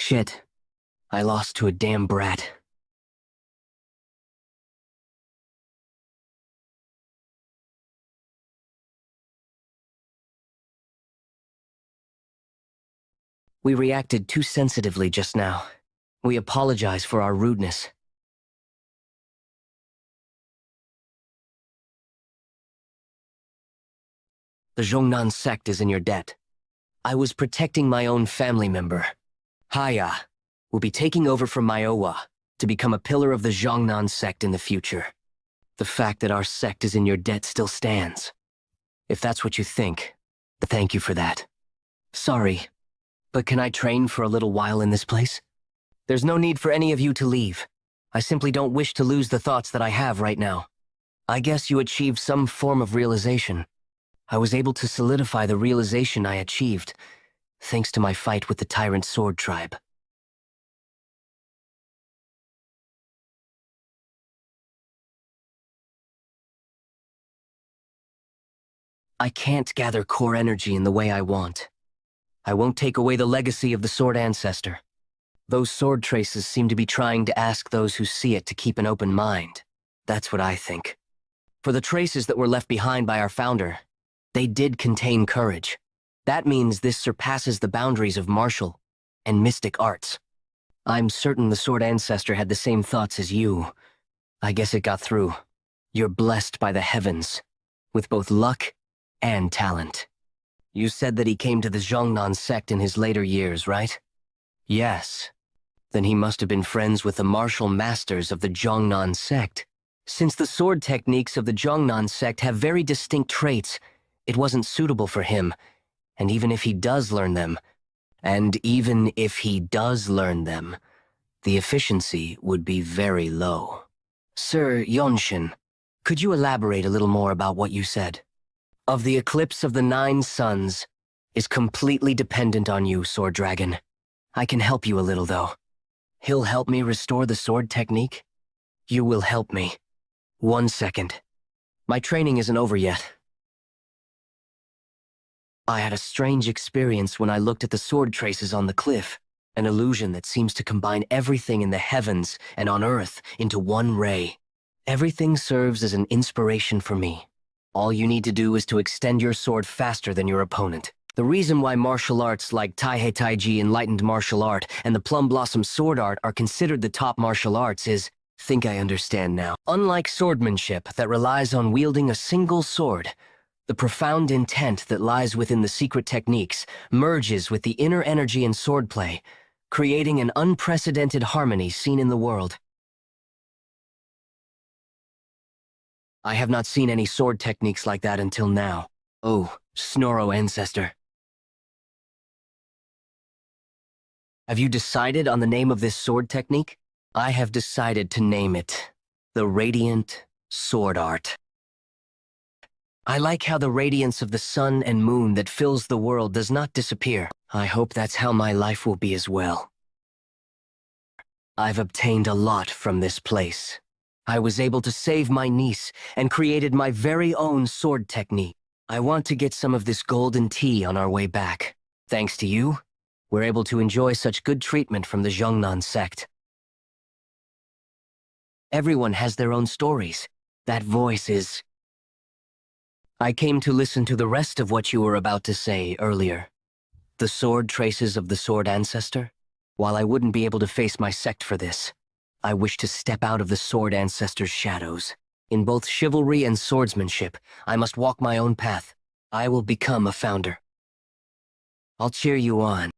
Shit. I lost to a damn brat. We reacted too sensitively just now. We apologize for our rudeness. The Zhongnan sect is in your debt. I was protecting my own family member. Haya will be taking over from Miowa to become a pillar of the Zhongnan sect in the future. The fact that our sect is in your debt still stands. If that's what you think, thank you for that. Sorry, but can I train for a little while in this place? There's no need for any of you to leave. I simply don't wish to lose the thoughts that I have right now. I guess you achieved some form of realization. I was able to solidify the realization I achieved, thanks to my fight with the Tyrant Sword Tribe. I can't gather core energy in the way I want. I won't take away the legacy of the sword ancestor. Those sword traces seem to be trying to ask those who see it to keep an open mind. That's what I think. For the traces that were left behind by our founder, they did contain courage. That means this surpasses the boundaries of martial and mystic arts. I'm certain the sword ancestor had the same thoughts as you. I guess it got through. You're blessed by the heavens, with both luck and talent. You said that he came to the Jungnan sect in his later years, right? Yes. Then he must have been friends with the martial masters of the Jungnan sect. Since the sword techniques of the Jungnan sect have very distinct traits, it wasn't suitable for him, and even if he does learn them, the efficiency would be very low. Sir Yeonshin, could you elaborate a little more about what you said? Of the eclipse of the 9 suns is completely dependent on you, Sword Dragon. I can help you a little, though. He'll help me restore the sword technique? You will help me. 1 second. My training isn't over yet. I had a strange experience when I looked at the sword traces on the cliff, an illusion that seems to combine everything in the heavens and on Earth into one ray. Everything serves as an inspiration for me. All you need to do is to extend your sword faster than your opponent. The reason why martial arts like Taihei Taiji Enlightened Martial Art and the Plum Blossom Sword Art are considered the top martial arts is, think I understand now. Unlike swordsmanship that relies on wielding a single sword, the profound intent that lies within the secret techniques merges with the inner energy in swordplay, creating an unprecedented harmony seen in the world. I have not seen any sword techniques like that until now. Oh, Snorro Ancestor. Have you decided on the name of this sword technique? I have decided to name it the Radiant Sword Art. I like how the radiance of the sun and moon that fills the world does not disappear. I hope that's how my life will be as well. I've obtained a lot from this place. I was able to save my niece and created my very own sword technique. I want to get some of this golden tea on our way back. Thanks to you, we're able to enjoy such good treatment from the Jungnan sect. Everyone has their own stories. That voice is... I came to listen to the rest of what you were about to say earlier. The sword traces of the sword ancestor? While I wouldn't be able to face my sect for this, I wish to step out of the sword ancestor's shadows. In both chivalry and swordsmanship, I must walk my own path. I will become a founder. I'll cheer you on.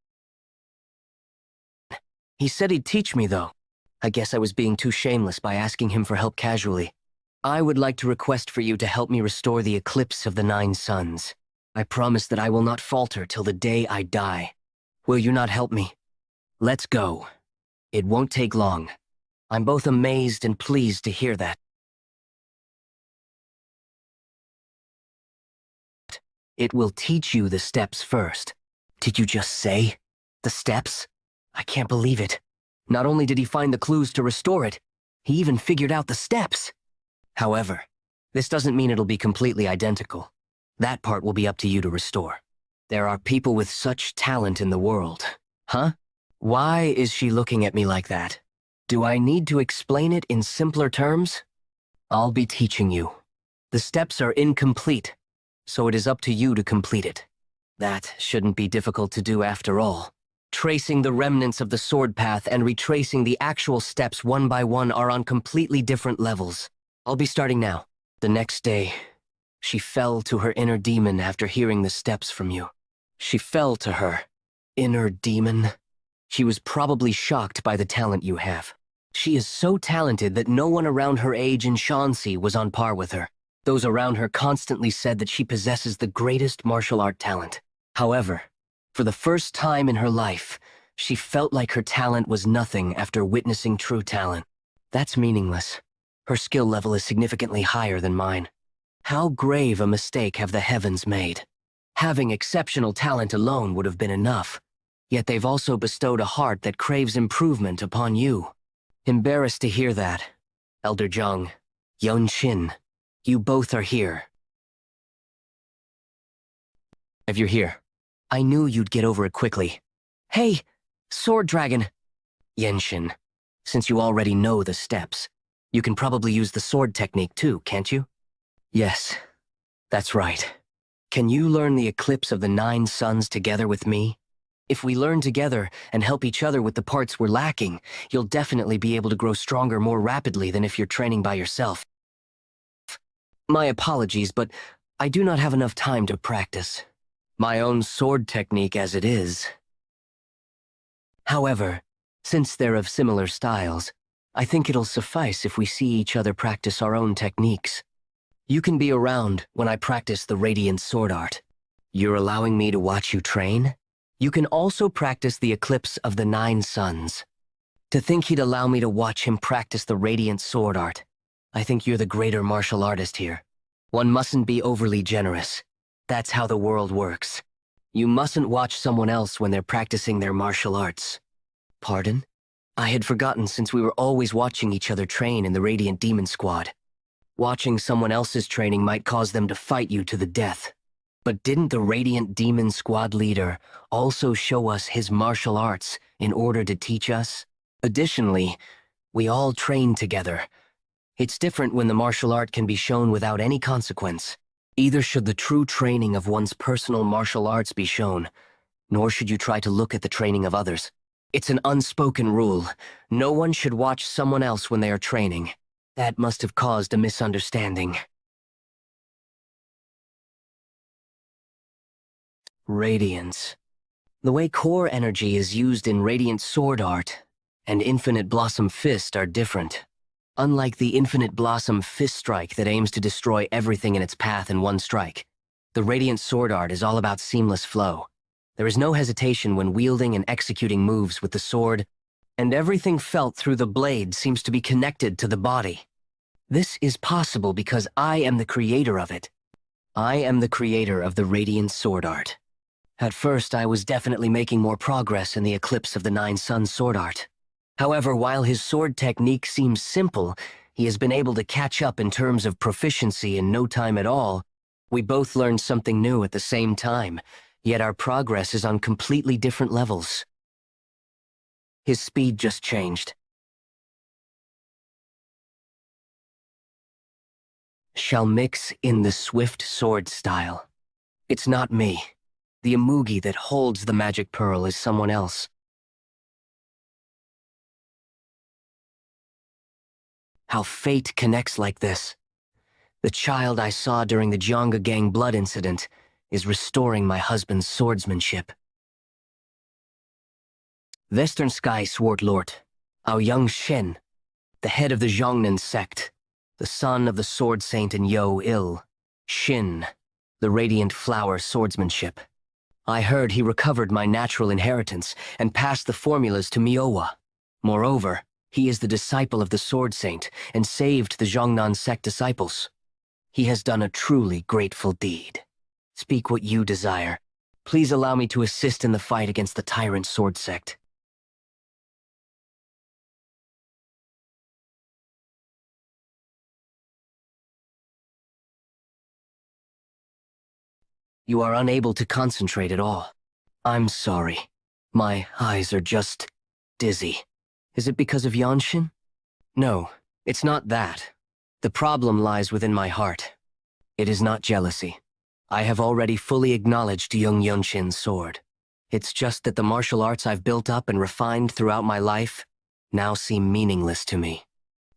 He said he'd teach me, though. I guess I was being too shameless by asking him for help casually. I would like to request for you to help me restore the eclipse of the 9 suns. I promise that I will not falter till the day I die. Will you not help me? Let's go. It won't take long. I'm both amazed and pleased to hear that. It will teach you the steps first. Did you just say? The steps? I can't believe it. Not only did he find the clues to restore it, he even figured out the steps. However, this doesn't mean it'll be completely identical. That part will be up to you to restore. There are people with such talent in the world. Huh? Why is she looking at me like that? Do I need to explain it in simpler terms? I'll be teaching you. The steps are incomplete, so it is up to you to complete it. That shouldn't be difficult to do after all. Tracing the remnants of the sword path and retracing the actual steps one by one are on completely different levels. I'll be starting now. The next day, she fell to her inner demon after hearing the steps from you. She fell to her inner demon. She was probably shocked by the talent you have. She is so talented that no one around her age in Shaanxi was on par with her. Those around her constantly said that she possesses the greatest martial art talent. However, for the first time in her life, she felt like her talent was nothing after witnessing true talent. That's meaningless. Her skill level is significantly higher than mine. How grave a mistake have the heavens made? Having exceptional talent alone would have been enough, yet they've also bestowed a heart that craves improvement upon you. Embarrassed to hear that. Elder Jung, Yeonshin, you both are here. If you're here, I knew you'd get over it quickly. Hey, Sword Dragon! Yeonshin, since you already know the steps, you can probably use the sword technique too, can't you? Yes, that's right. Can you learn the eclipse of the 9 suns together with me? If we learn together and help each other with the parts we're lacking, you'll definitely be able to grow stronger more rapidly than if you're training by yourself. My apologies, but I do not have enough time to practice my own sword technique as it is. However, since they're of similar styles, I think it'll suffice if we see each other practice our own techniques. You can be around when I practice the radiant sword art. You're allowing me to watch you train? You can also practice the eclipse of the 9 suns. To think he'd allow me to watch him practice the radiant sword art. I think you're the greater martial artist here. One mustn't be overly generous. That's how the world works. You mustn't watch someone else when they're practicing their martial arts. Pardon? I had forgotten since we were always watching each other train in the Radiant Demon Squad. Watching someone else's training might cause them to fight you to the death. But didn't the Radiant Demon Squad leader also show us his martial arts in order to teach us? Additionally, we all train together. It's different when the martial art can be shown without any consequence. Either should the true training of one's personal martial arts be shown, nor should you try to look at the training of others. It's an unspoken rule. No one should watch someone else when they are training. That must have caused a misunderstanding. Radiance. The way core energy is used in Radiant Sword Art and Infinite Blossom Fist are different. Unlike the Infinite Blossom Fist strike that aims to destroy everything in its path in one strike, the Radiant Sword Art is all about seamless flow. There is no hesitation when wielding and executing moves with the sword, and everything felt through the blade seems to be connected to the body. This is possible because I am the creator of it. I am the creator of the Radiant Sword Art. At first, I was definitely making more progress in the Eclipse of the 9 Suns sword art. However, while his sword technique seems simple, he has been able to catch up in terms of proficiency in no time at all. We both learned something new at the same time, yet our progress is on completely different levels. His speed just changed. Shall mix in the swift sword style. It's not me. The Amugi that holds the magic pearl is someone else. How fate connects like this. The child I saw during the Jung gang blood incident is restoring my husband's swordsmanship. Western Sky Sword Lord, Yeonshin, the head of the Jongnan sect, the son of the sword saint in Yo-Il, Shin, the radiant flower swordsmanship. I heard he recovered my natural inheritance and passed the formulas to Miowa. Moreover, he is the disciple of the sword saint and saved the Jongnan sect disciples. He has done a truly grateful deed. Speak what you desire. Please allow me to assist in the fight against the tyrant sword sect. You are unable to concentrate at all. I'm sorry. My eyes are just dizzy. Is it because of Yeonshin? No, it's not that. The problem lies within my heart. It is not jealousy. I have already fully acknowledged Jung Yeonshin's sword. It's just that the martial arts I've built up and refined throughout my life now seem meaningless to me.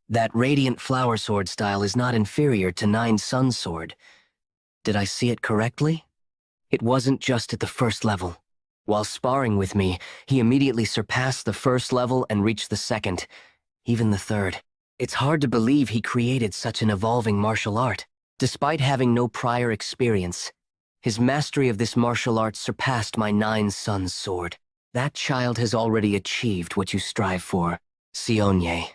That radiant flower sword style is not inferior to 9 Suns sword. Did I see it correctly? It wasn't just at the first level. While sparring with me, he immediately surpassed the first level and reached the second, even the third. It's hard to believe he created such an evolving martial art. Despite having no prior experience, his mastery of this martial art surpassed my 9 Suns sword. That child has already achieved what you strive for, Sionye.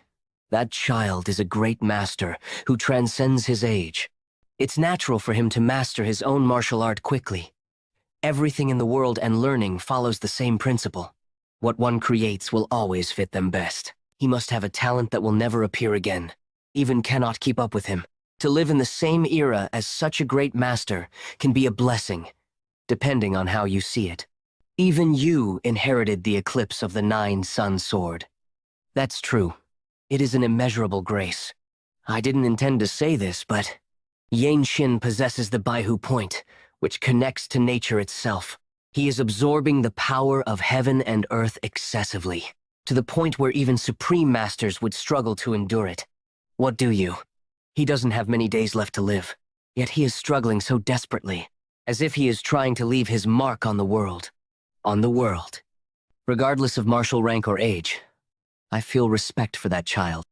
That child is a great master who transcends his age. It's natural for him to master his own martial art quickly. Everything in the world and learning follows the same principle. What one creates will always fit them best. He must have a talent that will never appear again. Even cannot keep up with him. To live in the same era as such a great master can be a blessing. depending on how you see it. Even you inherited the eclipse of the Nine-Sun Sword. That's true. It is an immeasurable grace. I didn't intend to say this, but Yeonshin possesses the Baihu Point, which connects to nature itself. He is absorbing the power of heaven and earth excessively, to the point where even supreme masters would struggle to endure it. What do you? He doesn't have many days left to live, yet he is struggling so desperately, as if he is trying to leave his mark on the world. On the world. Regardless of martial rank or age, I feel respect for that child.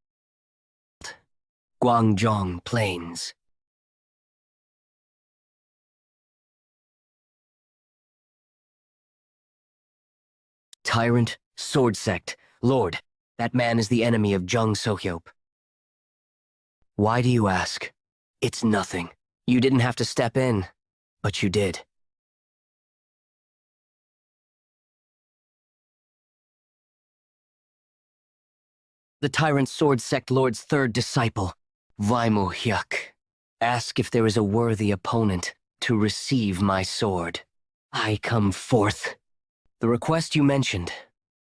Gwangjong Plains. Tyrant, sword sect, lord, that man is the enemy of Jung Sohyop. Why do you ask? It's nothing. You didn't have to step in, but you did. The tyrant sword sect lord's third disciple, Vaimu Hyuk. Ask if there is a worthy opponent to receive my sword. I come forth. The request you mentioned,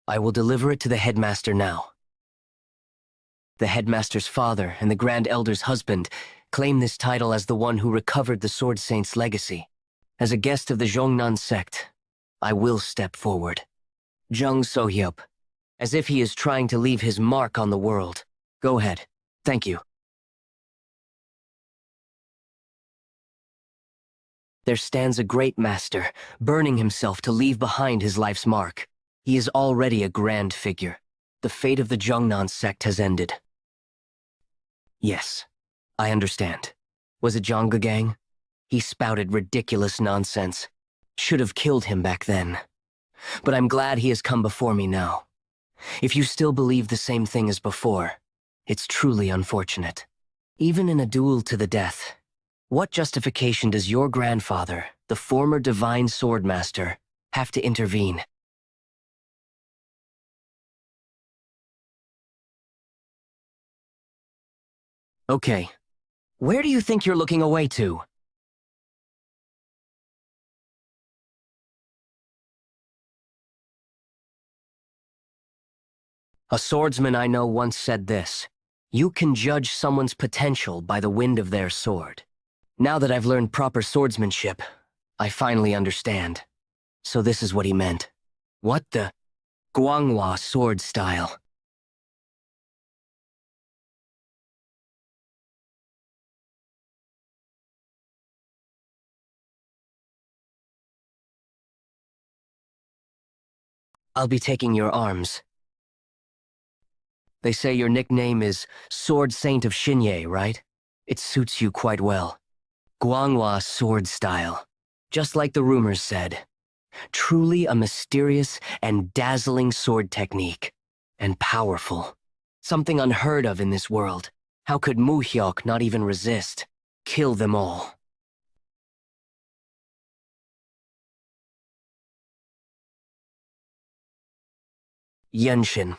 I will deliver it to the headmaster now. The headmaster's father and the Grand Elder's husband claim this title as the one who recovered the Sword Saint's legacy. As a guest of the Zhongnan sect, I will step forward. Jung Sohyop, as if he is trying to leave his mark on the world. Go ahead. Thank you. There stands a great master, burning himself to leave behind his life's mark. He is already a grand figure. The fate of the Zhongnan sect has ended. Yes, I understand. Was it Zhangga Gang? He spouted ridiculous nonsense. Should have killed him back then. But I'm glad he has come before me now. If you still believe the same thing as before, it's truly unfortunate. Even in a duel to the death, what justification does your grandfather, the former divine swordmaster, have to intervene? Okay, where do you think you're looking away to? A swordsman I know once said this: you can judge someone's potential by the wind of their sword. Now that I've learned proper swordsmanship, I finally understand. So this is what he meant. What the? Guanghua sword style. I'll be taking your arms. They say your nickname is Sword Saint of Xinye, right? It suits you quite well. Guanghua sword style. Just like the rumors said. Truly a mysterious and dazzling sword technique. And powerful. Something unheard of in this world. How could Mu Hyuk not even resist? Kill them all. Yeonshin.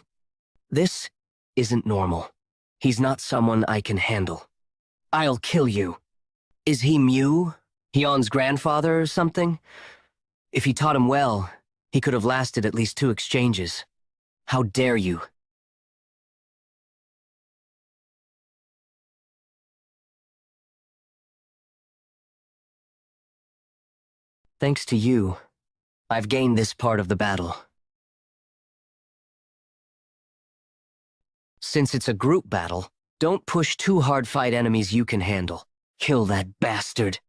This isn't normal. He's not someone I can handle. I'll kill you. Is he Mu? Hyun's grandfather or something? If he taught him well, he could have lasted at least 2 exchanges. How dare you? Thanks to you, I've gained this part of the battle. Since it's a group battle, don't push too hard. Fight enemies you can handle. Kill that bastard.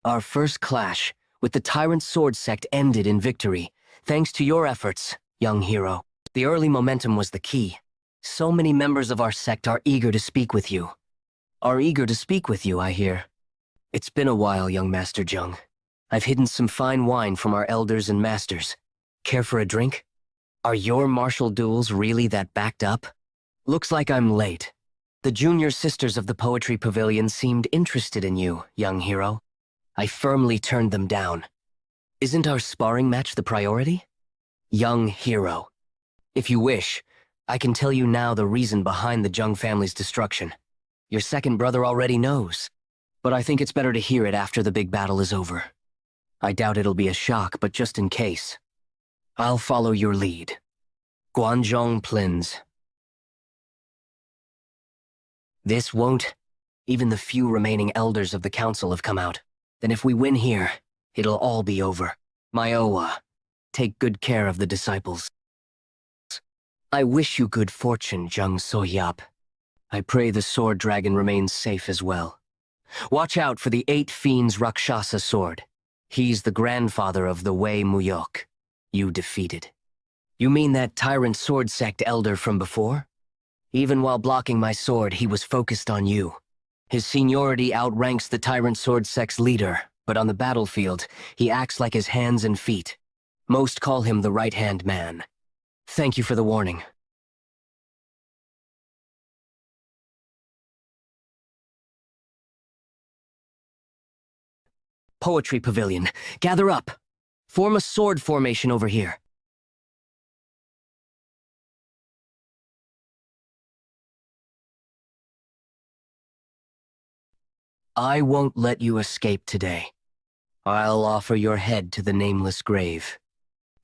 Our first clash with the Tyrant Sword Sect ended in victory, thanks to your efforts, young hero. The early momentum was the key. So many members of our sect are eager to speak with you. I hear. It's been a while, young Master Jung. I've hidden some fine wine from our elders and masters. Care for a drink? Are your martial duels really that backed up? Looks like I'm late. The junior sisters of the Poetry Pavilion seemed interested in you, young hero. I firmly turned them down. Isn't our sparring match the priority? Young hero. If you wish, I can tell you now the reason behind the Jung family's destruction. Your second brother already knows, but I think it's better to hear it after the big battle is over. I doubt it'll be a shock, but just in case. I'll follow your lead. Gwanjong Plins. This won't. Even the few remaining elders of the council have come out. Then if we win here, it'll all be over. Myowa, take good care of the disciples. I wish you good fortune, Jung Soyap. I pray the sword dragon remains safe as well. Watch out for the 8 Fiends Rakshasa sword. He's the grandfather of the Wei Muyok. You defeated. You mean that tyrant sword sect elder from before? Even while blocking my sword, he was focused on you. His seniority outranks the tyrant sword sect's leader, but on the battlefield, he acts like his hands and feet. Most call him the right-hand man. Thank you for the warning. Poetry Pavilion, gather up. Form a sword formation over here. I won't let you escape today. I'll offer your head to the nameless grave.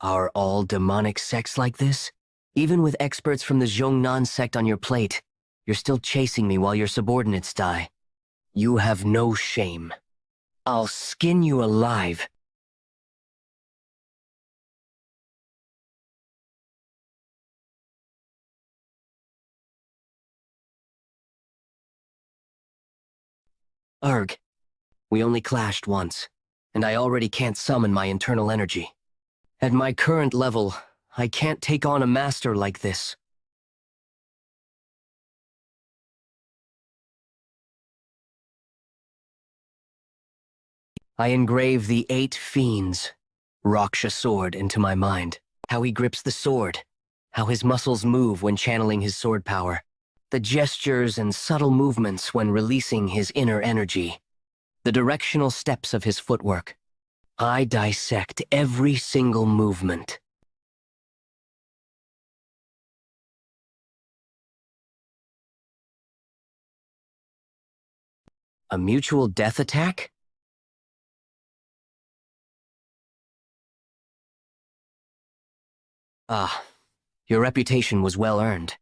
Are all demonic sects like this? Even with experts from the Zhongnan sect on your plate, you're still chasing me while your subordinates die. You have no shame. I'll skin you alive. Urg, we only clashed once, and I already can't summon my internal energy. At my current level, I can't take on a master like this. I engrave the 8 Fiends, Raksha sword, into my mind. How he grips the sword, how his muscles move when channeling his sword power, the gestures and subtle movements when releasing his inner energy, the directional steps of his footwork. I dissect every single movement. A mutual death attack? Ah, your reputation was well earned.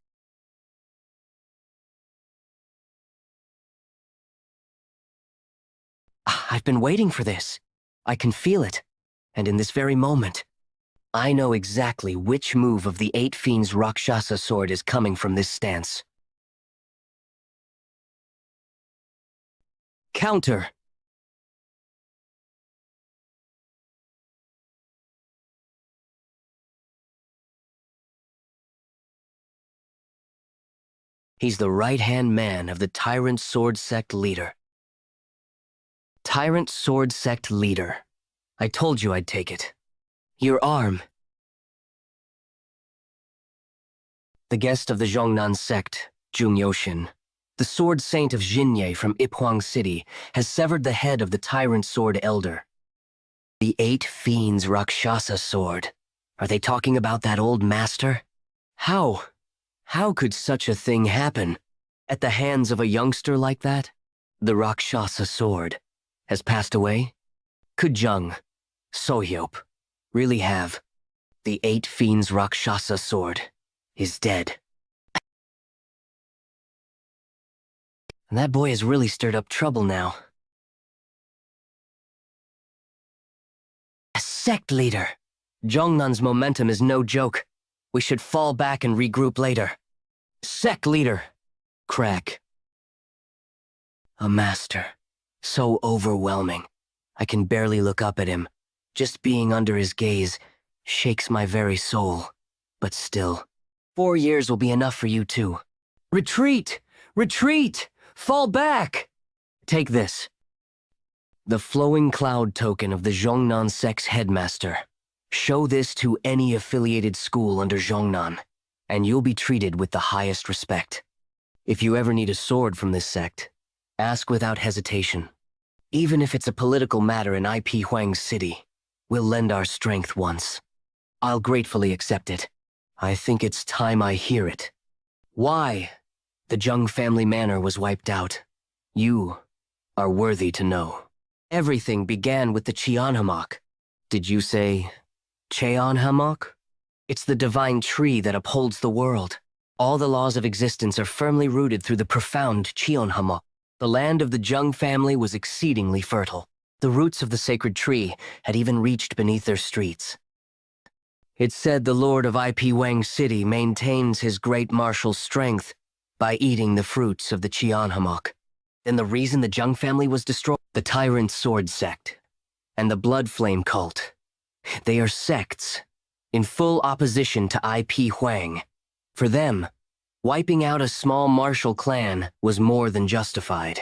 I've been waiting for this. I can feel it. And in this very moment, I know exactly which move of the 8 Fiends Rakshasa sword is coming from this stance. Counter! He's the right-hand man of the Tyrant Sword Sect leader. Tyrant Sword Sect leader. I told you I'd take it. Your arm. The guest of the Zhongnan sect, Jung Yeonshin, the sword saint of Jinye from Iphuang City, has severed the head of the Tyrant Sword Elder. The 8 Fiends Rakshasa sword. Are they talking about that old master? How? How could such a thing happen? At the hands of a youngster like that? The Rakshasa sword has passed away? Could Jung, Sohyop, really have? The 8 Fiends Rakshasa sword is dead. And that boy has really stirred up trouble now. A sect leader! Zhongnan's momentum is no joke. We should fall back and regroup later. Sect leader! Crack. A master. So overwhelming. I can barely look up at him. Just being under his gaze shakes my very soul. But still, 4 years will be enough for you too. Retreat! Retreat! Fall back! Take this. The flowing cloud token of the Zhongnan sect's headmaster. Show this to any affiliated school under Zhongnan, and you'll be treated with the highest respect. If you ever need a sword from this sect, ask without hesitation. Even if it's a political matter in IP Huang City, we'll lend our strength once. I'll gratefully accept it. I think it's time I hear it. Why the Jung family manor was wiped out, you are worthy to know. Everything began with the Cheon Hammock. Did you say Cheon Hammock? It's the divine tree that upholds the world. All the laws of existence are firmly rooted through the profound Cheon Hammock. The land of the Jung family was exceedingly fertile. The roots of the sacred tree had even reached beneath their streets. It's said the Lord of IP Wang City maintains his great martial strength by eating the fruits of the Cheon Hammock. Then the reason the Jung family was destroyed? The Tyrant Sword Sect and the Blood Flame Cult. They are sects in full opposition to IP Huang. For them, wiping out a small martial clan was more than justified.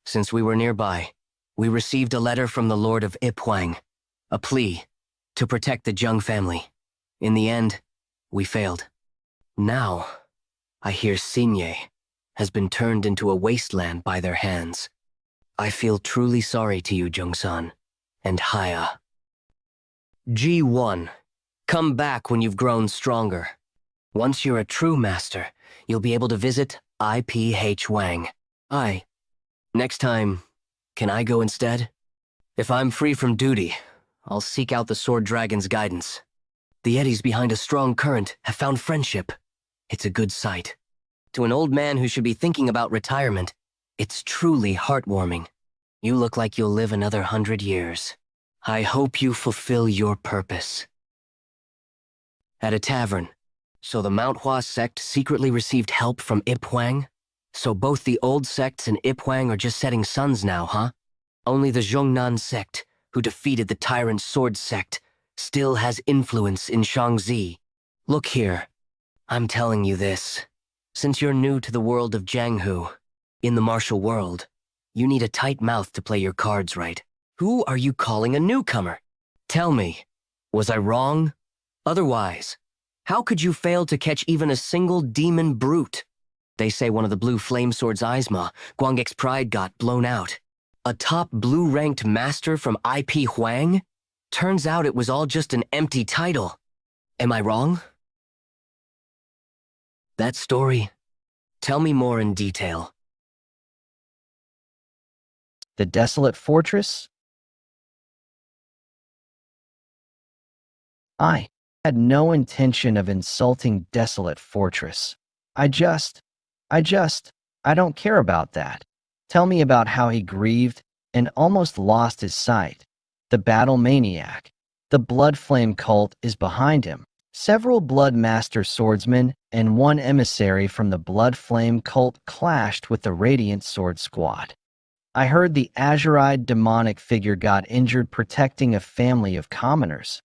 Since we were nearby, we received a letter from the Lord of Ip Huang, a plea to protect the Jung family. In the end, we failed. Now, I hear Xinye has been turned into a wasteland by their hands. I feel truly sorry to you, Jung-san, and Haya. G1, come back when you've grown stronger. Once you're a true master, you'll be able to visit IPH Wang. Next time, can I go instead? If I'm free from duty, I'll seek out the Sword Dragon's guidance. The eddies behind a strong current have found friendship. It's a good sight. To an old man who should be thinking about retirement, it's truly heartwarming. You look like you'll live another 100 years. I hope you fulfill your purpose. At a tavern. So the Mount Hua sect secretly received help from Ip Huang? So both the old sects and Ip Huang are just setting suns now, huh? Only the Zhongnan sect, who defeated the Tyrant Sword sect, still has influence in Shaanxi. Look here, I'm telling you this. Since you're new to the world of Jianghu, in the martial world, you need a tight mouth to play your cards right. Who are you calling a newcomer? Tell me, was I wrong? Otherwise, how could you fail to catch even a single demon brute? They say one of the Blue Flame Sword's Aizma, Guangek's pride got blown out. A top blue-ranked master from IP Huang? Turns out it was all just an empty title. Am I wrong? That story? Tell me more in detail. The Desolate Fortress? I had no intention of insulting Desolate Fortress. I don't care about that. Tell me about how he grieved and almost lost his sight. The battle maniac. The Blood Flame cult is behind him. Several Blood Master swordsmen and one emissary from the Blood Flame cult clashed with the Radiant Sword Squad. I heard the azure-eyed demonic figure got injured protecting a family of commoners.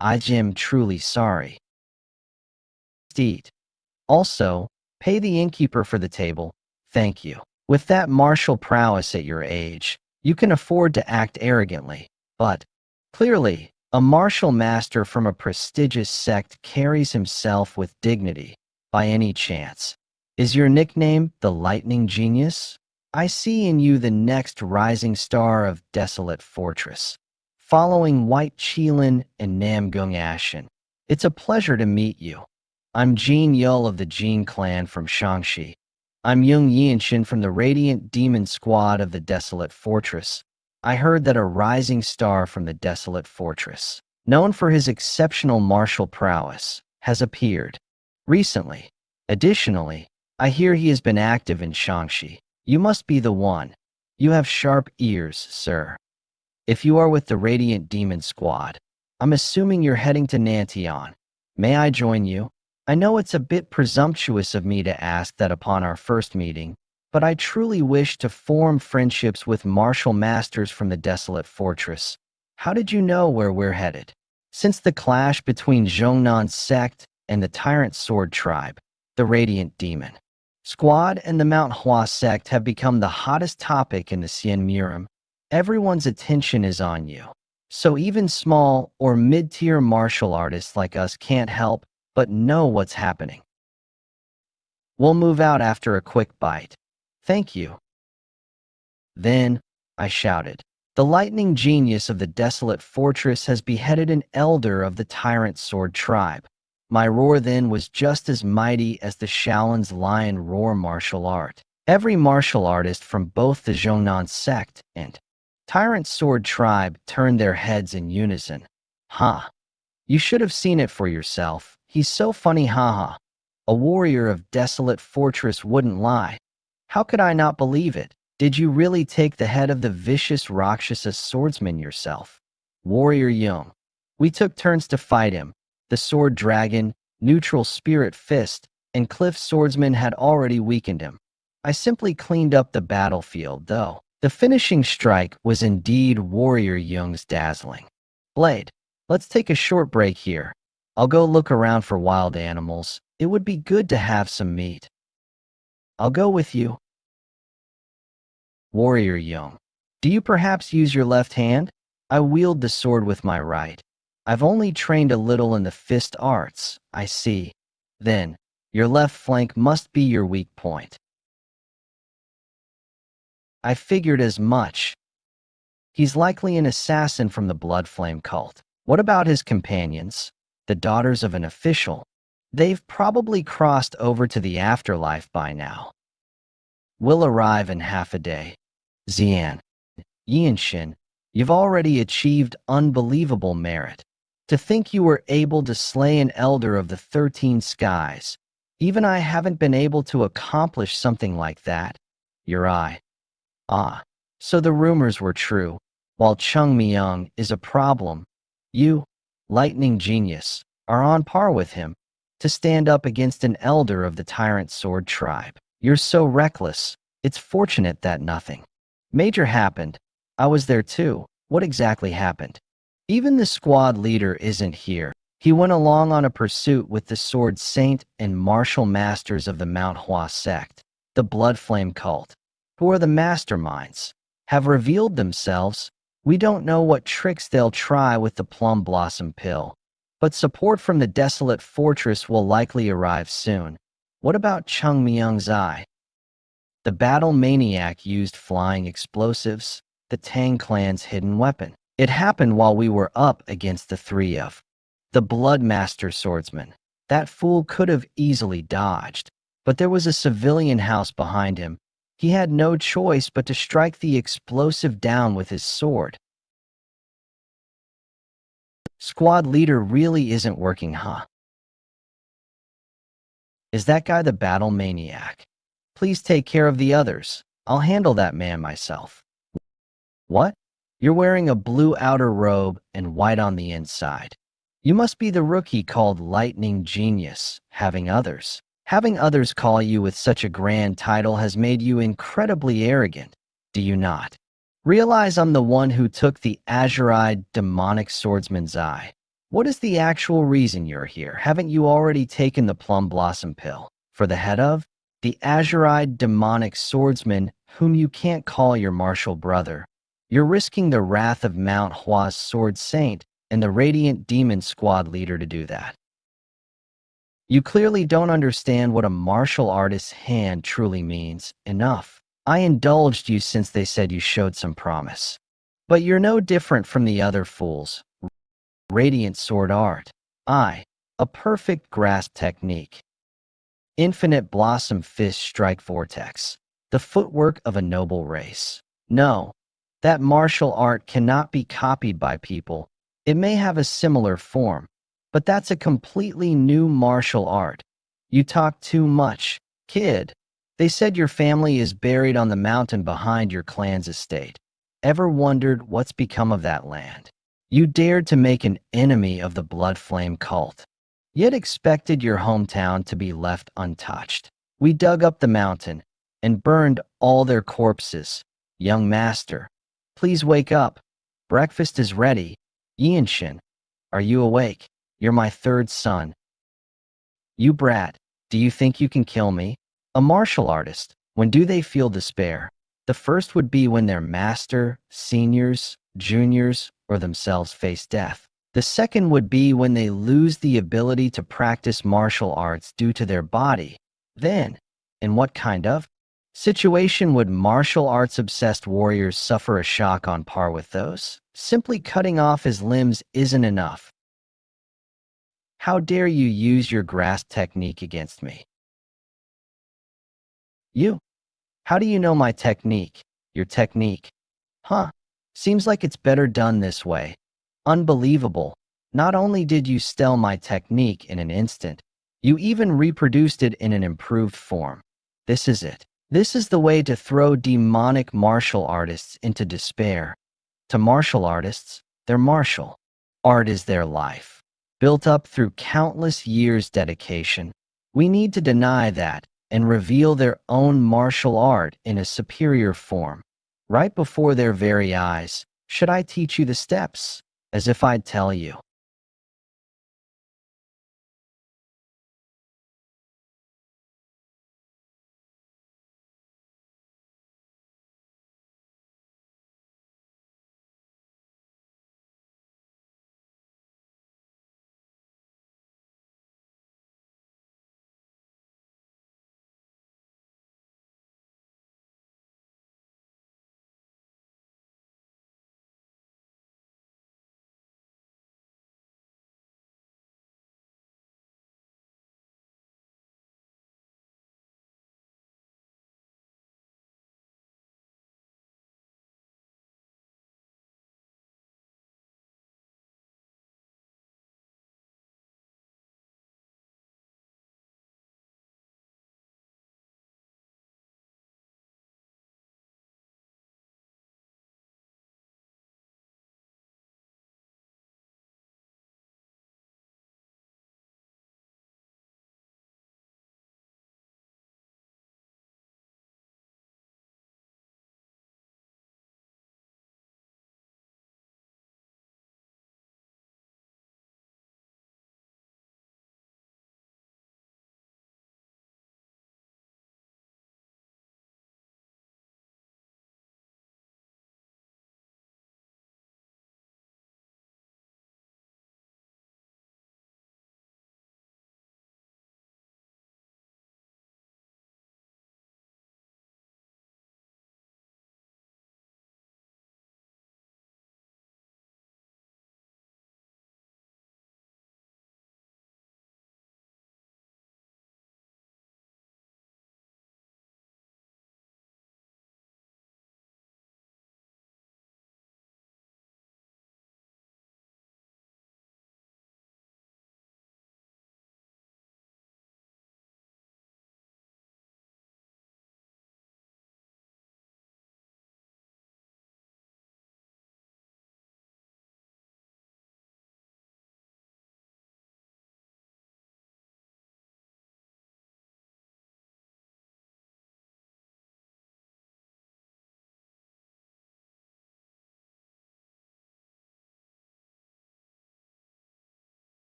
I am truly sorry. Steed. Also, pay the innkeeper for the table. Thank you. With that martial prowess at your age, you can afford to act arrogantly, but clearly, a martial master from a prestigious sect carries himself with dignity. By any chance, is your nickname the Lightning Genius? I see in you the next rising star of Desolate Fortress, following White Qilin and Namgung Ashen. It's a pleasure to meet you. I'm Jin Yul of the Jin clan from Shaanxi. I'm Jung Yeonshin from the Radiant Demon Squad of the Desolate Fortress. I heard that a rising star from the Desolate Fortress, known for his exceptional martial prowess, has appeared recently. Additionally, I hear he has been active in Shaanxi. You must be the one. You have sharp ears, sir. If you are with the Radiant Demon Squad, I'm assuming you're heading to Nantian. May I join you? I know it's a bit presumptuous of me to ask that upon our first meeting, but I truly wish to form friendships with martial masters from the Desolate Fortress. How did you know where we're headed? Since the clash between Zhongnan's sect and the Tyrant Sword Tribe, the Radiant Demon Squad and the Mount Hua sect have become the hottest topic in the Xian Murim. Everyone's attention is on you. So even small or mid-tier martial artists like us can't help but know what's happening. We'll move out after a quick bite. Thank you. Then, I shouted, the lightning genius of the desolate fortress has beheaded an elder of the tyrant sword tribe. My roar then was just as mighty as the Shaolin's lion roar martial art. Every martial artist from both the Zhongnan sect and Tyrant Sword Tribe turned their heads in unison. Ha! You should have seen it for yourself. He's so funny, haha. A warrior of desolate fortress wouldn't lie. How could I not believe it? Did you really take the head of the vicious Rakshasa swordsman yourself? Warrior Jung. We took turns to fight him. The sword dragon, neutral spirit fist, and cliff swordsman had already weakened him. I simply cleaned up the battlefield, though. The finishing strike was indeed Warrior Jung's dazzling. Blade, let's take a short break here. I'll go look around for wild animals. It would be good to have some meat. I'll go with you. Warrior Jung, do you perhaps use your left hand? I wield the sword with my right. I've only trained a little in the fist arts, I see. Then, your left flank must be your weak point. I figured as much. He's likely an assassin from the Bloodflame cult. What about his companions, the daughters of an official? They've probably crossed over to the afterlife by now. We'll arrive in half a day. Xian, Yeonshin, you've already achieved unbelievable merit. To think you were able to slay an elder of the 13 skies. Even I haven't been able to accomplish something like that. Your eye. Ah, so the rumors were true. While Chung Myung is a problem, you, lightning genius, are on par with him to stand up against an elder of the tyrant sword tribe. You're so reckless. It's fortunate that nothing major happened. I was there too. What exactly happened? Even the squad leader isn't here. He went along on a pursuit with the sword saint and martial masters of the Mount Hua sect, the Bloodflame cult, who are the masterminds, have revealed themselves. We don't know what tricks they'll try with the plum blossom pill, but support from the desolate fortress will likely arrive soon. What about Chung Myung's eye? The battle maniac used flying explosives, the Tang clan's hidden weapon. It happened while we were up against the three of the Bloodmaster swordsman. That fool could have easily dodged, but there was a civilian house behind him. He had no choice but to strike the explosive down with his sword. Squad leader really isn't working, huh? Is that guy the battle maniac? Please take care of the others. I'll handle that man myself. What? You're wearing a blue outer robe and white on the inside. You must be the rookie called Lightning Genius. Having others call you with such a grand title has made you incredibly arrogant, do you not? Realize I'm the one who took the azure-eyed demonic swordsman's eye. What is the actual reason you're here? Haven't you already taken the plum blossom pill? For the head of the azure-eyed demonic swordsman whom you can't call your martial brother. You're risking the wrath of Mount Hua's sword saint and the radiant demon squad leader to do that. You clearly don't understand what a martial artist's hand truly means. Enough. I indulged you since they said you showed some promise. But you're no different from the other fools. Radiant sword art. A perfect grasp technique. Infinite blossom fist strike vortex. The footwork of a noble race. No, that martial art cannot be copied by people. It may have a similar form, but that's a completely new martial art. You talk too much, kid. They said your family is buried on the mountain behind your clan's estate. Ever wondered what's become of that land? You dared to make an enemy of the Bloodflame cult, yet expected your hometown to be left untouched. We dug up the mountain and burned all their corpses. Young master, please wake up. Breakfast is ready. Yeonshin, are you awake? You're my third son. You brat, do you think you can kill me? A martial artist, when do they feel despair? The first would be when their master, seniors, juniors, or themselves face death. The second would be when they lose the ability to practice martial arts due to their body. Then, in what kind of situation would martial arts obsessed warriors suffer a shock on par with those? Simply cutting off his limbs isn't enough. How dare you use your grasp technique against me? You? How do you know my technique? Your technique? Huh. Seems like it's better done this way. Unbelievable. Not only did you steal my technique in an instant, you even reproduced it in an improved form. This is it. This is the way to throw demonic martial artists into despair. To martial artists, their martial art is their life, built up through countless years' dedication. We need to deny that and reveal their own martial art in a superior form. Right before their very eyes, should I teach you the steps? As if I'd tell you.